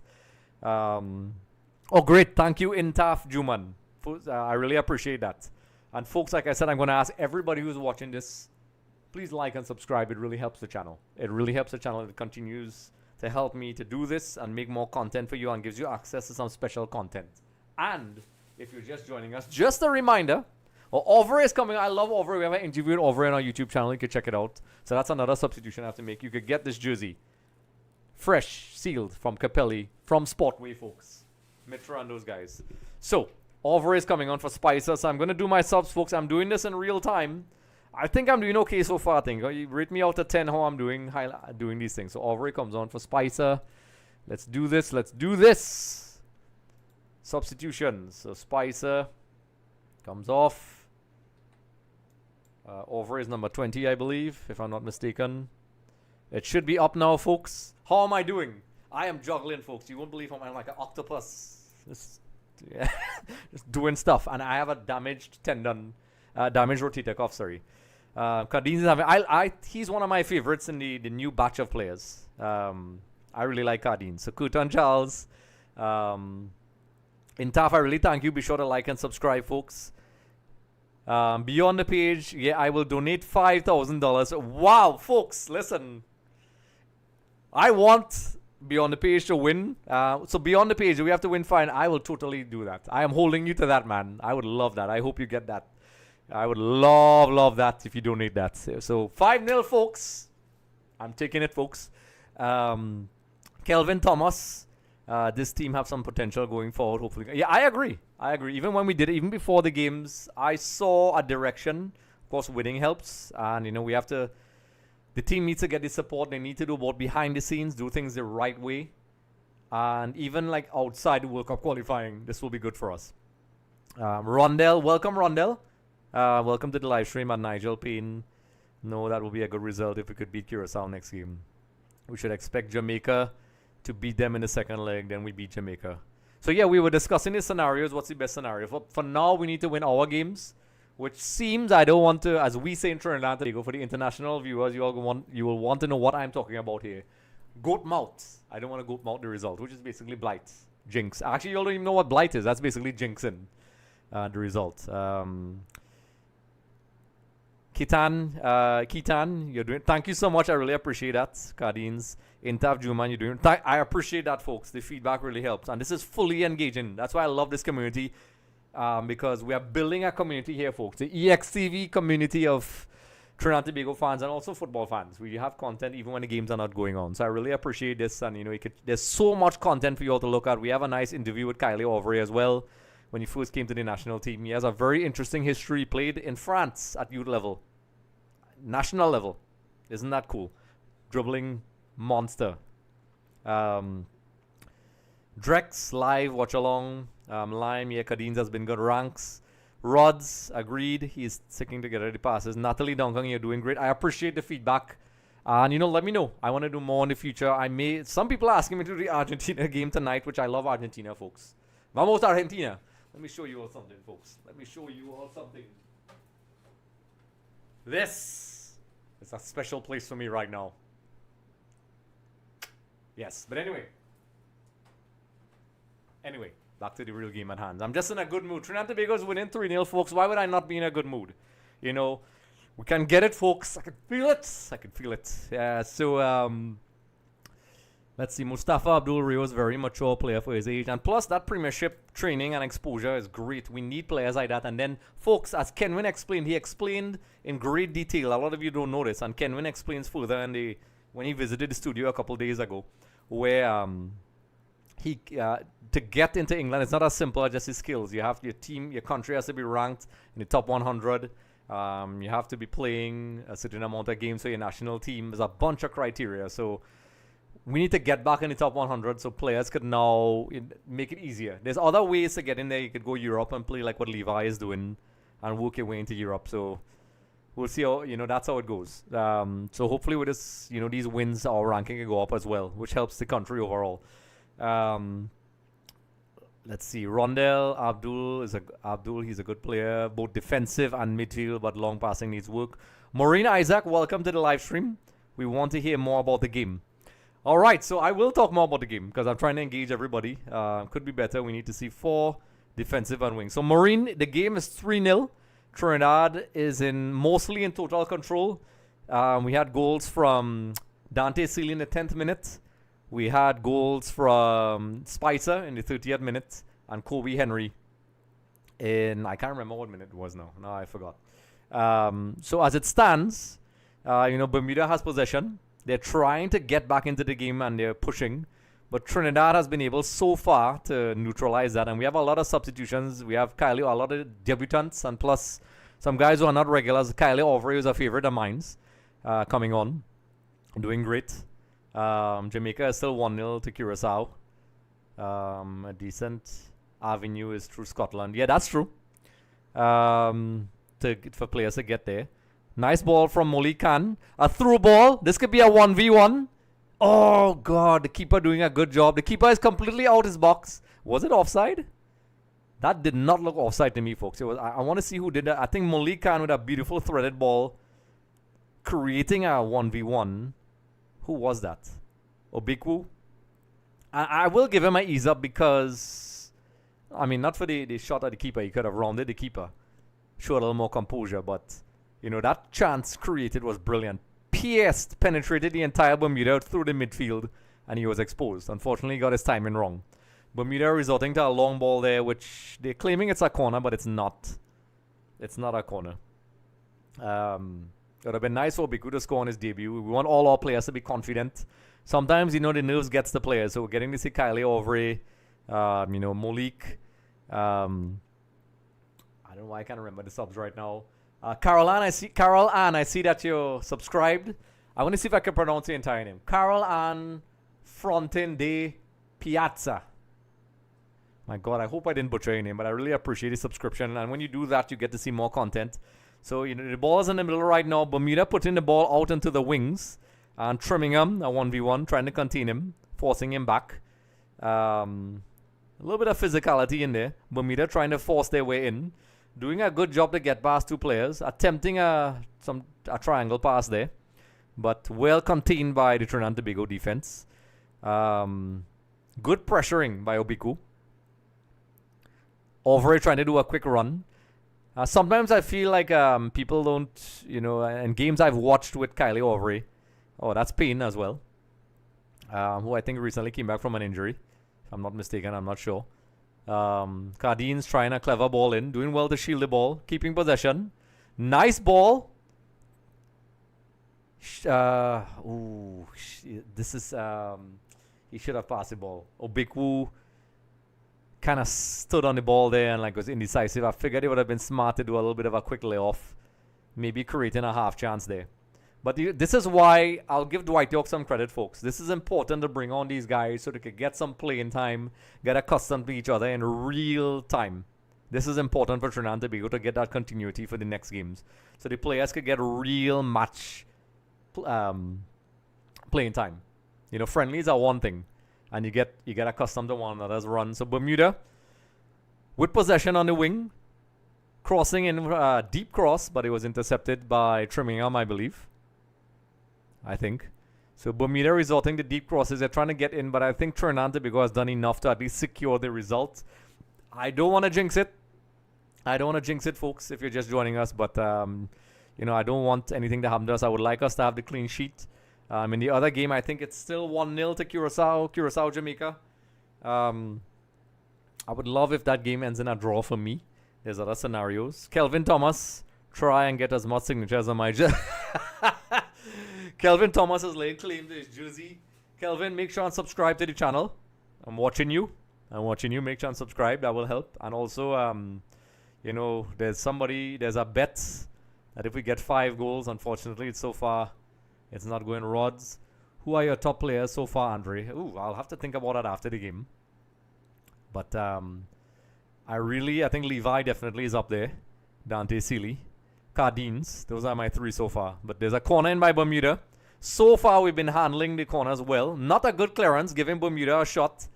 Oh, great. Thank you, Intaf Juman. I really appreciate that. And folks, like I said, I'm going to ask everybody who's watching this, please like and subscribe. It really helps the channel. It really helps the channel. It continues to help me to do this and make more content for you and gives you access to some special content. And if you're just joining us, just a reminder, Aubrey is coming. I love Aubrey. We have an interview with Aubrey on our YouTube channel. You can check it out. So that's another substitution I have to make. You could get this jersey. Fresh, sealed from Capelli, from Sportway, folks. Mitra and those guys. So, Aubrey is coming on for Spicer. So I'm going to do my subs, folks. I'm doing this in real time. I think I'm doing okay so far, I think. You rate me out of 10 how I'm doing these things. So Aubrey comes on for Spicer. Let's do this. Let's do this. Substitutions. So Spicer comes off. Aubrey is number 20, I believe, if I'm not mistaken. It should be up now, folks. How am I doing? I am juggling, folks. You won't believe how I'm like an octopus. Just doing stuff. And I have a damaged tendon. Damaged rotator cuff, sorry. Cardines is having. He's one of my favorites in the new batch of players. I really like Cardines. So Kutan Charles. Intaf, I really thank you. Be sure to like and subscribe, folks. Beyond the page, yeah, I will donate $5,000. Wow, folks, listen. I want Beyond the Page to win. So Beyond the Page, we have to win fine. I will totally do that. I am holding you to that, man. I would love that. I hope you get that. I would love that if you donate that. So 5-0, folks. I'm taking it, folks. Kelvin Thomas. This team have some potential going forward, hopefully. Yeah, I agree. Even when we did it, even before the games, I saw a direction. Of course, winning helps. And, we have to... The team needs to get the support. They need to do both behind the scenes, do things the right way. And even, like, outside the World Cup qualifying, this will be good for us. Rondell, welcome, Rondell. Welcome to the live stream. And Nigel Payne. No, that will be a good result if we could beat Curacao next game. We should expect Jamaica to beat them in the second leg, then we beat Jamaica. So yeah, we were discussing the scenarios. What's the best scenario? For now, we need to win our games, which seems, I don't want to, as we say in Trinidad Tobago, for the international viewers, you will want to know what I'm talking about here. Goat mouth. I don't want to goat mouth the result, which is basically blight. Jinx. Actually, you all don't even know what blight is. That's basically jinxing the result. Kitan, you're doing. Thank you so much. I really appreciate that. Cardines, Intaf Juman, you're doing. I appreciate that, folks. The feedback really helps, and this is fully engaging. That's why I love this community, because we are building a community here, folks. The EXTV community of Trinidad Tobago fans and also football fans. We have content even when the games are not going on. So I really appreciate this, and there's so much content for you all to look at. We have a nice interview with Kylie Overy as well. When he first came to the national team, he has a very interesting history. Played in France at youth level. National level. Isn't that cool? Dribbling monster. Drex, live, watch along. Lime, yeah, Cadines has been good. Ranks. Rods, agreed. He's sticking together the passes. Natalie Duncan, you're doing great. I appreciate the feedback. And, let me know. I want to do more in the future. Some people are asking me to do the Argentina game tonight, which I love Argentina, folks. Vamos Argentina. Let me show you all something, folks. This is a special place for me right now. Yes, but anyway, back to the real game at hand. I'm just in a good mood. Trinidad Tobago is winning 3-0, folks. Why would I not be in a good mood? We can get it, folks. I can feel it. Yeah, so, let's see. Mustafa Abdul Rio is a very mature player for his age. And plus, that premiership training and exposure is great. We need players like that. And then, folks, as Kenwin explained, he explained in great detail. A lot of you don't know this. And Kenwin explains further when he visited the studio a couple days ago, where to get into England, it's not as simple as just his skills. You have your team, your country has to be ranked in the top 100. You have to be playing a certain amount of games for your national team. There's a bunch of criteria. So we need to get back in the top 100 so players could now make it easier. There's other ways to get in there. You could go Europe and play like what Levi is doing and work your way into Europe. So we'll see how, that's how it goes. So hopefully with this, these wins, our ranking can go up as well, which helps the country overall. Let's see. Rondell Abdul, he's a good player, both defensive and midfield, but long passing needs work. Maureen Isaac, welcome to the live stream. We want to hear more about the game. All right, so I will talk more about the game because I'm trying to engage everybody. Could be better. We need to see 4 defensive and wings. So Maureen, the game is 3-0. Trinidad is mostly in total control. We had goals from Dante Sealy in the 10th minute. We had goals from Spicer in the 30th minute and Kobe Henry I can't remember what minute it was now. No, I forgot. So as it stands, Bermuda has possession. They're trying to get back into the game and they're pushing. But Trinidad has been able so far to neutralize that. And we have a lot of substitutions. We have a lot of debutants, and plus some guys who are not regulars. Kylie Overy is a favorite of mine, coming on. Doing great. Jamaica is still 1-0 to Curacao. A decent avenue is through Scotland. Yeah, that's true. For players to get there. Nice ball from Molly Khan. A through ball. This could be a 1v1. Oh, God. The keeper doing a good job. The keeper is completely out his box. Was it offside? That did not look offside to me, folks. I want to see who did that. I think Molly Khan with a beautiful threaded ball creating a 1v1. Who was that? Obiku? I will give him an ease up because, I mean, not for the shot at the keeper. He could have rounded the keeper. Showed a little more composure, but, you know, that chance created was brilliant. Pierced, penetrated the entire Bermuda through the midfield, and he was exposed. Unfortunately, he got his timing wrong. Bermuda resorting to a long ball there, which they're claiming it's a corner, but it's not. It's not a corner. It would have been nice for Biku to score on his debut. We want all our players to be confident. Sometimes, you know, the nerves gets the players. So we're getting to see Kylie Overy, you know, Malik. I don't know why I can't remember the subs right now. Carol Ann, I see that you're subscribed. I want to see if I can pronounce the entire name. Carol Ann Frontin de Piazza. My God, I hope I didn't butcher your name, but I really appreciate the subscription. And when you do that, you get to see more content. So, you know, the ball is in the middle right now. Bermuda putting the ball out into the wings and trimming him, a 1v1, trying to contain him, forcing him back. A little bit of physicality in there. Bermuda trying to force their way in. Doing a good job to get past two players. Attempting a triangle pass there. But well contained by the Trinidad Tobago defense. Good pressuring by Obiku. Overy trying to do a quick run. Sometimes I feel like people don't, you know, and games I've watched with Kylie Overy. Oh, that's Payne as well. Who I think recently came back from an injury. If I'm not mistaken, I'm not sure. Cardin's trying a clever ball in. Doing well to shield the ball. Keeping possession. Nice ball. This is... he should have passed the ball. Obiku kind of stood on the ball there and like was indecisive. I figured it would have been smart to do a little bit of a quick layoff. Maybe creating a half chance there. But this is why I'll give Dwight Yorke some credit, folks. This is important to bring on these guys so they could get some playing time, get accustomed to each other in real time. This is important for Trinidad Tobago to get that continuity for the next games. So the players could get real match playing time. You know, friendlies are one thing. And you get accustomed to one another's run. So Bermuda, with possession on the wing, crossing in deep cross, but it was intercepted by Trimmingham, I believe. I think. So Bermuda resorting to deep crosses. They're trying to get in, but I think Trinidad Tobago has done enough to at least secure the result. I don't want to jinx it. Folks, if you're just joining us. But, you know, I don't want anything to happen to us. I would like us to have the clean sheet. In the other game, I think it's still 1-0 to Curacao, Jamaica. I would love if that game ends in a draw for me. There's other scenarios. Kelvin Thomas, try and get as much signatures on my Kelvin Thomas has laid claim to his jersey. Kelvin, make sure and subscribe to the channel. I'm watching you. Make sure and subscribe. That will help. And also, you know, there's a bet that if we get 5 goals, unfortunately, so far, it's not going rods. Who are your top players so far, Andre? Ooh, I'll have to think about that after the game. But I think Levi definitely is up there. Dante Sealy. Cardines. Those are my 3 so far. But there's a corner in by Bermuda. So far, we've been handling the corners well. Not a good clearance, giving Bermuda a shot.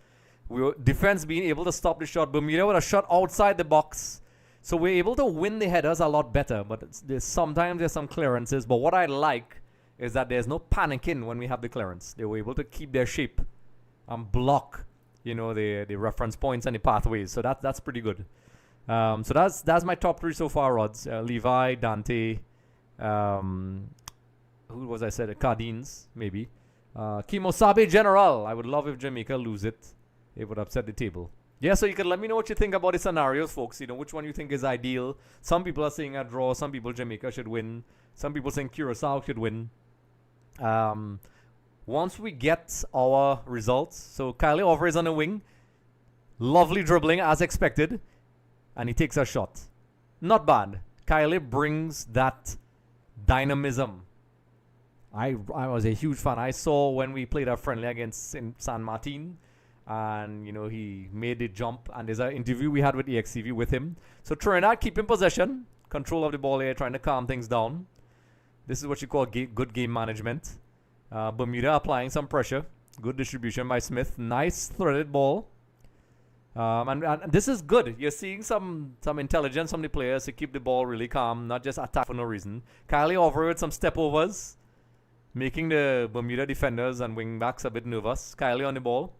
Defense being able to stop the shot. Bermuda with a shot outside the box. So we're able to win the headers a lot better. But sometimes there's some clearances. But what I like is that there's no panicking when we have the clearance. They were able to keep their shape and block, you know, the reference points and the pathways. So that's pretty good. So that's my top 3 so far, Rods. Levi, Dante, who was I said? Cardines, maybe. Kimosabe General. I would love if Jamaica lose it. It would upset the table. Yeah, so you can let me know what you think about the scenarios, folks. You know, which one you think is ideal. Some people are saying a draw. Some people Jamaica should win. Some people saying Curacao should win. Once we get our results, so Kylie Overy is on the wing. Lovely dribbling as expected. And he takes a shot. Not bad. Kylie brings that dynamism. I was a huge fan. I saw when we played our friendly against San Martin. And, you know, he made the jump. And there's an interview we had with EXTV with him. So Trinidad keeping possession. Control of the ball here. Trying to calm things down. This is what you call good game management. Bermuda applying some pressure. Good distribution by Smith. Nice threaded ball. And this is good. You're seeing some intelligence from the players to keep the ball really calm, not just attack for no reason. Kylie over with some step overs, making the Bermuda defenders and wing backs a bit nervous. Kylie on the ball,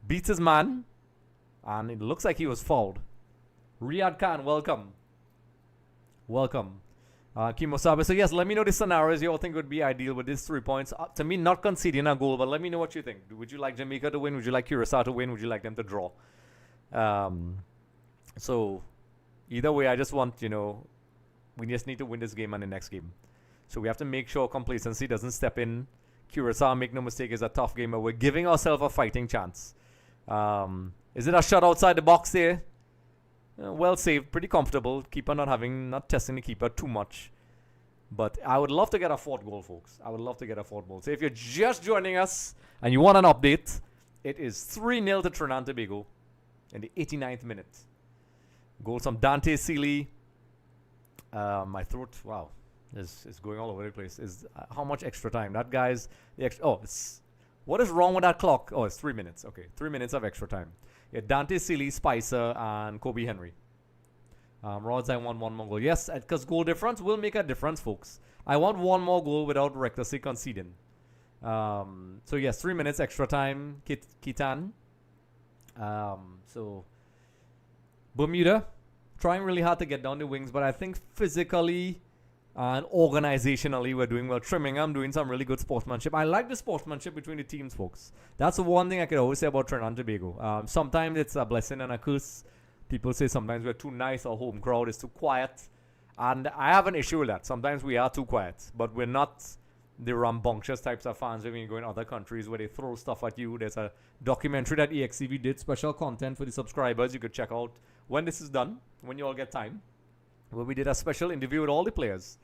beats his man, and it looks like he was fouled. Riyad Khan, welcome. Welcome. Kimosabe. So yes, let me know the scenarios you all think would be ideal with these 3 points. To me, not conceding a goal, but let me know what you think. Would you like Jamaica to win? Would you like Curacao to win? Would you like them to draw? So either way, I just want, we just need to win this game and the next game. So we have to make sure complacency doesn't step in. Curacao, make no mistake, is a tough game, but we're giving ourselves a fighting chance. Is it a shot outside the box there? Well saved, pretty comfortable. Keeper not testing the keeper too much. But I would love to get a fourth goal, folks. I would love to get a fourth goal. So if you're just joining us and you want an update, it is 3-0 to Trinidad and Tobago in the 89th minute. Goals from Dante Sealy. My throat, wow, is going all over the place. How much extra time? That guy's what is wrong with that clock? Oh, it's 3 minutes. Okay, 3 minutes of extra time. Yeah, Dante Sealy, Spicer, and Kobe Henry. Rods, I want one more goal. Yes, because goal difference will make a difference, folks. I want one more goal without recklessly conceding. So yes, 3 minutes extra time. Kitan. So Bermuda trying really hard to get down the wings, but I think physically and organizationally we're doing well. Trimmingham doing some really good sportsmanship. I like the sportsmanship between the teams, folks. That's the one thing I could always say about Trinidad and Tobago. Sometimes it's a blessing and a curse. People say sometimes we're too nice, our home crowd is too quiet. And I have an issue with that. Sometimes we are too quiet, but we're not the rambunctious types of fans when you go in other countries where they throw stuff at you. There's a documentary that EXTV did, special content for the subscribers. You could check out when this is done, when you all get time, where we did a special interview with all the players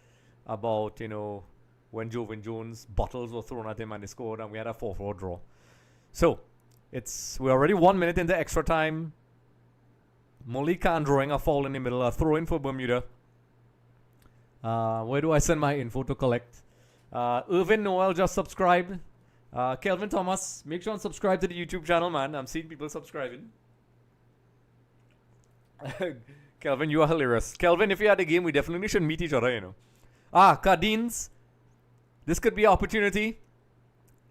about, when Jovan Jones bottles were thrown at him and he scored, and we had a 4-4 draw. So we're already 1 minute into extra time. Molly Khan drawing a foul in the middle, a throw in for Bermuda. Where do I send my info to collect? Irvin Noel just subscribed. Kelvin Thomas, make sure and subscribe to the YouTube channel, man. I'm seeing people subscribing. Kelvin, you are hilarious. Kelvin, if you had a game, we definitely should meet each other, Cardines. This could be an opportunity.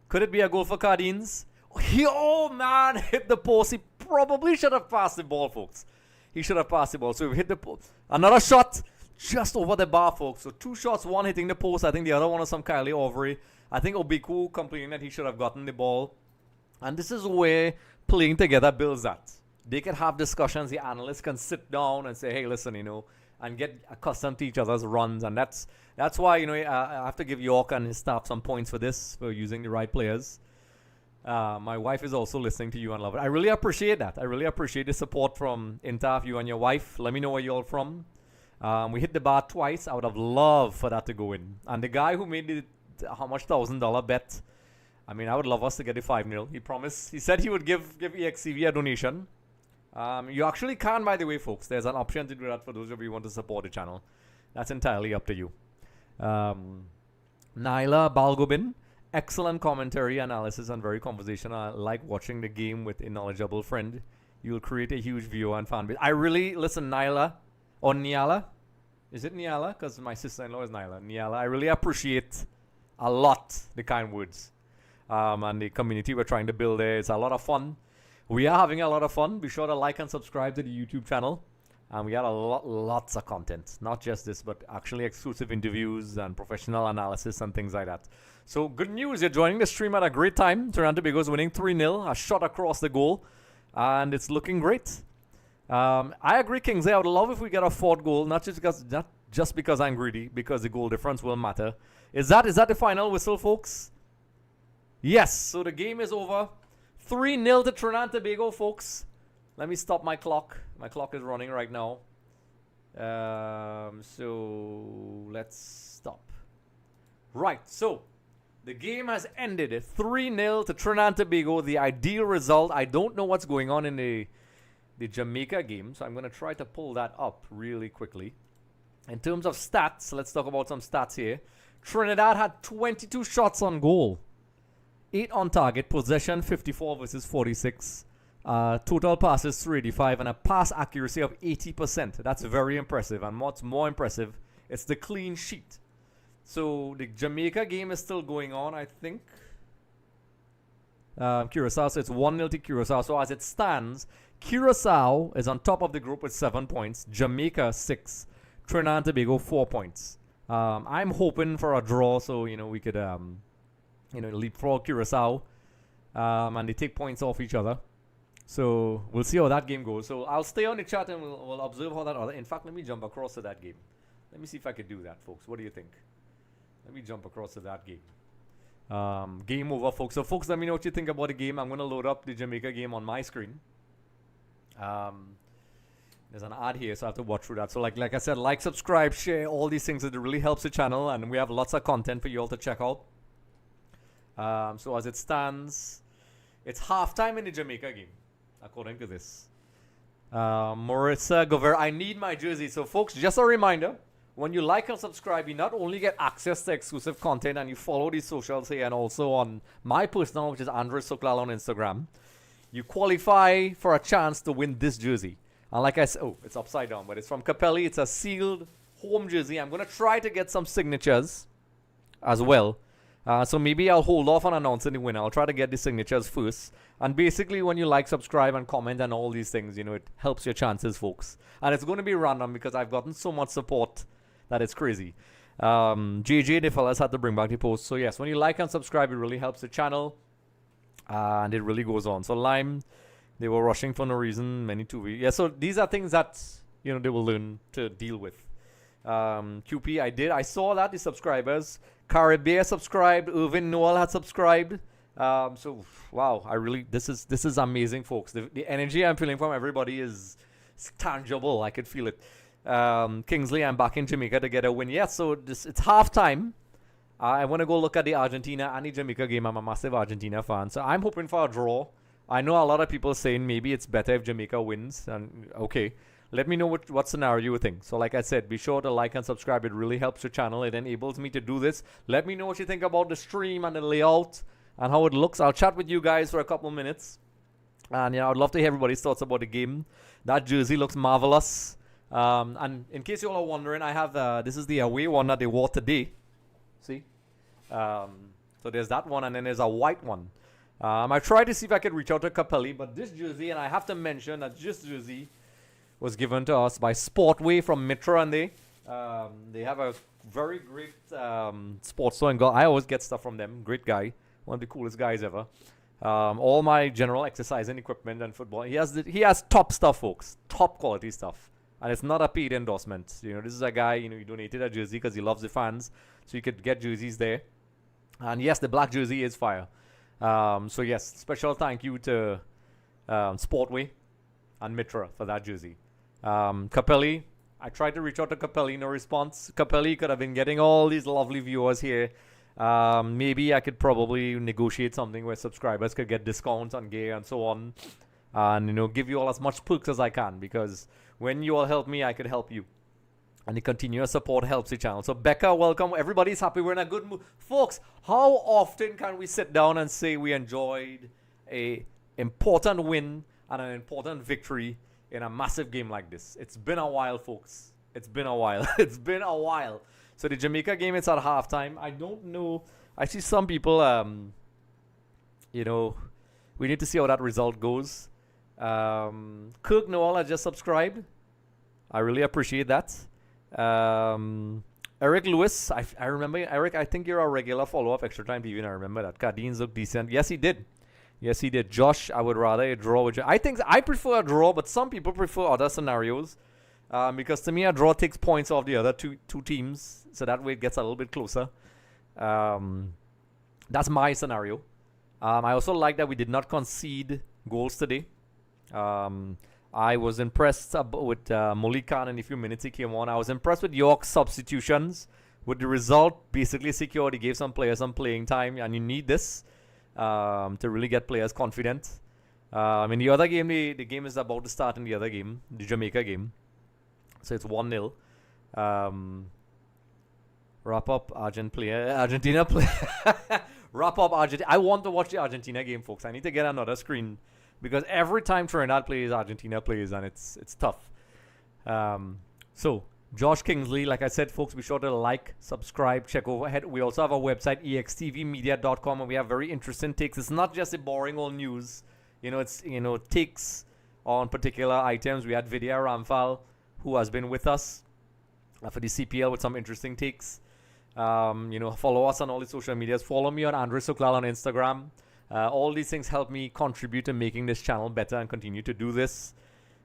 Could it be a goal for Cardines? Oh, man, hit the post. He probably should have passed the ball, folks. He should have passed the ball. So we hit the post. Another shot just over the bar, folks. So 2 shots, one hitting the post. I think the other one was some Kylie Overy. I think Obiku complaining that he should have gotten the ball. And this is where playing together builds that. They can have discussions. The analysts can sit down and say, hey, listen, and get accustomed to each other's runs. And that's why, I have to give Yorke and his staff some points for this, for using the right players. My wife is also listening to you and love it. I really appreciate that. I really appreciate the support from Intaf, you and your wife. Let me know where you're all from. We hit the bar twice. I would have loved for that to go in. And the guy who made the how much $1,000 bet, I would love us to get the 5-0. He promised. He said he would give EXTV a donation. You actually can, by the way, folks. There's an option to do that for those of you who want to support the channel. That's entirely up to you. Naila Balgobin, excellent commentary, analysis, and very conversational. I like watching the game with a knowledgeable friend. You'll create a huge viewer and fan base. I really, listen, Naila, or Niala. Is it Niala? Because my sister-in-law is Naila. Niala, I really appreciate a lot the kind words. And the community we're trying to build there. It's a lot of fun. We are having a lot of fun. Be sure to like and subscribe to the YouTube channel. And we got lots of content. Not just this, but actually exclusive interviews and professional analysis and things like that. So good news. You're joining the stream at a great time. Trinidad Tobago is winning 3-0. A shot across the goal. And it's looking great. I agree, Kingsley. I would love if we get a 4th goal. Not just because I'm greedy. Because the goal difference will matter. Is that the final whistle, folks? Yes. So the game is over. 3-0 to Trinidad Tobago, folks. Let me stop my clock. My clock is running right now. So let's stop. Right. So the game has ended. 3-0 to Trinidad Tobago. The ideal result. I don't know what's going on in the Jamaica game. So I'm going to try to pull that up really quickly. In terms of stats, let's talk about some stats here. Trinidad had 22 shots on goal. 8 on target. Possession 54 versus 46. Total passes 385 and a pass accuracy of 80%. That's very impressive. And what's more impressive, it's the clean sheet. So the Jamaica game is still going on, I think. Curacao, so it's 1-0 to Curacao. So as it stands, Curacao is on top of the group with 7 points. Jamaica 6. Trinidad and Tobago 4 points. I'm hoping for a draw, so we could leapfrog Curacao, and they take points off each other. So we'll see how that game goes. So I'll stay on the chat and we'll observe how that other. In fact, let me jump across to that game. Let me see if I could do that, folks. What do you think? Let me jump across to that game. Game over, folks. So, folks, let me know what you think about the game. I'm going to load up the Jamaica game on my screen. There's an ad here, so I have to watch through that. So, like I said, like, subscribe, share, all these things. It really helps the channel, and we have lots of content for you all to check out. So, as it stands, it's halftime in the Jamaica game, according to this. Marissa Gover, I need my jersey. So, folks, just a reminder. When you like and subscribe, you not only get access to exclusive content and you follow these socials here and also on my personal, which is Andrew Sooklal on Instagram, you qualify for a chance to win this jersey. And like I said, it's upside down, but it's from Capelli. It's a sealed home jersey. I'm going to try to get some signatures as well. So maybe I'll hold off on announcing the winner. I'll try to get the signatures first. And basically, when you like, subscribe, and comment and all these things, it helps your chances, folks. And it's going to be random because I've gotten so much support that it's crazy. JJ, the fellas had to bring back the post. So yes, when you like and subscribe, it really helps the channel. And it really goes on. So Lime, they were rushing for no reason. Many 2v. Yeah, so these are things that, they will learn to deal with. QP, I saw that, the subscribers. Caribbean subscribed. Irvin Noel had subscribed. So, wow, this is amazing, folks. The energy I'm feeling from everybody is tangible. I could feel it. Kingsley, I'm back in Jamaica to get a win. Yes, so it's halftime. I want to go look at the Argentina and the Jamaica game. I'm a massive Argentina fan, so I'm hoping for a draw. I know a lot of people saying maybe it's better if Jamaica wins. And okay, let me know what scenario you think. So like I said, be sure to like and subscribe. It really helps the channel. It enables me to do this. Let me know what you think about the stream and the layout and how it looks. I'll chat with you guys for a couple of minutes. And I'd love to hear everybody's thoughts about the game. That jersey looks marvelous. And in case you all are wondering, I have this is the away one that they wore today. See? So there's that one, and then there's a white one. I tried to see if I could reach out to Capelli, but this jersey, and I have to mention that this jersey was given to us by Sportway from Mitra, and they have a very great sports store in Gulf. I always get stuff from them. Great guy. One of the coolest guys ever. All my general exercising equipment and football. He has top stuff, folks. Top quality stuff. And it's not a paid endorsement. This is a guy, he donated a jersey because he loves the fans. So you could get jerseys there. And yes, the black jersey is fire. So yes, special thank you to Sportway and Mitra for that jersey. Capelli, I tried to reach out to Capelli, no response. Capelli could have been getting all these lovely viewers here. Maybe I could probably negotiate something where subscribers could get discounts on gear and so on. And, give you all as much perks as I can, because when you all help me, I could help you. And the continuous support helps the channel. So, Becca, welcome. Everybody's happy. We're in a good mood. Folks, how often can we sit down and say we enjoyed an important win and an important victory in a massive game like this? It's been a while, folks. It's been a while. It's been a while. So, the Jamaica game, it's at halftime. I don't know. I see some people, we need to see how that result goes. Kirk Noel has just subscribed. I really appreciate that. Eric Lewis, I remember. Eric, I think you're a regular follower of Extra Time TV, and I remember that. Cardines look decent. Yes, he did. Josh, I would rather a draw with you. I think I prefer a draw, but some people prefer other scenarios. Because to me, a draw takes points off the other two teams, so that way it gets a little bit closer. That's my scenario. I also like that we did not concede goals today. I was impressed with Molikan in a few minutes he came on. I was impressed with Yorke's substitutions. With the result basically secured, he gave some players some playing time, and you need this to really get players confident. In the other game, the game is about to start in the other game, the Jamaica game. So it's 1-0. Wrap up Argentina player. Wrap up Argentina. I want to watch the Argentina game, folks. I need to get another screen because every time Trinidad plays, Argentina plays, and it's tough. So Josh Kingsley, like I said, folks, be sure to like, subscribe, check overhead. We also have our website, extvmedia.com, and we have very interesting takes. It's not just a boring old news. It's, takes on particular items. We had Vidya Ramphal, who has been with us for the CPL with some interesting takes. Follow us on all the social medias. Follow me on Andre Sooklal on Instagram. All these things help me contribute to making this channel better and continue to do this.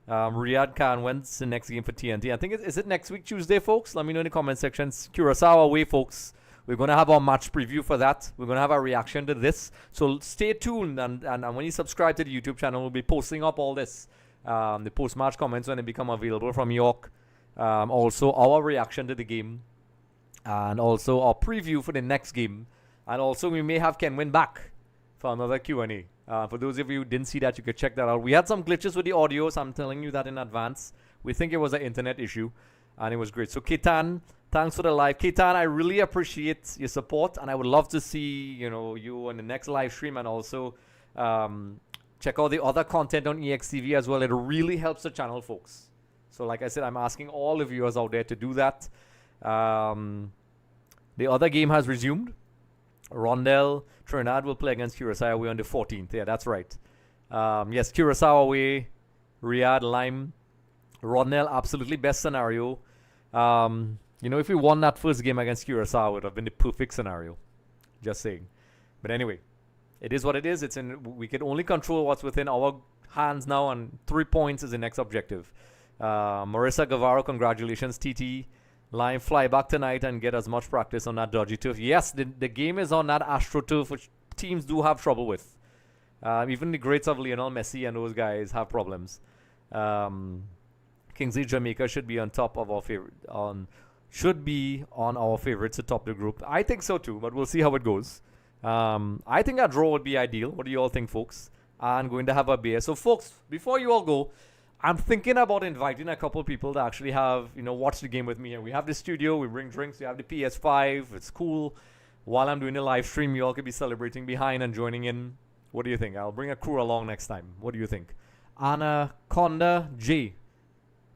Riyadh Khan, when's the next game for TNT? I think is it next week, Tuesday, folks? Let me know in the comment sections. Curacao away, folks. We're going to have our match preview for that. We're going to have a reaction to this. So stay tuned. And when you subscribe to the YouTube channel, we'll be posting up all this. The post-match comments when they become available from Yorke. Also, our reaction to the game. And also our preview for the next game. And also, we may have Kenwin back for another Q&A. For those of you who didn't see that, you could check that out. We had some glitches with the audio, so I'm telling you that in advance. We think it was an internet issue, and it was great. So, Ketan, thanks for the live. Ketan, I really appreciate your support, and I would love to see you on the next live stream, and also check out the other content on EXTV as well. It really helps the channel, folks. So, like I said, I'm asking all the viewers out there to do that. The other game has resumed. Rondell, Trinidad will play against Curacao away on the 14th. Yeah, that's right. Yes, Curacao away, Riyadh, Lime, Rondell, absolutely best scenario. If we won that first game against Curacao, it would have been the perfect scenario. Just saying. But anyway, it is what it is. We can only control what's within our hands now, and 3 points is the next objective. Marissa Guevara, congratulations, TT. Lime, fly back tonight and get as much practice on that dodgy turf. Yes, the game is on that AstroTurf, which teams do have trouble with. Even the greats of Lionel Messi and those guys have problems. Kingsley, Jamaica should be on top of our favorite. Should be on our favorites to top the group. I think so too, but we'll see how it goes. I think a draw would be ideal. What do you all think, folks? And going to have a beer. So, folks, before you all go, I'm thinking about inviting a couple people to actually have, watch the game with me. And we have the studio, we bring drinks, we have the PS5, it's cool. While I'm doing the live stream, you all could be celebrating behind and joining in. What do you think? I'll bring a crew along next time. What do you think? Anaconda J.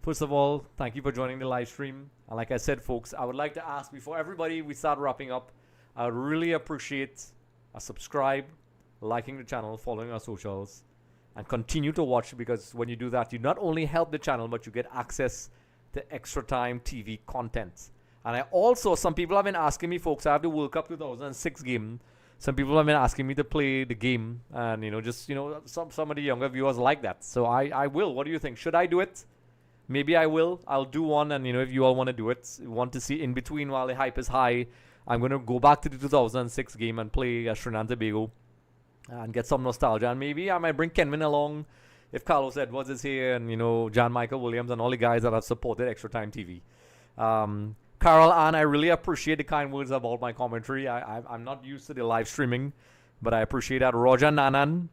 First of all, thank you for joining the live stream. And like I said, folks, I would like to ask before we start wrapping up, I would really appreciate a subscribe, liking the channel, following our socials, and continue to watch, because when you do that, you not only help the channel, but you get access to extra time TV content. And I also, some people have been asking me, folks, I have the World Cup 2006 game. Some people have been asking me to play the game, and some of the younger viewers like that. So I will. What do you think? Should I do it? Maybe I will. I'll do one, and if you all want to do it, want to see in between while the hype is high, I'm going to go back to the 2006 game and play Trinidad Tobago and get some nostalgia. And maybe I might bring Kenwin along if Carlos Edwards is here, and John Michael Williams and all the guys that have supported Extra Time TV. Carol Ann, I really appreciate the kind words about my commentary. I'm not used to the live streaming, but I appreciate that. Roger Nanan,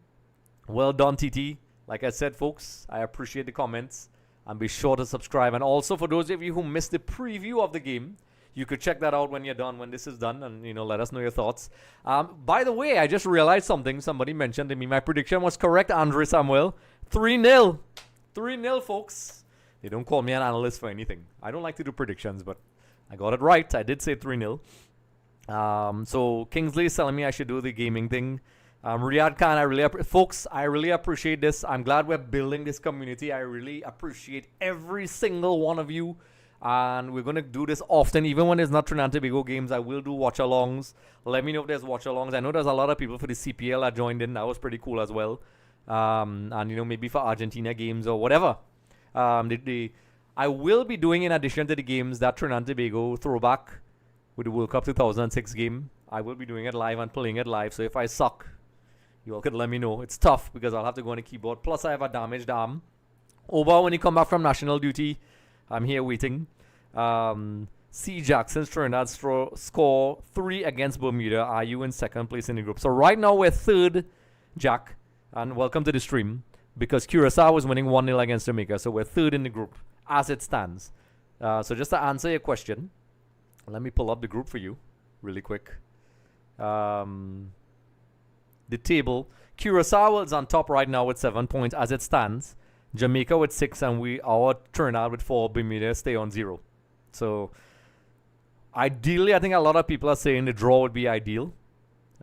well done, TT. Like I said, folks, I appreciate the comments, and be sure to subscribe. And also, for those of you who missed the preview of the game, you could check that out when you're done, when this is done, and let us know your thoughts. By the way, I just realized something. Somebody mentioned to me my prediction was correct, Andre Samuel. 3-0. 3-0, folks. They don't call me an analyst for anything. I don't like to do predictions, but I got it right. I did say 3-0. So Kingsley is telling me I should do the gaming thing. Riyadh Khan, folks, I really appreciate this. I'm glad we're building this community. I really appreciate every single one of you. And we're going to do this often, even when there's not Trinidad Tobago games. I will do watch-alongs. Let me know if there's watch-alongs. I know there's a lot of people for the CPL that joined in. That was pretty cool as well. And, maybe for Argentina games or whatever. I will be doing, in addition to the games, that Trinidad Tobago throwback with the World Cup 2006 game. I will be doing it live and playing it live. So if I suck, you all could let me know. It's tough because I'll have to go on the keyboard. Plus, I have a damaged arm. Oba, when you come back from national duty, I'm here waiting. C. Jackson's Trinidad score 3 against Bermuda. Are you in second place in the group? So right now we're third, Jack. And welcome to the stream. Because Curacao was winning 1-0 against Jamaica. So we're third in the group as it stands. So just to answer your question, let me pull up the group for you really quick. The the table. Curacao is on top right now with 7 points as it stands. Jamaica with 6, and our Trinidad with 4. Bermuda stay on 0. So ideally, I think a lot of people are saying the draw would be ideal.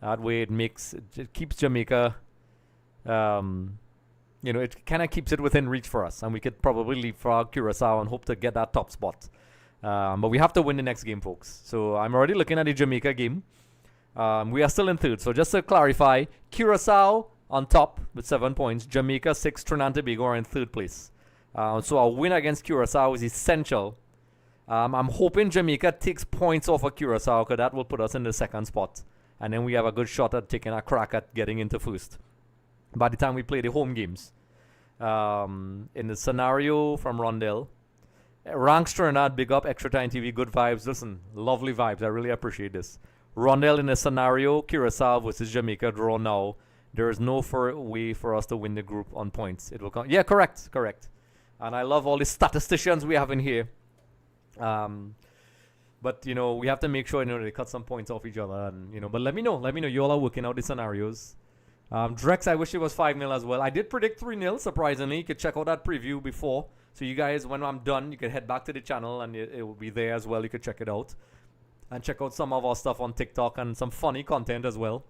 That way, it keeps Jamaica. It kind of keeps it within reach for us, and we could probably leapfrog Curacao and hope to get that top spot. But we have to win the next game, folks. So I'm already looking at the Jamaica game. We are still in third. So just to clarify, Curacao on top with 7 points. Jamaica 6, Trinidad and Tobago are in third place. So a win against Curacao is essential. I'm hoping Jamaica takes points off of Curacao, because that will put us in the second spot. And then we have a good shot at taking a crack at getting into first by the time we play the home games. In the scenario from Rondell, Ranks Trinidad, big up, Extra Time TV, good vibes. Listen, lovely vibes. I really appreciate this. Rondell, in the scenario, Curacao versus Jamaica draw now. There is no way for us to win the group on points. It will come. Yeah, correct. And I love all the statisticians we have in here. But we have to make sure they cut some points off each other, and But let me know. You all are working out the scenarios. Drex, I wish it was 5-0 as well. I did predict 3-0. Surprisingly, you could check out that preview before. So you guys, when I'm done, you can head back to the channel, and it will be there as well. You could check it out, and check out some of our stuff on TikTok and some funny content as well,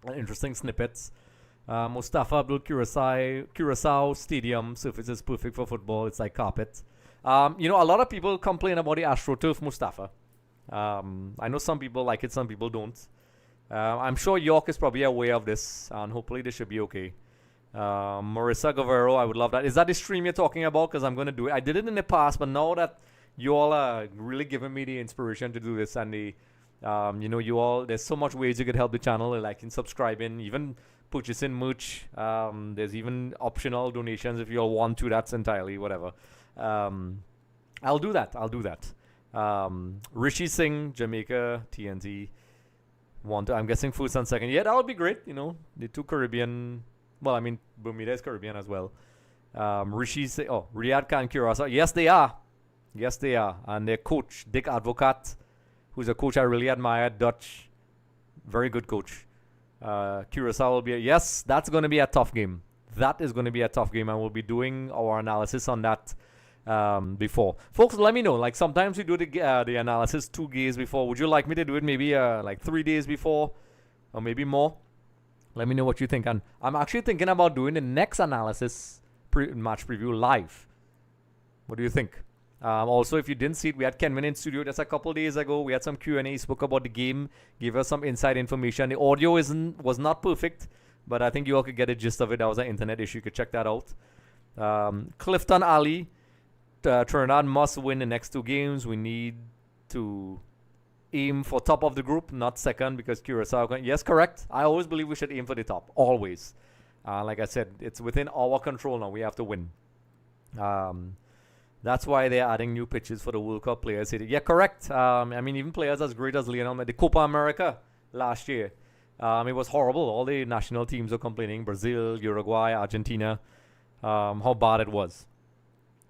and interesting snippets. Mustafa Abdul Curacao Stadium surface is perfect for football. It's like carpet. A lot of people complain about the AstroTurf, Mustafa. I know some people like it, some people don't. I'm sure Yorke is probably aware of this, and hopefully this should be okay. Marissa Guevara, I would love that. Is that the stream you're talking about? Because I'm going to do it. I did it in the past, but now that you all are really giving me the inspiration to do this, and you all, there's so much ways you could help the channel, like in subscribing, even purchasing merch. There's even optional donations if you all want to. That's entirely whatever. I'll do that. Rishi Singh, Jamaica, TNT. I'm guessing first and second. Yeah, that would be great. The two Caribbean. Well, I mean, Bermuda is Caribbean as well. Rishi Singh. Oh, Riyadh Khan, Curacao. Yes, they are. And their coach, Dick Advocat, who's a coach I really admire. Dutch. Very good coach. Curacao will be. Yes, that's going to be a tough game. That is going to be a tough game, and we'll be doing our analysis on that before. Folks, let me know. Like, sometimes we do the analysis 2 days before. Would you like me to do it maybe like 3 days before, or maybe more? Let me know what you think. And I'm actually thinking about doing the next analysis match preview live. What do you think? Also, if you didn't see it, we had Kenman in studio just a couple days ago. We had some Q&A, spoke about the game, gave us some inside information. The audio was not perfect, but I think you all could get a gist of it. That was an internet issue. You could check that out. Clifton Ali, Trinidad must win the next 2 games. We need to aim for top of the group, not second, because Curacao. Yes, correct. I always believe we should aim for the top. Always. Like I said, it's within our control now. We have to win. That's why they're adding new pitches for the World Cup players. Yeah, correct. I mean, even players as great as Lionel Messi, the Copa America last year. It was horrible. All the national teams were complaining. Brazil, Uruguay, Argentina. How bad it was.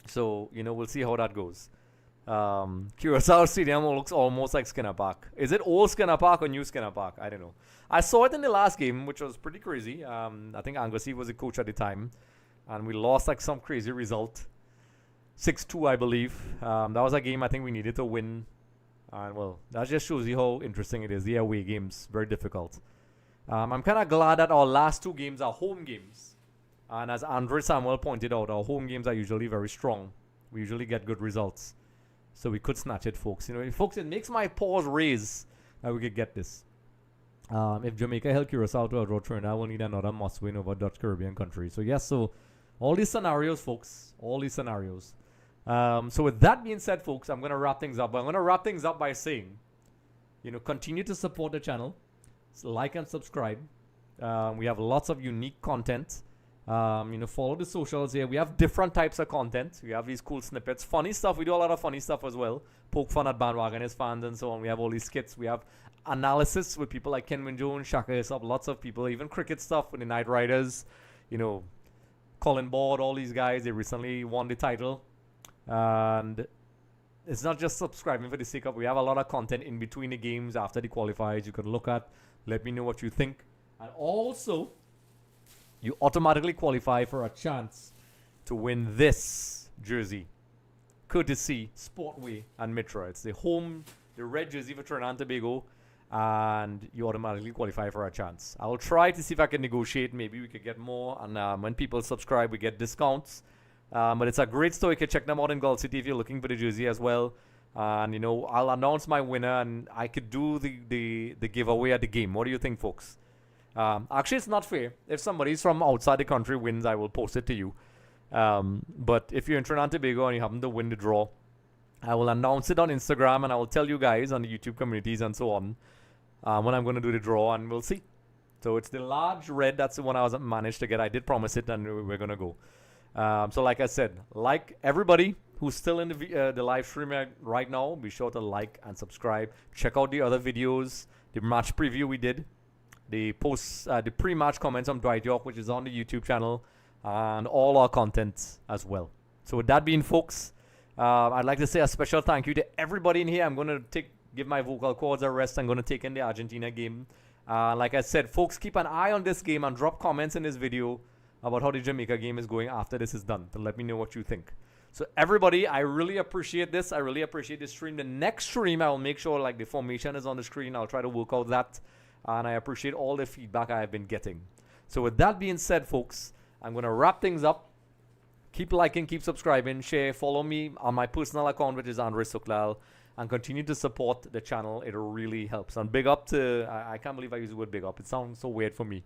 So, we'll see how that goes. Curacao Stadium looks almost like Skinner Park. Is it old Skinner Park or new Skinner Park? I don't know. I saw it in the last game, which was pretty crazy. I think Anglesey was the coach at the time. And we lost like some crazy result. 6-2, I believe. That was a game I think we needed to win. And, well, that just shows you how interesting it is. The away games, very difficult. I'm kind of glad that our last 2 games are home games. And as Andre Samuel pointed out, our home games are usually very strong. We usually get good results. So we could snatch it, folks. Folks, it makes my paws raise that we could get this. If Jamaica held Curacao to a draw, Trinidad will need another must-win over Dutch Caribbean countries. So, yes, so all these scenarios, folks. All these scenarios. So with that being said, folks, I'm going to wrap things up. But I'm going to wrap things up by saying, continue to support the channel. Like and subscribe. We have lots of unique content. Follow the socials here. We have different types of content. We have these cool snippets, funny stuff. We do a lot of funny stuff as well. Poke fun at bandwagoners, fans, and so on. We have all these skits. We have analysis with people like Kenwin Jones, Shaka Isop, lots of people. Even cricket stuff with the Night Riders. Colin Board, all these guys. They recently won the title. And it's not just subscribing for the sake of. We have a lot of content in between the games, after the qualifiers. You can look at. Let me know what you think. And also, you automatically qualify for a chance to win this jersey, courtesy Sportway and Mitra. It's the red jersey for Trinidad and Tobago, and you automatically qualify for a chance. I'll try to see if I can negotiate. Maybe we could get more, and when people subscribe, we get discounts. But it's a great store. You can check them out in Gulf City if you're looking for the jersey as well. And, you know, I'll announce my winner, and I could do the giveaway at the game. What do you think, folks? Actually, it's not fair. If somebody's from outside the country wins, I will post it to you. But if you're in Trinidad and Tobago and you happen to win the draw, I will announce it on Instagram, and I will tell you guys on the YouTube communities and so on when I'm going to do the draw, and we'll see. So it's the large red. That's the one I wasn't managed to get. I did promise it, and we're going to go. So like I said, like everybody who's still in the live stream right now, be sure to like and subscribe. Check out the other videos, the match preview we did, the pre-match comments on Dwight, Yorke, which is on the YouTube channel, and all our content as well. So with that being, folks, I'd like to say a special thank you to everybody in here. I'm going to give my vocal cords a rest. I'm going to take in the Argentina game. Like I said, folks, keep an eye on this game and drop comments in this video about how the Jamaica game is going after this is done, to let me know what you think. So everybody, I really appreciate this. I really appreciate this stream. The next stream, I will make sure like the formation is on the screen. I'll try to work out that. And I appreciate all the feedback I have been getting. So with that being said, folks, I'm going to wrap things up. Keep liking, keep subscribing, share, follow me on my personal account, which is Andre Sooklal, and continue to support the channel. It really helps. And big up to, I can't believe I use the word big up. It sounds so weird for me.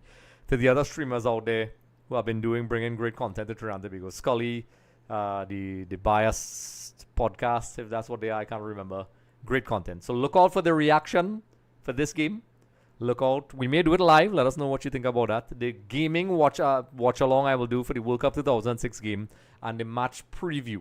To the other streamers out there who have been bringing great content to Trinidad and Tobago. Scully, the Biased podcast, if that's what they are, I can't remember. Great content. So look out for the reaction for this game. Look out. We may do it live. Let us know what you think about that. The gaming watch along I will do for the World Cup 2006 game and the match preview.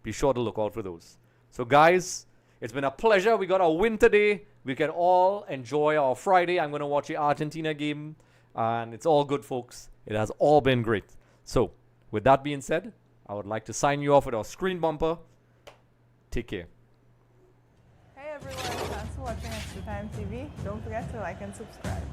Be sure to look out for those. So guys, it's been a pleasure. We got a win today. We can all enjoy our Friday. I'm going to watch the Argentina game. And it's all good, folks. It has all been great. So with that being said, I would like to sign you off with our screen bumper. Take care. Hey everyone, thanks for watching Extra Time TV. Don't forget to like and subscribe.